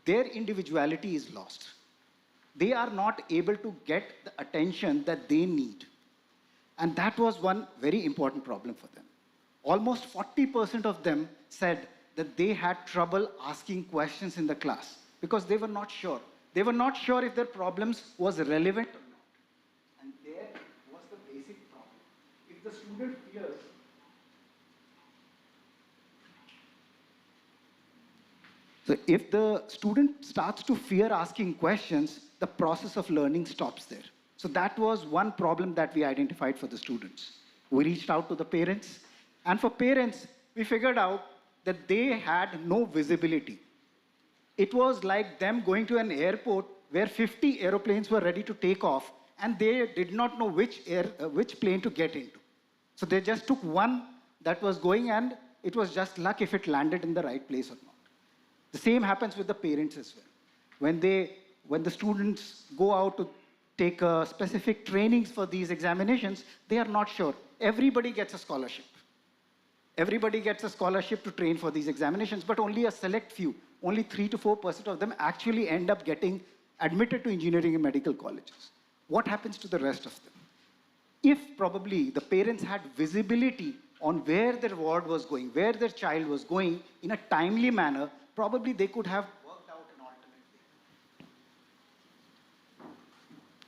their individuality is lost. They are not able to get the attention that they need. And that was one very important problem for them. Almost 40% of them said that they had trouble asking questions in the class because they were not sure. They were not sure if their problems was relevant or not. And there was the basic problem. If the student fears, so if the student starts to fear asking questions, the process of learning stops there. So that was one problem that we identified for the students. We reached out to the parents, and for parents, we figured out that they had no visibility. It was like them going to an airport where 50 aeroplanes were ready to take off, and they did not know which plane to get into. So they just took one that was going, and it was just luck if it landed in the right place or not. The same happens with the parents as well. When the students go out to take specific trainings for these examinations, they are not sure. Everybody gets a scholarship. Everybody gets a scholarship to train for these examinations, but only a select few, only 3 to 4% of them actually end up getting admitted to engineering and medical colleges. What happens to the rest of them? If probably the parents had visibility on where their ward was going, where their child was going in a timely manner, probably they could have worked out an alternate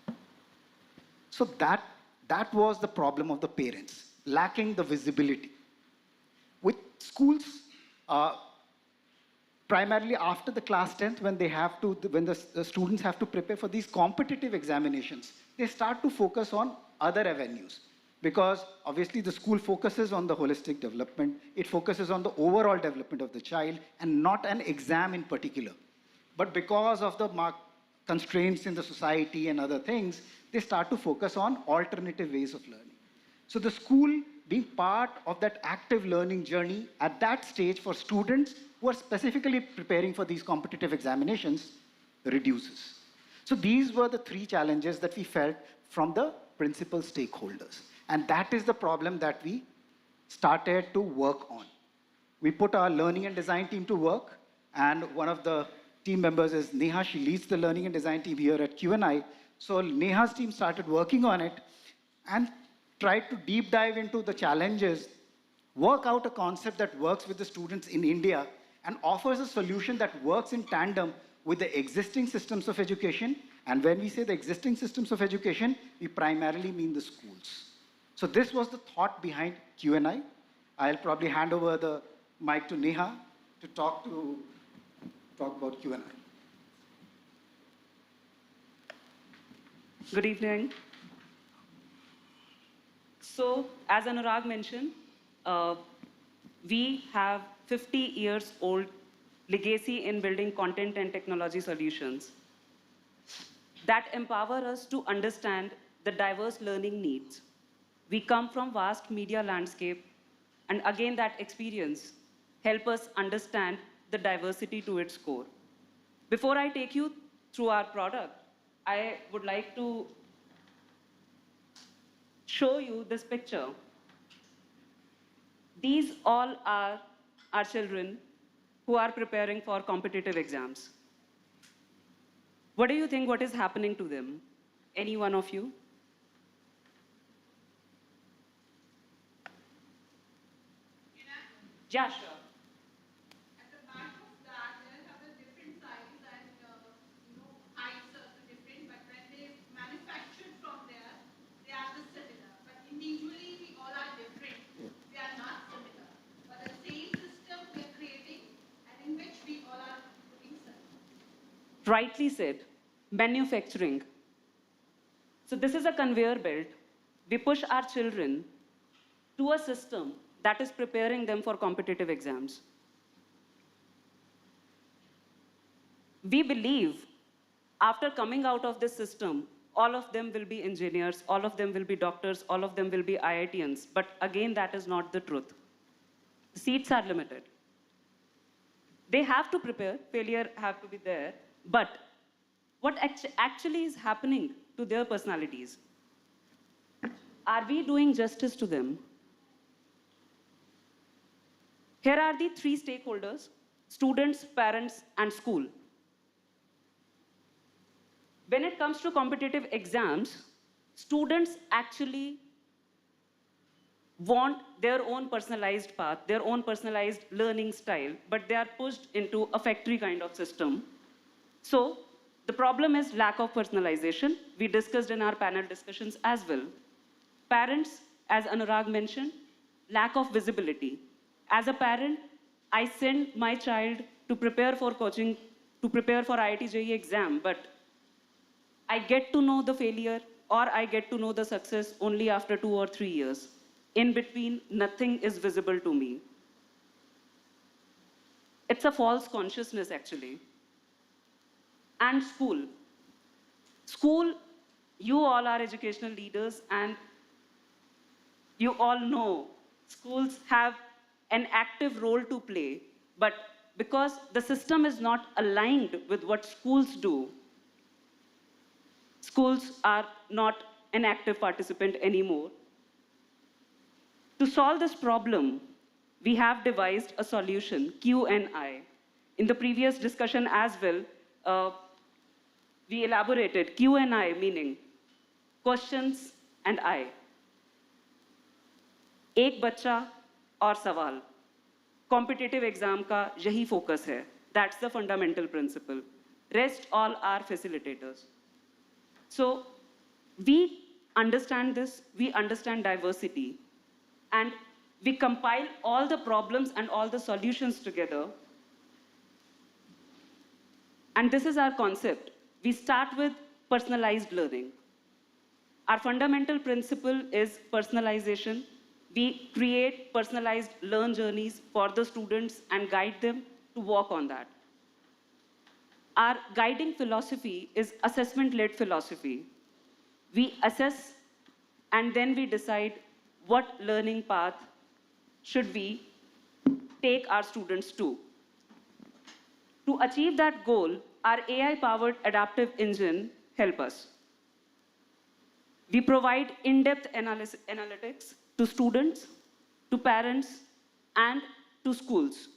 way. So that was the problem of the parents, lacking the visibility. With schools, primarily after the class 10th, when the students have to prepare for these competitive examinations, they start to focus on other avenues. Because obviously the school focuses on the holistic development, it focuses on the overall development of the child and not an exam in particular. But because of the constraints in the society and other things, they start to focus on alternative ways of learning. So the school being part of that active learning journey at that stage for students who are specifically preparing for these competitive examinations reduces. So these were the 3 challenges that we felt from the principal stakeholders. And that is the problem that we started to work on. We put our learning and design team to work, and one of the team members is Neha. She leads the learning and design team here at Q&I. So Neha's team started working on it and tried to deep dive into the challenges work out a concept that works with the students in India and offers a solution that works in tandem with the existing systems of education. And when we say the existing systems of education, we primarily mean the schools. So this was the thought behind Q&I. I'll probably hand over the mic to Neha to talk about Q&I.
Good evening. So, as Anurag mentioned, we have 50 years old legacy in building content and technology solutions that empower us to understand the diverse learning needs. We come from vast media landscape, and again that experience help us understand the diversity to its core. Before I take you through our product, I would like to show you this picture. These all are our children who are preparing for competitive exams. What do you think what is happening to them? Any one of you? Yeah, sure. Rightly said, manufacturing. So this is a conveyor belt. We push our children to a system that is preparing them for competitive exams. We believe after coming out of this system, all of them will be engineers, all of them will be doctors, all of them will be IITians. But again, that is not the truth. The seats are limited. They have to prepare, failure have to be there, but what actually is happening to their personalities? Are we doing justice to them? Here are the three stakeholders: students, parents, and school. When it comes to competitive exams, students actually want their own personalized path, their own personalized learning style, but they are pushed into a factory kind of system. So the problem is lack of personalization. We discussed in our panel discussions as well. Parents, as Anurag mentioned, lack of visibility. As a parent, I send my child to prepare for coaching, to prepare for IIT JEE exam, but I get to know the failure or I get to know the success only after 2 or 3 years. In between, nothing is visible to me. It's a false consciousness, actually. And school. School, you all are educational leaders, and you all know schools have an active role to play, but because the system is not aligned with what schools do, schools are not an active participant anymore. To solve this problem, we have devised a solution, Q&I. In the previous discussion as well, we elaborated Q&I meaning questions and I. एक बच्चा और सवाल. Competitive exam का यही focus है. That's the fundamental principle. Rest all are facilitators. So we understand this, we understand diversity, and we compile all the problems and all the solutions together. And this is our concept. We start with personalized learning. Our fundamental principle is personalization. We create personalized learn journeys for the students and guide them to walk on that. Our guiding philosophy is assessment-led philosophy. We assess and then we decide what learning path should we take our students to. To achieve that goal, our AI-powered adaptive engine help us. We provide in-depth analytics to students, to parents, and to schools.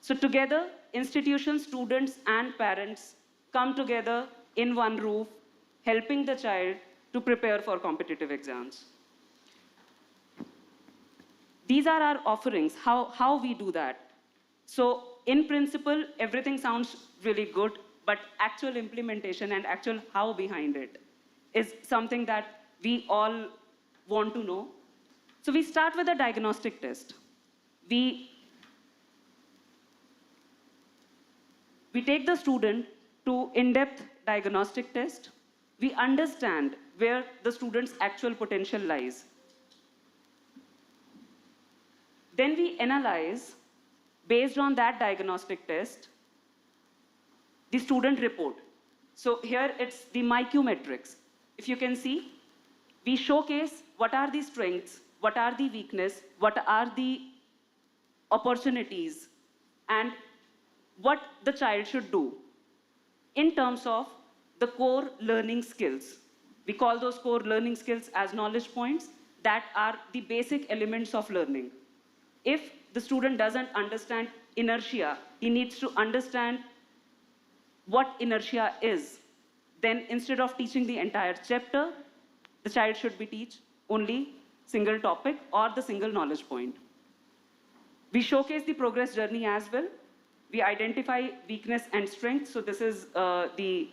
So together, institutions, students, and parents come together in one roof, helping the child to prepare for competitive exams. these are our offerings, how we do that. So in principle, everything sounds really good, but actual implementation and actual how behind it is something that we all want to know. So we start with a diagnostic test. We take the student to in-depth diagnostic test. We understand where the student's actual potential lies. Then we analyze, based on that diagnostic test, the student report. So here it's the MyQ metrics. If you can see, we showcase what are the strengths, what are the weaknesses, what are the opportunities, and what the child should do in terms of the core learning skills. We call those core learning skills as knowledge points that are the basic elements of learning. If the student doesn't understand inertia, he needs to understand what inertia is. Then instead of teaching the entire chapter, the child should be teach only single topic or the single knowledge point. We showcase the progress journey as well. We identify weakness and strength. So this is the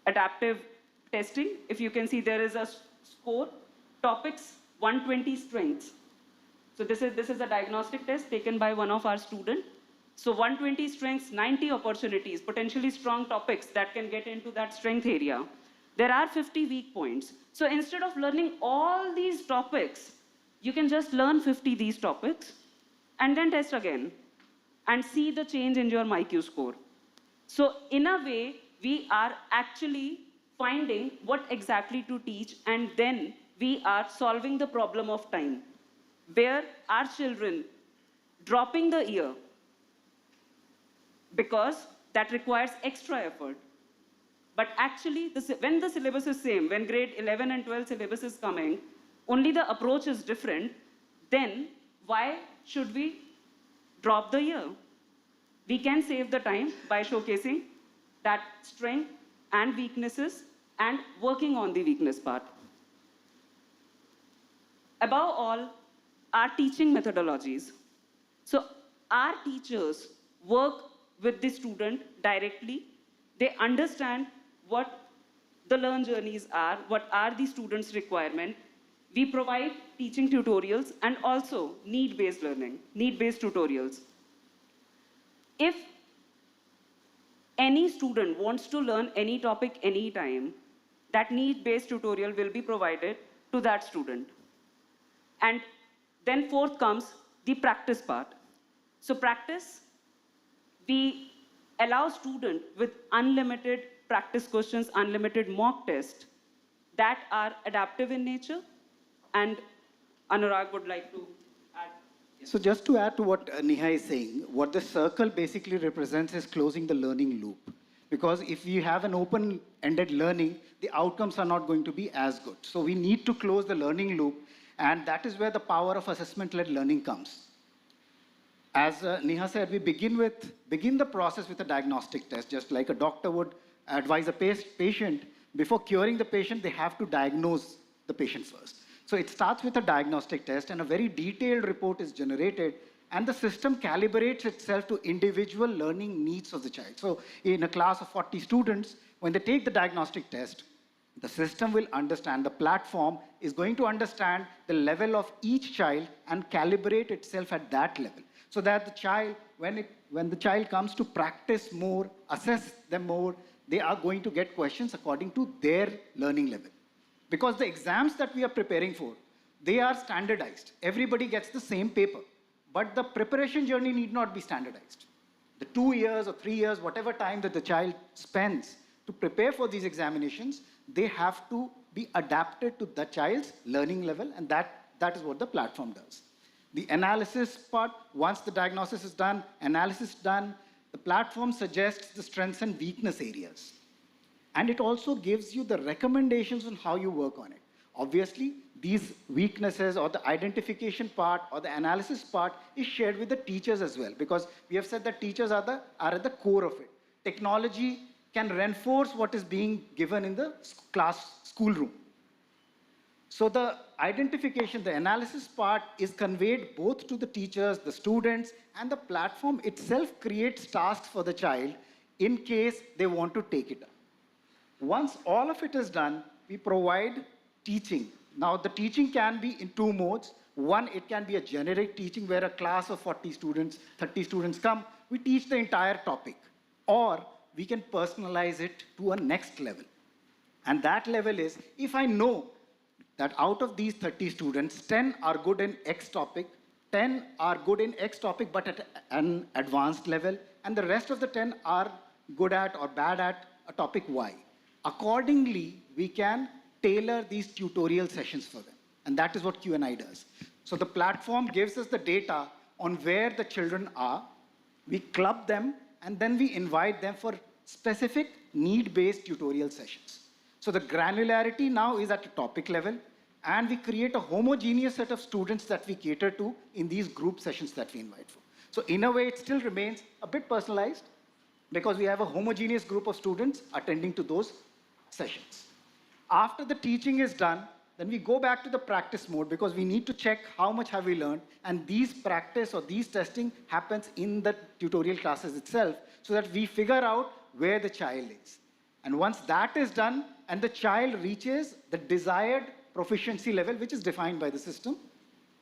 adaptive testing. If you can see, there is a score, topics, 120 strengths. So this is a diagnostic test taken by one of our students. So 120 strengths, 90 opportunities, potentially strong topics that can get into that strength area. There are 50 weak points. So instead of learning all these topics, you can just learn 50 these topics and then test again and see the change in your MyQ score. So in a way, we are actually finding what exactly to teach, and then we are solving the problem of time, where our children dropping the year because that requires extra effort. But actually, when the syllabus is same, when grade 11 and 12 syllabus is coming, only the approach is different, then why should we drop the year? We can save the time by showcasing that strength and weaknesses and working on the weakness part. Above all, our teaching methodologies. So our teachers work with the student directly. They understand what the learn journeys are, what are the students' requirements. We provide teaching tutorials and also need-based learning, need-based tutorials. If any student wants to learn any topic anytime, that need-based tutorial will be provided to that student. And then fourth comes the practice part. So practice, we allow students with unlimited practice questions, unlimited mock tests that are adaptive in nature. And Anurag would like to add.
So just to add to what Neha is saying, what the circle basically represents is closing the learning loop. Because if you have an open-ended learning, the outcomes are not going to be as good. So we need to close the learning loop, and that is where the power of assessment-led learning comes. As Neha said, we begin the process with a diagnostic test, just like a doctor would advise a patient. Before curing the patient, they have to diagnose the patient first. So it starts with a diagnostic test, and a very detailed report is generated, and the system calibrates itself to individual learning needs of the child. So in a class of 40 students, when they take the diagnostic test, the system will understand, the platform is going to understand the level of each child and calibrate itself at that level. So that the child, when the child comes to practice more, assess them more, they are going to get questions according to their learning level. Because the exams that we are preparing for, they are standardized. Everybody gets the same paper. But the preparation journey need not be standardized. The 2 years or 3 years, whatever time that the child spends to prepare for these examinations, they have to be adapted to the child's learning level, and that is what the platform does. The analysis part, once the diagnosis is done, analysis done, the platform suggests the strengths and weakness areas. And it also gives you the recommendations on how you work on it. Obviously, these weaknesses or the identification part or the analysis part is shared with the teachers as well, because we have said that teachers are at the core of it. Technology can reinforce what is being given in the schoolroom. So the identification, the analysis part is conveyed both to the teachers, the students, and the platform itself creates tasks for the child in case they want to take it up. Once all of it is done, we provide teaching. Now, the teaching can be in two modes. One, it can be a generic teaching where a class of 40 students, 30 students come. We teach the entire topic. Or we can personalize it to a next level. And that level is, if I know that out of these 30 students, 10 are good in X topic, 10 are good in X topic but at an advanced level, and the rest of the 10 are good at or bad at a topic Y. Accordingly, we can tailor these tutorial sessions for them. And that is what Q&I does. So the platform gives us the data on where the children are. We club them, and then we invite them for specific need-based tutorial sessions. So the granularity now is at a topic level, and we create a homogeneous set of students that we cater to in these group sessions that we invite for. So in a way, it still remains a bit personalized because we have a homogeneous group of students attending to those sessions. After the teaching is done, then we go back to the practice mode because we need to check how much have we learned, and these practice or these testing happens in the tutorial classes itself so that we figure out where the child is. And once that is done and the child reaches the desired proficiency level, which is defined by the system,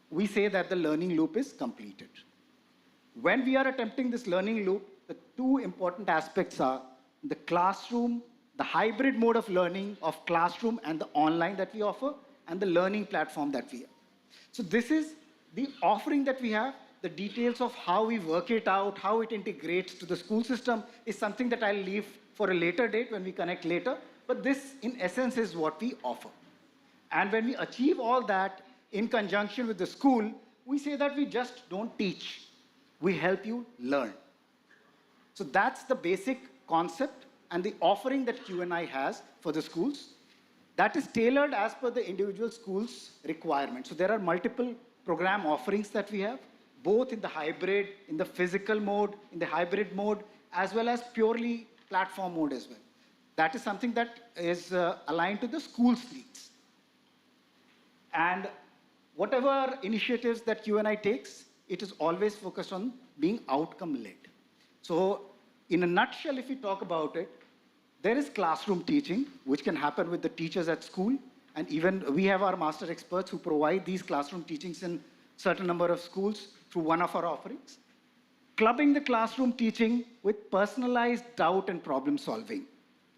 we say that the learning loop is completed. When we are attempting this learning loop, the two important aspects are the classroom, the hybrid mode of learning of classroom and the online that we offer, and the learning platform that we have. So this is the offering that we have. The details of how we work it out, how it integrates to the school system is something that I'll leave for a later date when we connect later. But this, in essence, is what we offer. And when we achieve all that in conjunction with the school, we say that we just don't teach. We help you learn. So that's the basic concept and the offering that Q&I has for the schools. That is tailored as per the individual school's requirements. So there are multiple program offerings that we have, both in the hybrid, in the physical mode, in the hybrid mode, as well as purely platform mode as well. That is something that is aligned to the school's needs. And whatever initiatives that Q&I takes, it is always focused on being outcome-led. So in a nutshell, if we talk about it, there is classroom teaching, which can happen with the teachers at school. And even we have our master experts who provide these classroom teachings in certain number of schools through one of our offerings. Clubbing the classroom teaching with personalized doubt and problem solving.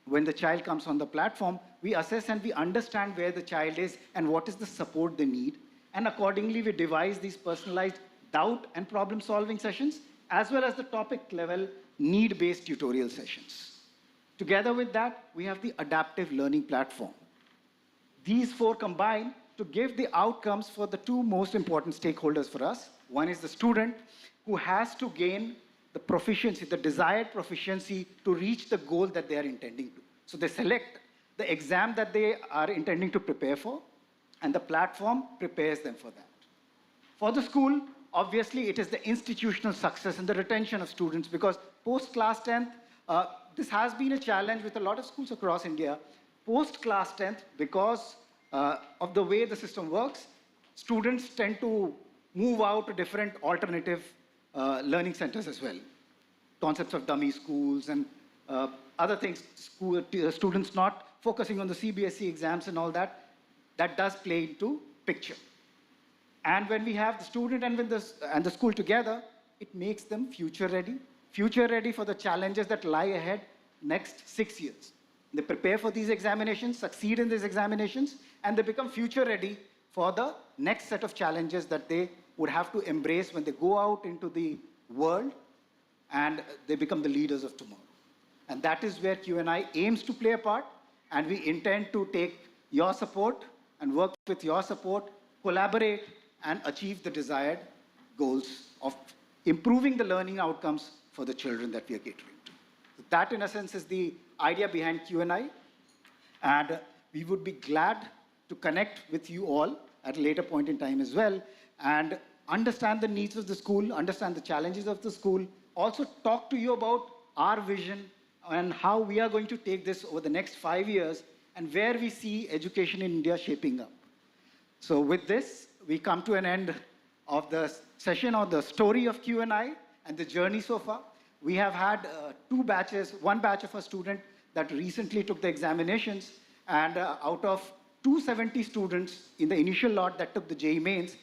When the child comes on the platform, we assess and we understand where the child is and what is the support they need. And accordingly, we devise these personalized doubt and problem solving sessions, as well as the topic level need-based tutorial sessions. Together with that, we have the adaptive learning platform. These four combine to give the outcomes for the two most important stakeholders for us. One is the student, who has to gain the proficiency, the desired proficiency to reach the goal that they are intending to. So they select the exam that they are intending to prepare for, and the platform prepares them for that. For the school, obviously, it is the institutional success and the retention of students, because post-class 10th, this has been a challenge with a lot of schools across India. Post-class 10th, because of the way the system works, students tend to move out to different alternative learning centers as well. Concepts of dummy schools and other things, students not focusing on the CBSE exams and all that, that does play into picture. And when we have the student and the school together, it makes them future ready for the challenges that lie ahead next 6 years. They prepare for these examinations, succeed in these examinations, and they become future ready for the next set of challenges that they would have to embrace when they go out into the world and they become the leaders of tomorrow. And that is where Q&I aims to play a part, and we intend to take your support and work with your support, collaborate, and achieve the desired goals of improving the learning outcomes for the children that we are catering to. So that, in a sense, is the idea behind Q&I, and we would be glad to connect with you all at a later point in time as well, and understand the needs of the school, understand the challenges of the school, also talk to you about our vision and how we are going to take this over the next 5 years and where we see education in India shaping up. So with this, we come to an end of the session on the story of Q&I and the journey so far. We have had two batches, one batch of a student that recently took the examinations, and out of 270 students in the initial lot that took the JEE mains,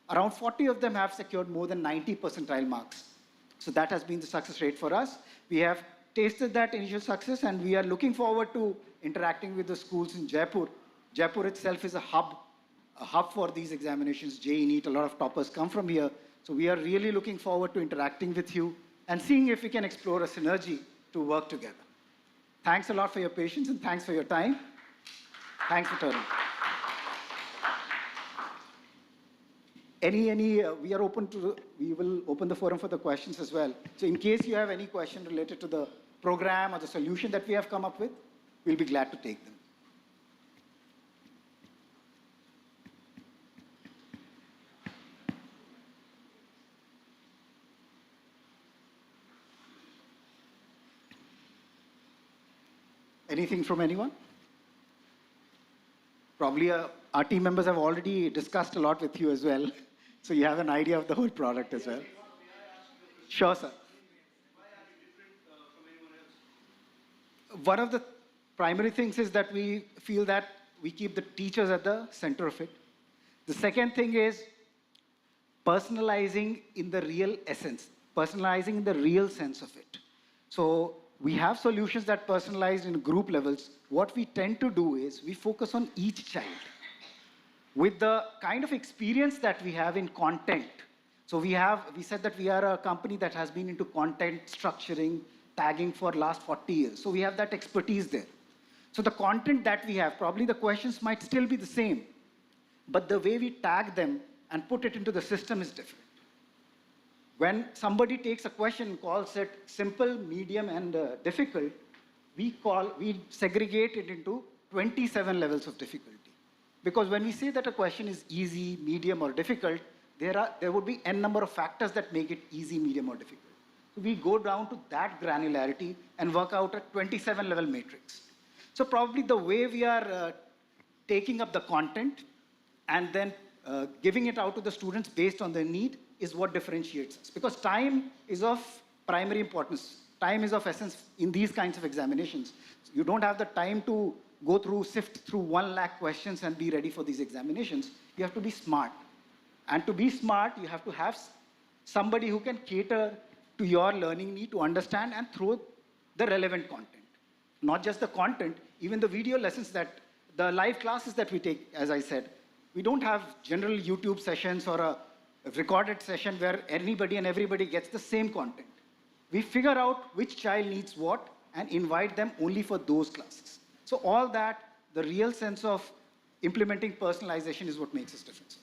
around 40 of them have secured more than 90 percentile marks. So that has been the success rate for us. We have tasted that initial success, and we are looking forward to interacting with the schools in Jaipur. Jaipur itself is a hub for these examinations. JEE NEET, a lot of toppers come from here. So we are really looking forward to interacting with you and seeing if we can explore a synergy to work together. Thanks a lot for your patience, and thanks for your time. Thanks for turning. We will open the forum for the questions as well. So in case you have any question related to the program or the solution that we have come up with, we'll be glad to take them. Anything from anyone? Probably our team members have already discussed a lot with you as well, so you have an idea of the whole product as well. Sure, sir. One of the primary things is that we feel that we keep the teachers at the center of it. The second thing is personalizing in the real essence, personalizing in the real sense of it. So we have solutions that personalize in group levels. What we tend to do is we focus on each child with the kind of experience that we have in content. So we said that we are a company that has been into content structuring, tagging for last 40 years. So we have that expertise there. So the content that we have, probably the questions might still be the same, but the way we tag them and put it into the system is different. When somebody takes a question and calls it simple, medium, and difficult, we segregate it into 27 levels of difficulty. Because when we say that a question is easy, medium, or difficult, there would be n number of factors that make it easy, medium, or difficult. So we go down to that granularity and work out a 27-level matrix. So probably the way we are taking up the content and then giving it out to the students based on their need is what differentiates us. Because time is of primary importance. Time is of essence in these kinds of examinations. You don't have the time to sift through 1 lakh questions and be ready for these examinations. You have to be smart. And to be smart, you have to have somebody who can cater to your learning need to understand and throw the relevant content. Not just the content, even the video lessons the live classes that we take, as I said. We don't have general YouTube sessions or a recorded session where anybody and everybody gets the same content. We figure out which child needs what and invite them only for those classes. So all that, the real sense of implementing personalization is what makes us different.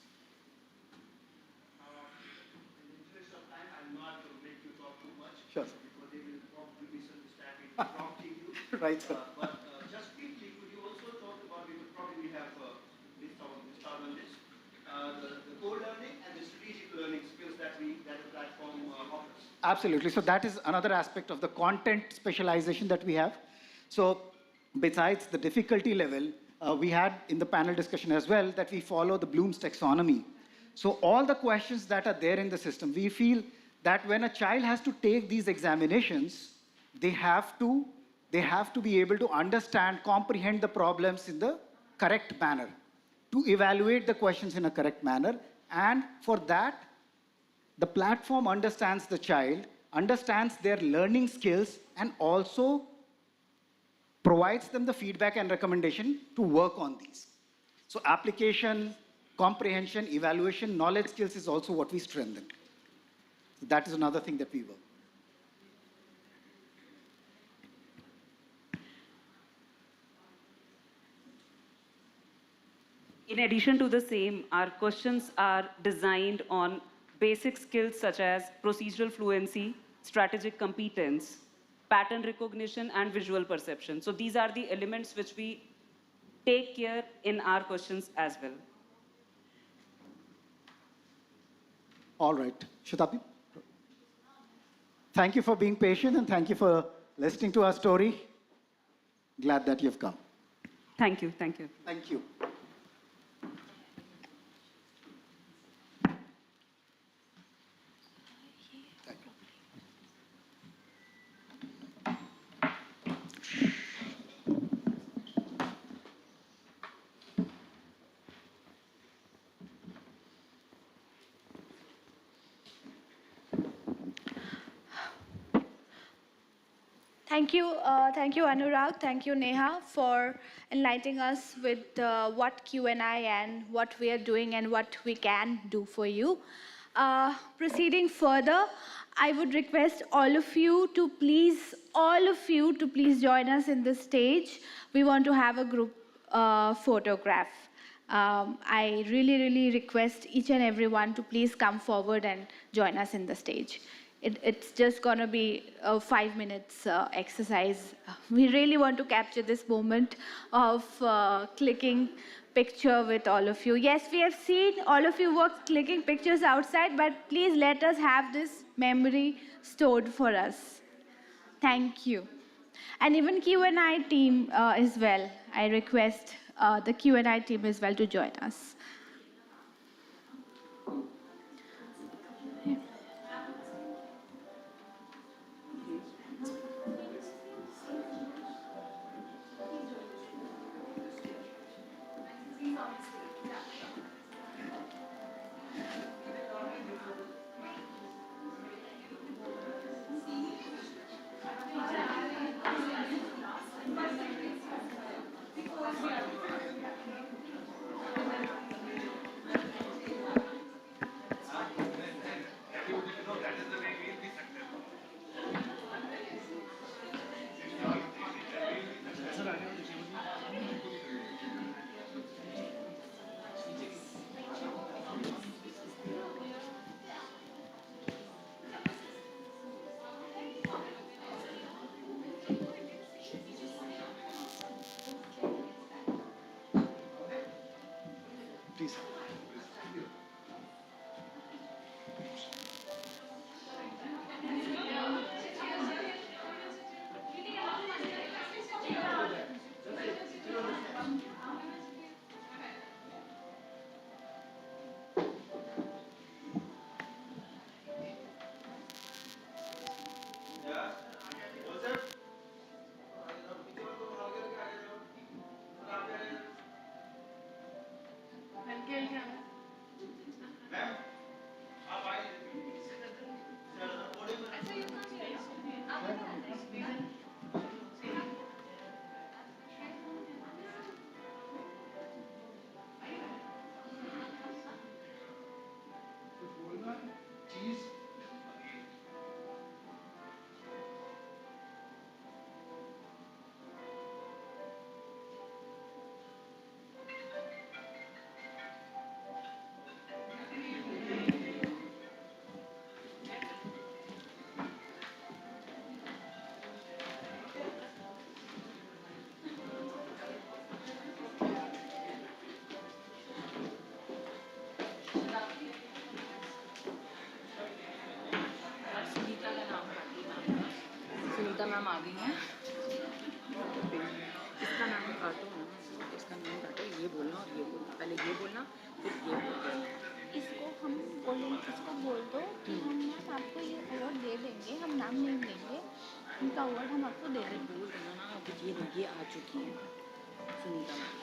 In the interest of time, I'm not going to make you talk too much.
Sure.
Because they will probably misunderstand me prompting you.
Right, sir.
But just quickly, could you also talk about, we would probably have missed out on this, the co-learning and the strategic learning skills that the platform offers?
Absolutely. So that is another aspect of the content specialization that we have. So besides the difficulty level, we had in the panel discussion as well that we follow the Bloom's taxonomy. So all the questions that are there in the system, we feel that when a child has to take these examinations, they have to be able to understand, comprehend the problems in the correct manner, to evaluate the questions in a correct manner. And for that, the platform understands the child, understands their learning skills, and also provides them the feedback and recommendation to work on these. So application, comprehension, evaluation, knowledge skills is also what we strengthen. That is another thing that we work.
In addition to the same, our questions are designed on basic skills such as procedural fluency, strategic competence, pattern recognition, and visual perception. So these are the elements which we take care in our questions as well.
All right. Shatabi? Thank you for being patient, and thank you for listening to our story. Glad that you've come.
Thank you. Thank you.
Thank you.
Thank you, Anurag. Thank you, Neha, for enlightening us with what Q&I and what we are doing and what we can do for you. Proceeding further, I would request all of you to please join us in this stage. We want to have a group photograph. I really request each and everyone to please come forward and join us in the stage. It's just going to be a 5 minutes exercise. We really want to capture this moment of clicking picture with all of you. Yes, we have seen all of you were clicking pictures outside, but please let us have this memory stored for us. Thank you. And even Q&I team as well. I request the Q&I team as well to join us.
Please.
Sunita ma'am आ गई हैं। इसका नाम काटो ना, इसका नाम काटो, ये बोलना और ये बोलना, पहले ये बोलना फिर ये बोलना।
इसको हम बोलेंगे, इसको बोल दो कि हम मैम आपको ये अवार्ड दे देंगे, हम नाम नहीं लेंगे, उनका अवार्ड हम आपको दे देंगे।
बोल देना ना, अब ये आ चुकी है Sunita ma'am.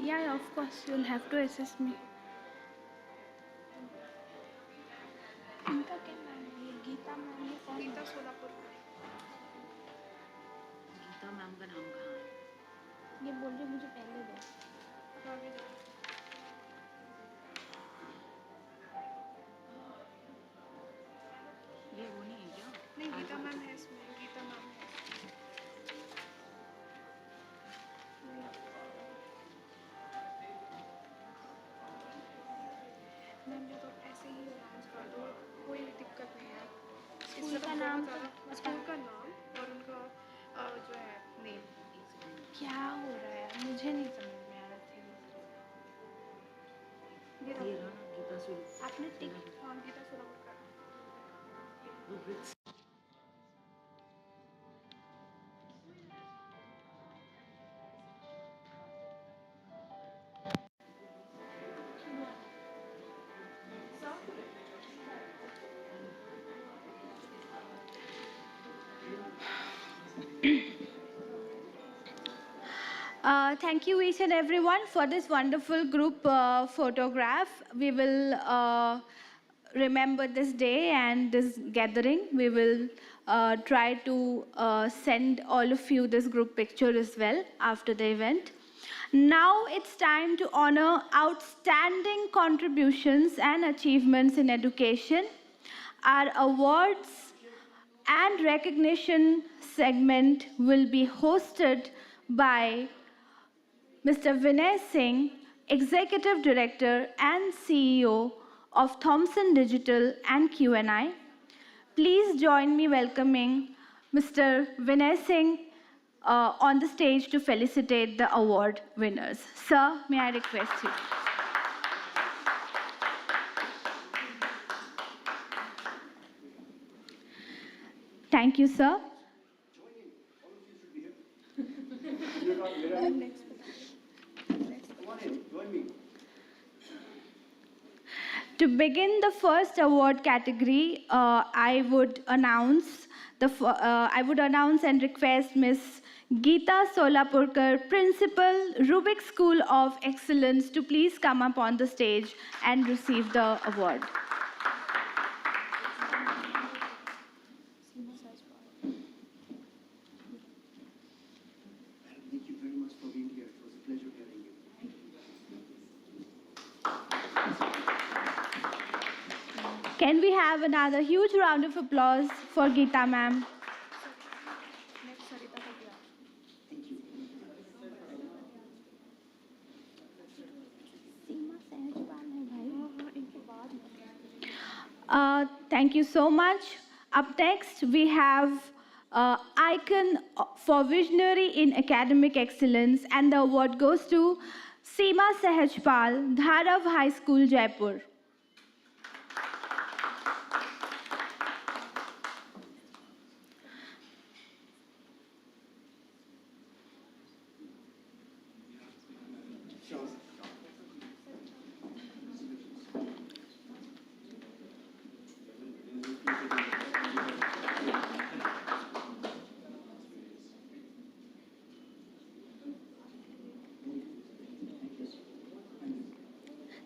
Yeah, of course, you'll have to assess me. इनका क्या नाम है? ये गीता मैम है कौन? गीता सोलापुर।
गीता मैम का नाम कहाँ है?
ये बोल रही मुझे पहले दो।
ये वो नहीं है क्या?
नहीं, गीता मैम है इसमें, गीता मैम है। मैम ये तो ऐसे ही अनाउंस कर दो, कोई दिक्कत नहीं है। स्कूल का नाम और उनका जो है नेम। क्या हो रहा है मुझे नहीं समझ में आ रहा थी।
ये रहा गीता सोल।
आपने टिक हाँ गीता सोलापुर का।
Thank you each and everyone for this wonderful group photograph. We will remember this day and this gathering. We will try to send all of you this group picture as well after the event. Now it's time to honor outstanding contributions and achievements in education. Our awards and recognition segment will be hosted by Mr. Vinay Singh, Executive Director and CEO of Thomson Digital and Q&I. Please join me welcoming Mr. Vinay Singh on the stage to felicitate the award winners. Sir, may I request you? Thank you, sir. To begin the first award category, I would announce and request Ms. Geeta Solapurkar, Principal, Rubik School of Excellence, to please come up on the stage and receive the award.
Thank you very much for being here. It was a pleasure hearing you.
Can we have another huge round of applause for Geeta ma'am? Thank you so much. Up next, we have Icon for Visionary in Academic Excellence, and the award goes to Seema Sehajpal, Dharav High School, Jaipur.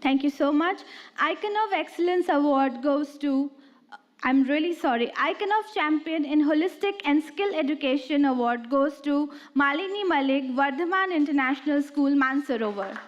Thank you so much. Icon of Excellence Award goes to, I'm really sorry, Icon of Champion in Holistic and Skill Education Award goes to Malini Malik, Vardhaman International School, Mansarovar.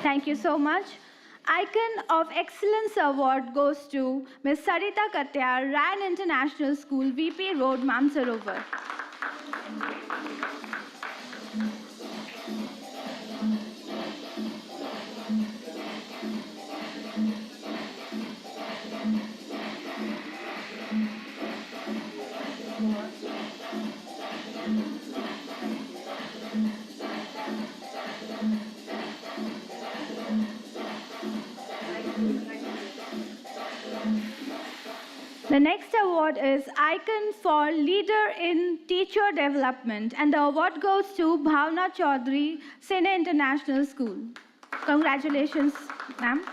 Thank you so much. Icon of Excellence Award goes to Ms. Sarita Katyar, Ryan International School, VP Road, Mansarovar. The next award is Icon for Leader in Teacher Development, and the award goes to Bhavna Chaudhary, Sene International School. Congratulations, ma'am.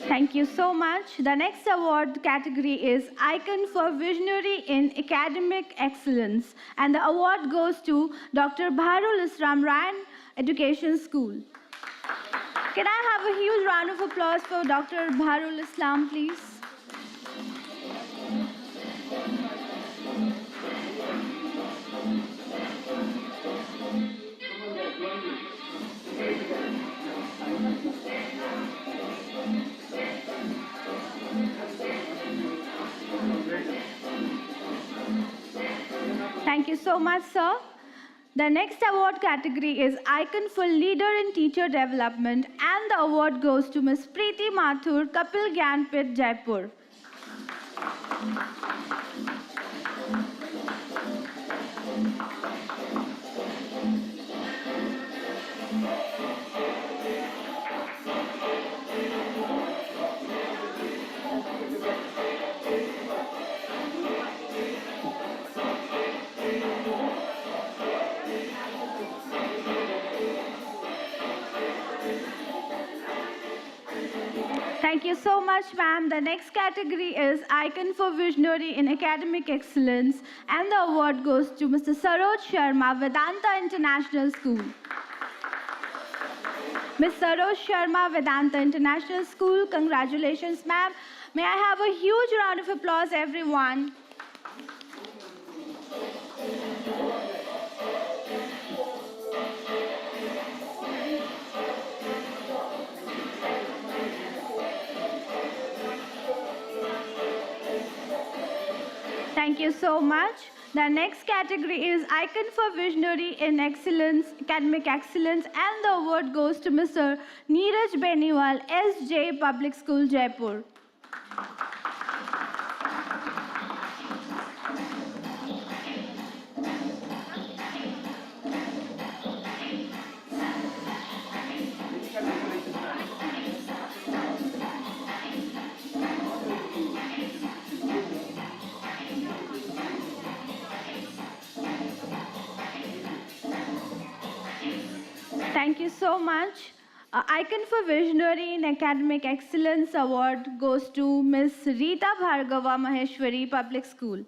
Thank you so much. The next award category is Icon for Visionary in Academic Excellence, and the award goes to Dr. Bharul Islam Ryan Education School. Can I have a huge round of applause for Dr. Bharul Islam, please? Thank you so much, sir. The next award category is Icon for Leader in Teacher Development, and the award goes to Ms. Preeti Mathur, Kapil Gyanpit, Jaipur. Thank you so much, ma'am. The next category is Icon for Visionary in Academic Excellence, and the award goes to Mr. Saroj Sharma, Vedanta International School. Ms. Saroj Sharma, Vedanta International School, congratulations, ma'am. May I have a huge round of applause, everyone? Thank you so much. The next category is Icon for Visionary in Excellence, Academic Excellence, and the award goes to Mr. Neeraj Beniwal, SJ Public School, Jaipur. Thank you so much. Icon for Visionary in Academic Excellence Award goes to Ms. Rita Bhargava Maheshwari Public School.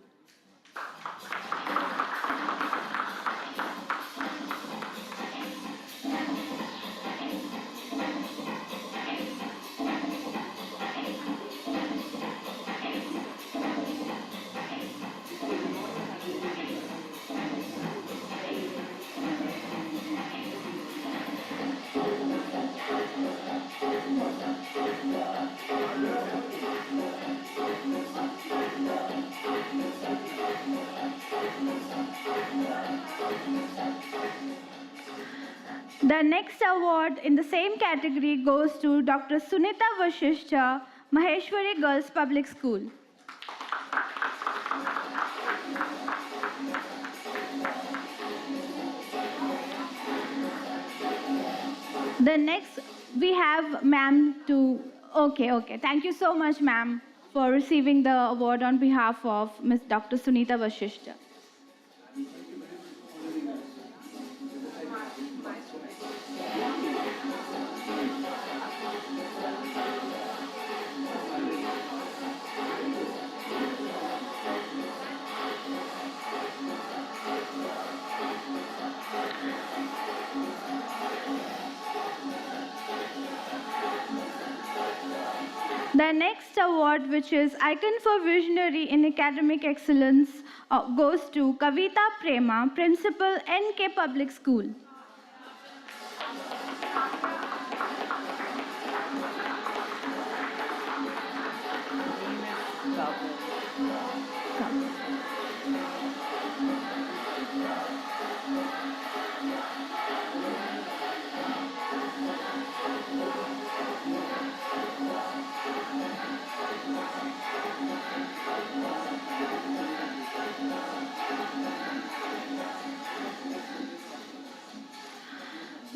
The next award in the same category goes to Dr. Sunita Vashishtha, Maheshwari Girls Public School. The next, we have ma'am to, okay. Thank you so much, ma'am, for receiving the award on behalf of Ms. Dr. Sunita Vashishtha. The next award, which is Icon for Visionary in Academic Excellence, goes to Kavita Prema, Principal, NK Public School.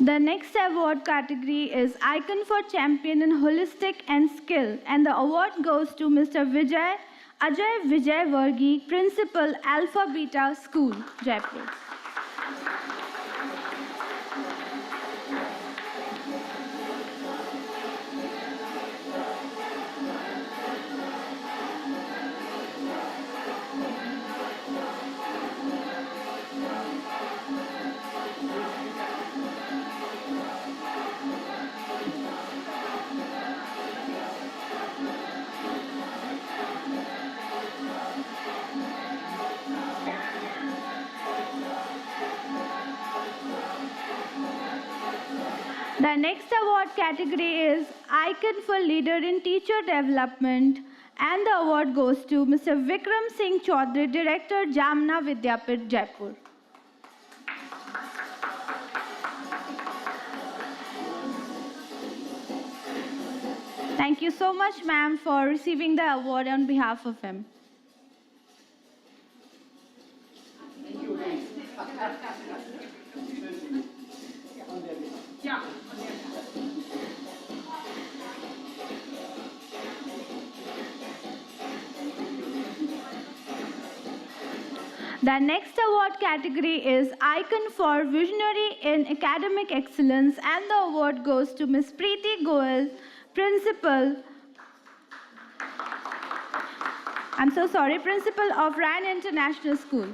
The next award category is Icon for Champion in Holistic and Skill, and the award goes to Mr. Ajay Vijay Vargi, Principal, Alpha Beta School, Jaipur. The next award category is Icon for Leader in Teacher Development, and the award goes to Mr. Vikram Singh Chaudhary, Director, Jamna Vidyapit, Jaipur. Thank you so much, ma'am, for receiving the award on behalf of him. The next award category is Icon for Visionary in Academic Excellence, and the award goes to Ms. Preeti Goel, Principal of Ryan International School.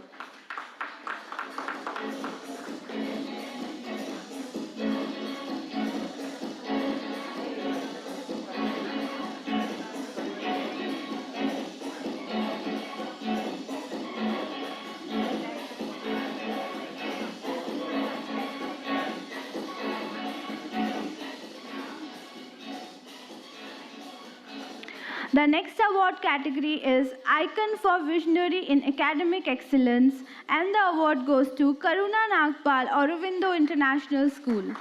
The next award category is Icon for Visionary in Academic Excellence, and the award goes to Karuna Nagpal, Aurobindo International School.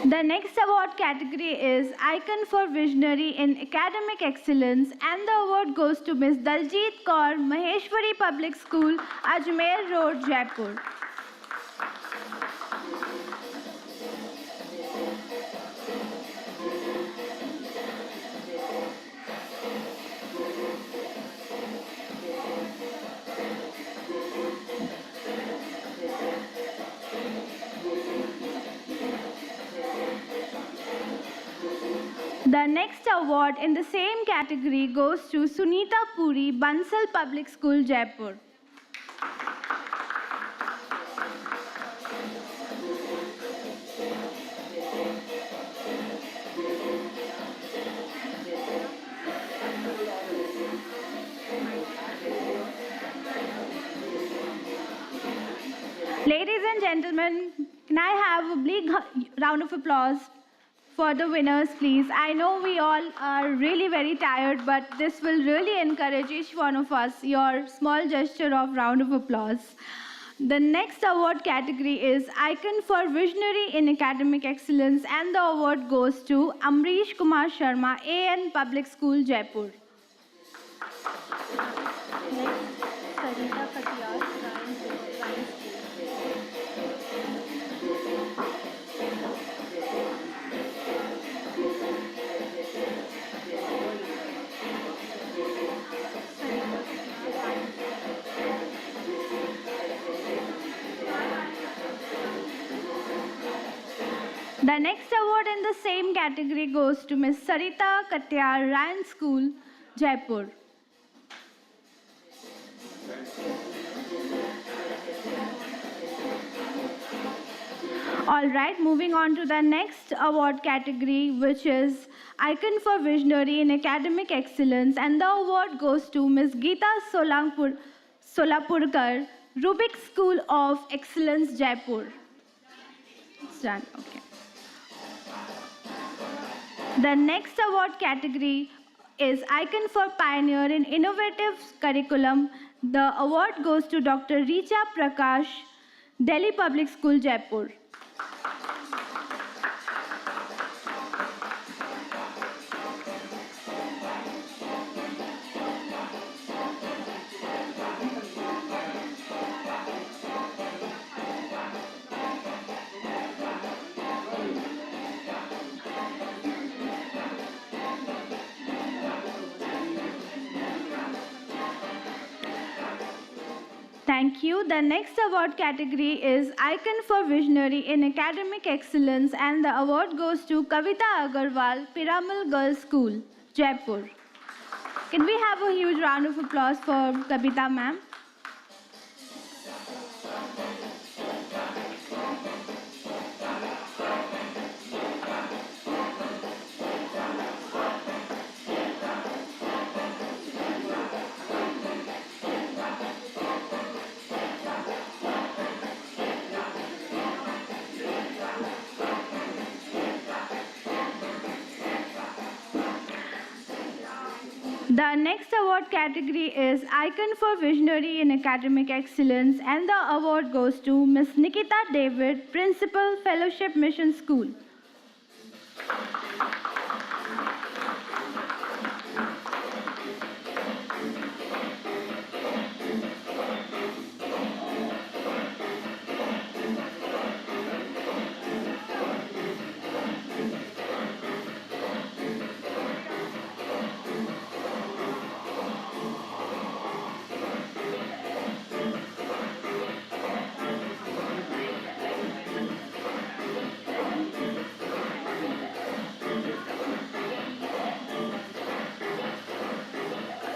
The next award category is Icon for Visionary in Academic Excellence, and the award goes to Ms. Daljit Kaur, Maheshwari Public School, Ajmer Road, Jaipur. The next award in the same category goes to Sunita Puri, Bansal Public School, Jaipur. Ladies and gentlemen, can I have a big round of applause for the winners, please? I know we all are really very tired, but this will really encourage each one of us, your small gesture of round of applause. The next award category is Icon for Visionary in Academic Excellence, and the award goes to Amrish Kumar Sharma, AN Public School, Jaipur. The next award in the same category goes to Ms. Sarita Katyar, Ryan School, Jaipur. All right, moving on to the next award category, which is Icon for Visionary in Academic Excellence, and the award goes to Ms. Geeta Solapurkar, Rubik School of Excellence, Jaipur. It's done. Okay. The next award category is Icon for Pioneer in Innovative Curriculum. The award goes to Dr. Richa Prakash, Delhi Public School, Jaipur. Thank you. The next award category is Icon for Visionary in Academic Excellence, and the award goes to Kavita Agarwal, Piramal Girls School, Jaipur. Can we have a huge round of applause for Kavita ma'am? The next award category is Icon for Visionary in Academic Excellence, and the award goes to Ms. Nikita David, Principal, Fellowship Mission School.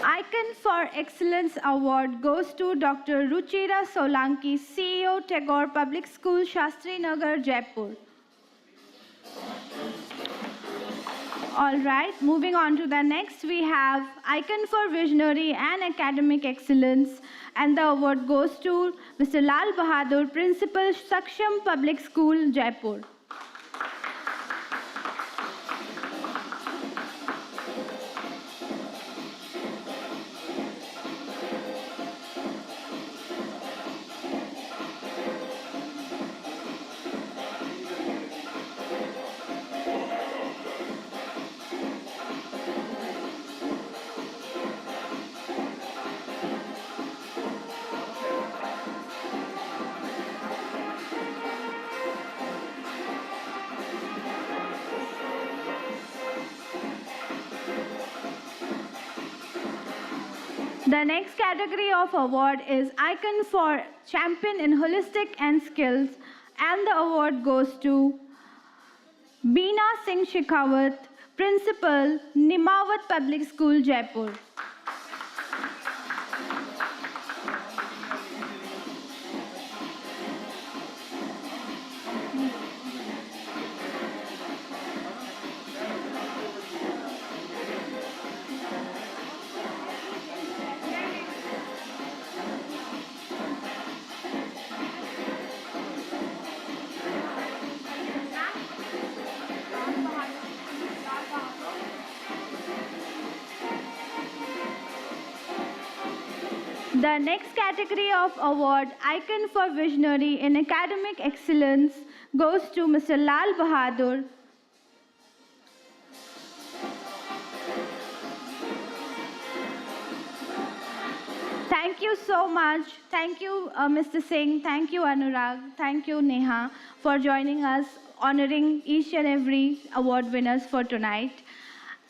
Icon for Excellence Award goes to Dr. Ruchira Solanki, CEO, Tagore Public School, Shastri Nagar, Jaipur. All right, moving on to the next, we have Icon for Visionary and Academic Excellence, and the award goes to Mr. Lal Bahadur, Principal, Saksham Public School, Jaipur. The next category of award is Icon for Champion in Holistic and Skills, and the award goes to Beena Singh Shekhawat, Principal, Nimawat Public School, Jaipur. The next category of award, Icon for Visionary in Academic Excellence, goes to Mr. Lal Bahadur. Thank you so much. Thank you, Mr. Singh. Thank you, Anurag. Thank you, Neha, for joining us, honoring each and every award winners for tonight.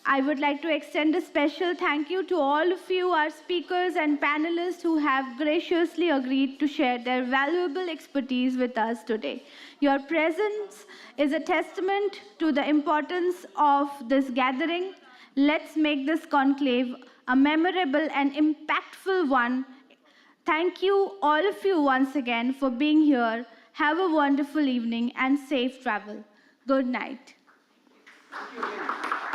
I would like to extend a special thank you to all of you, our speakers and panelists who have graciously agreed to share their valuable expertise with us today. Your presence is a testament to the importance of this gathering. Let's make this conclave a memorable and impactful one. Thank you, all of you, once again for being here. Have a wonderful evening and safe travel. Good night.
Thank you again.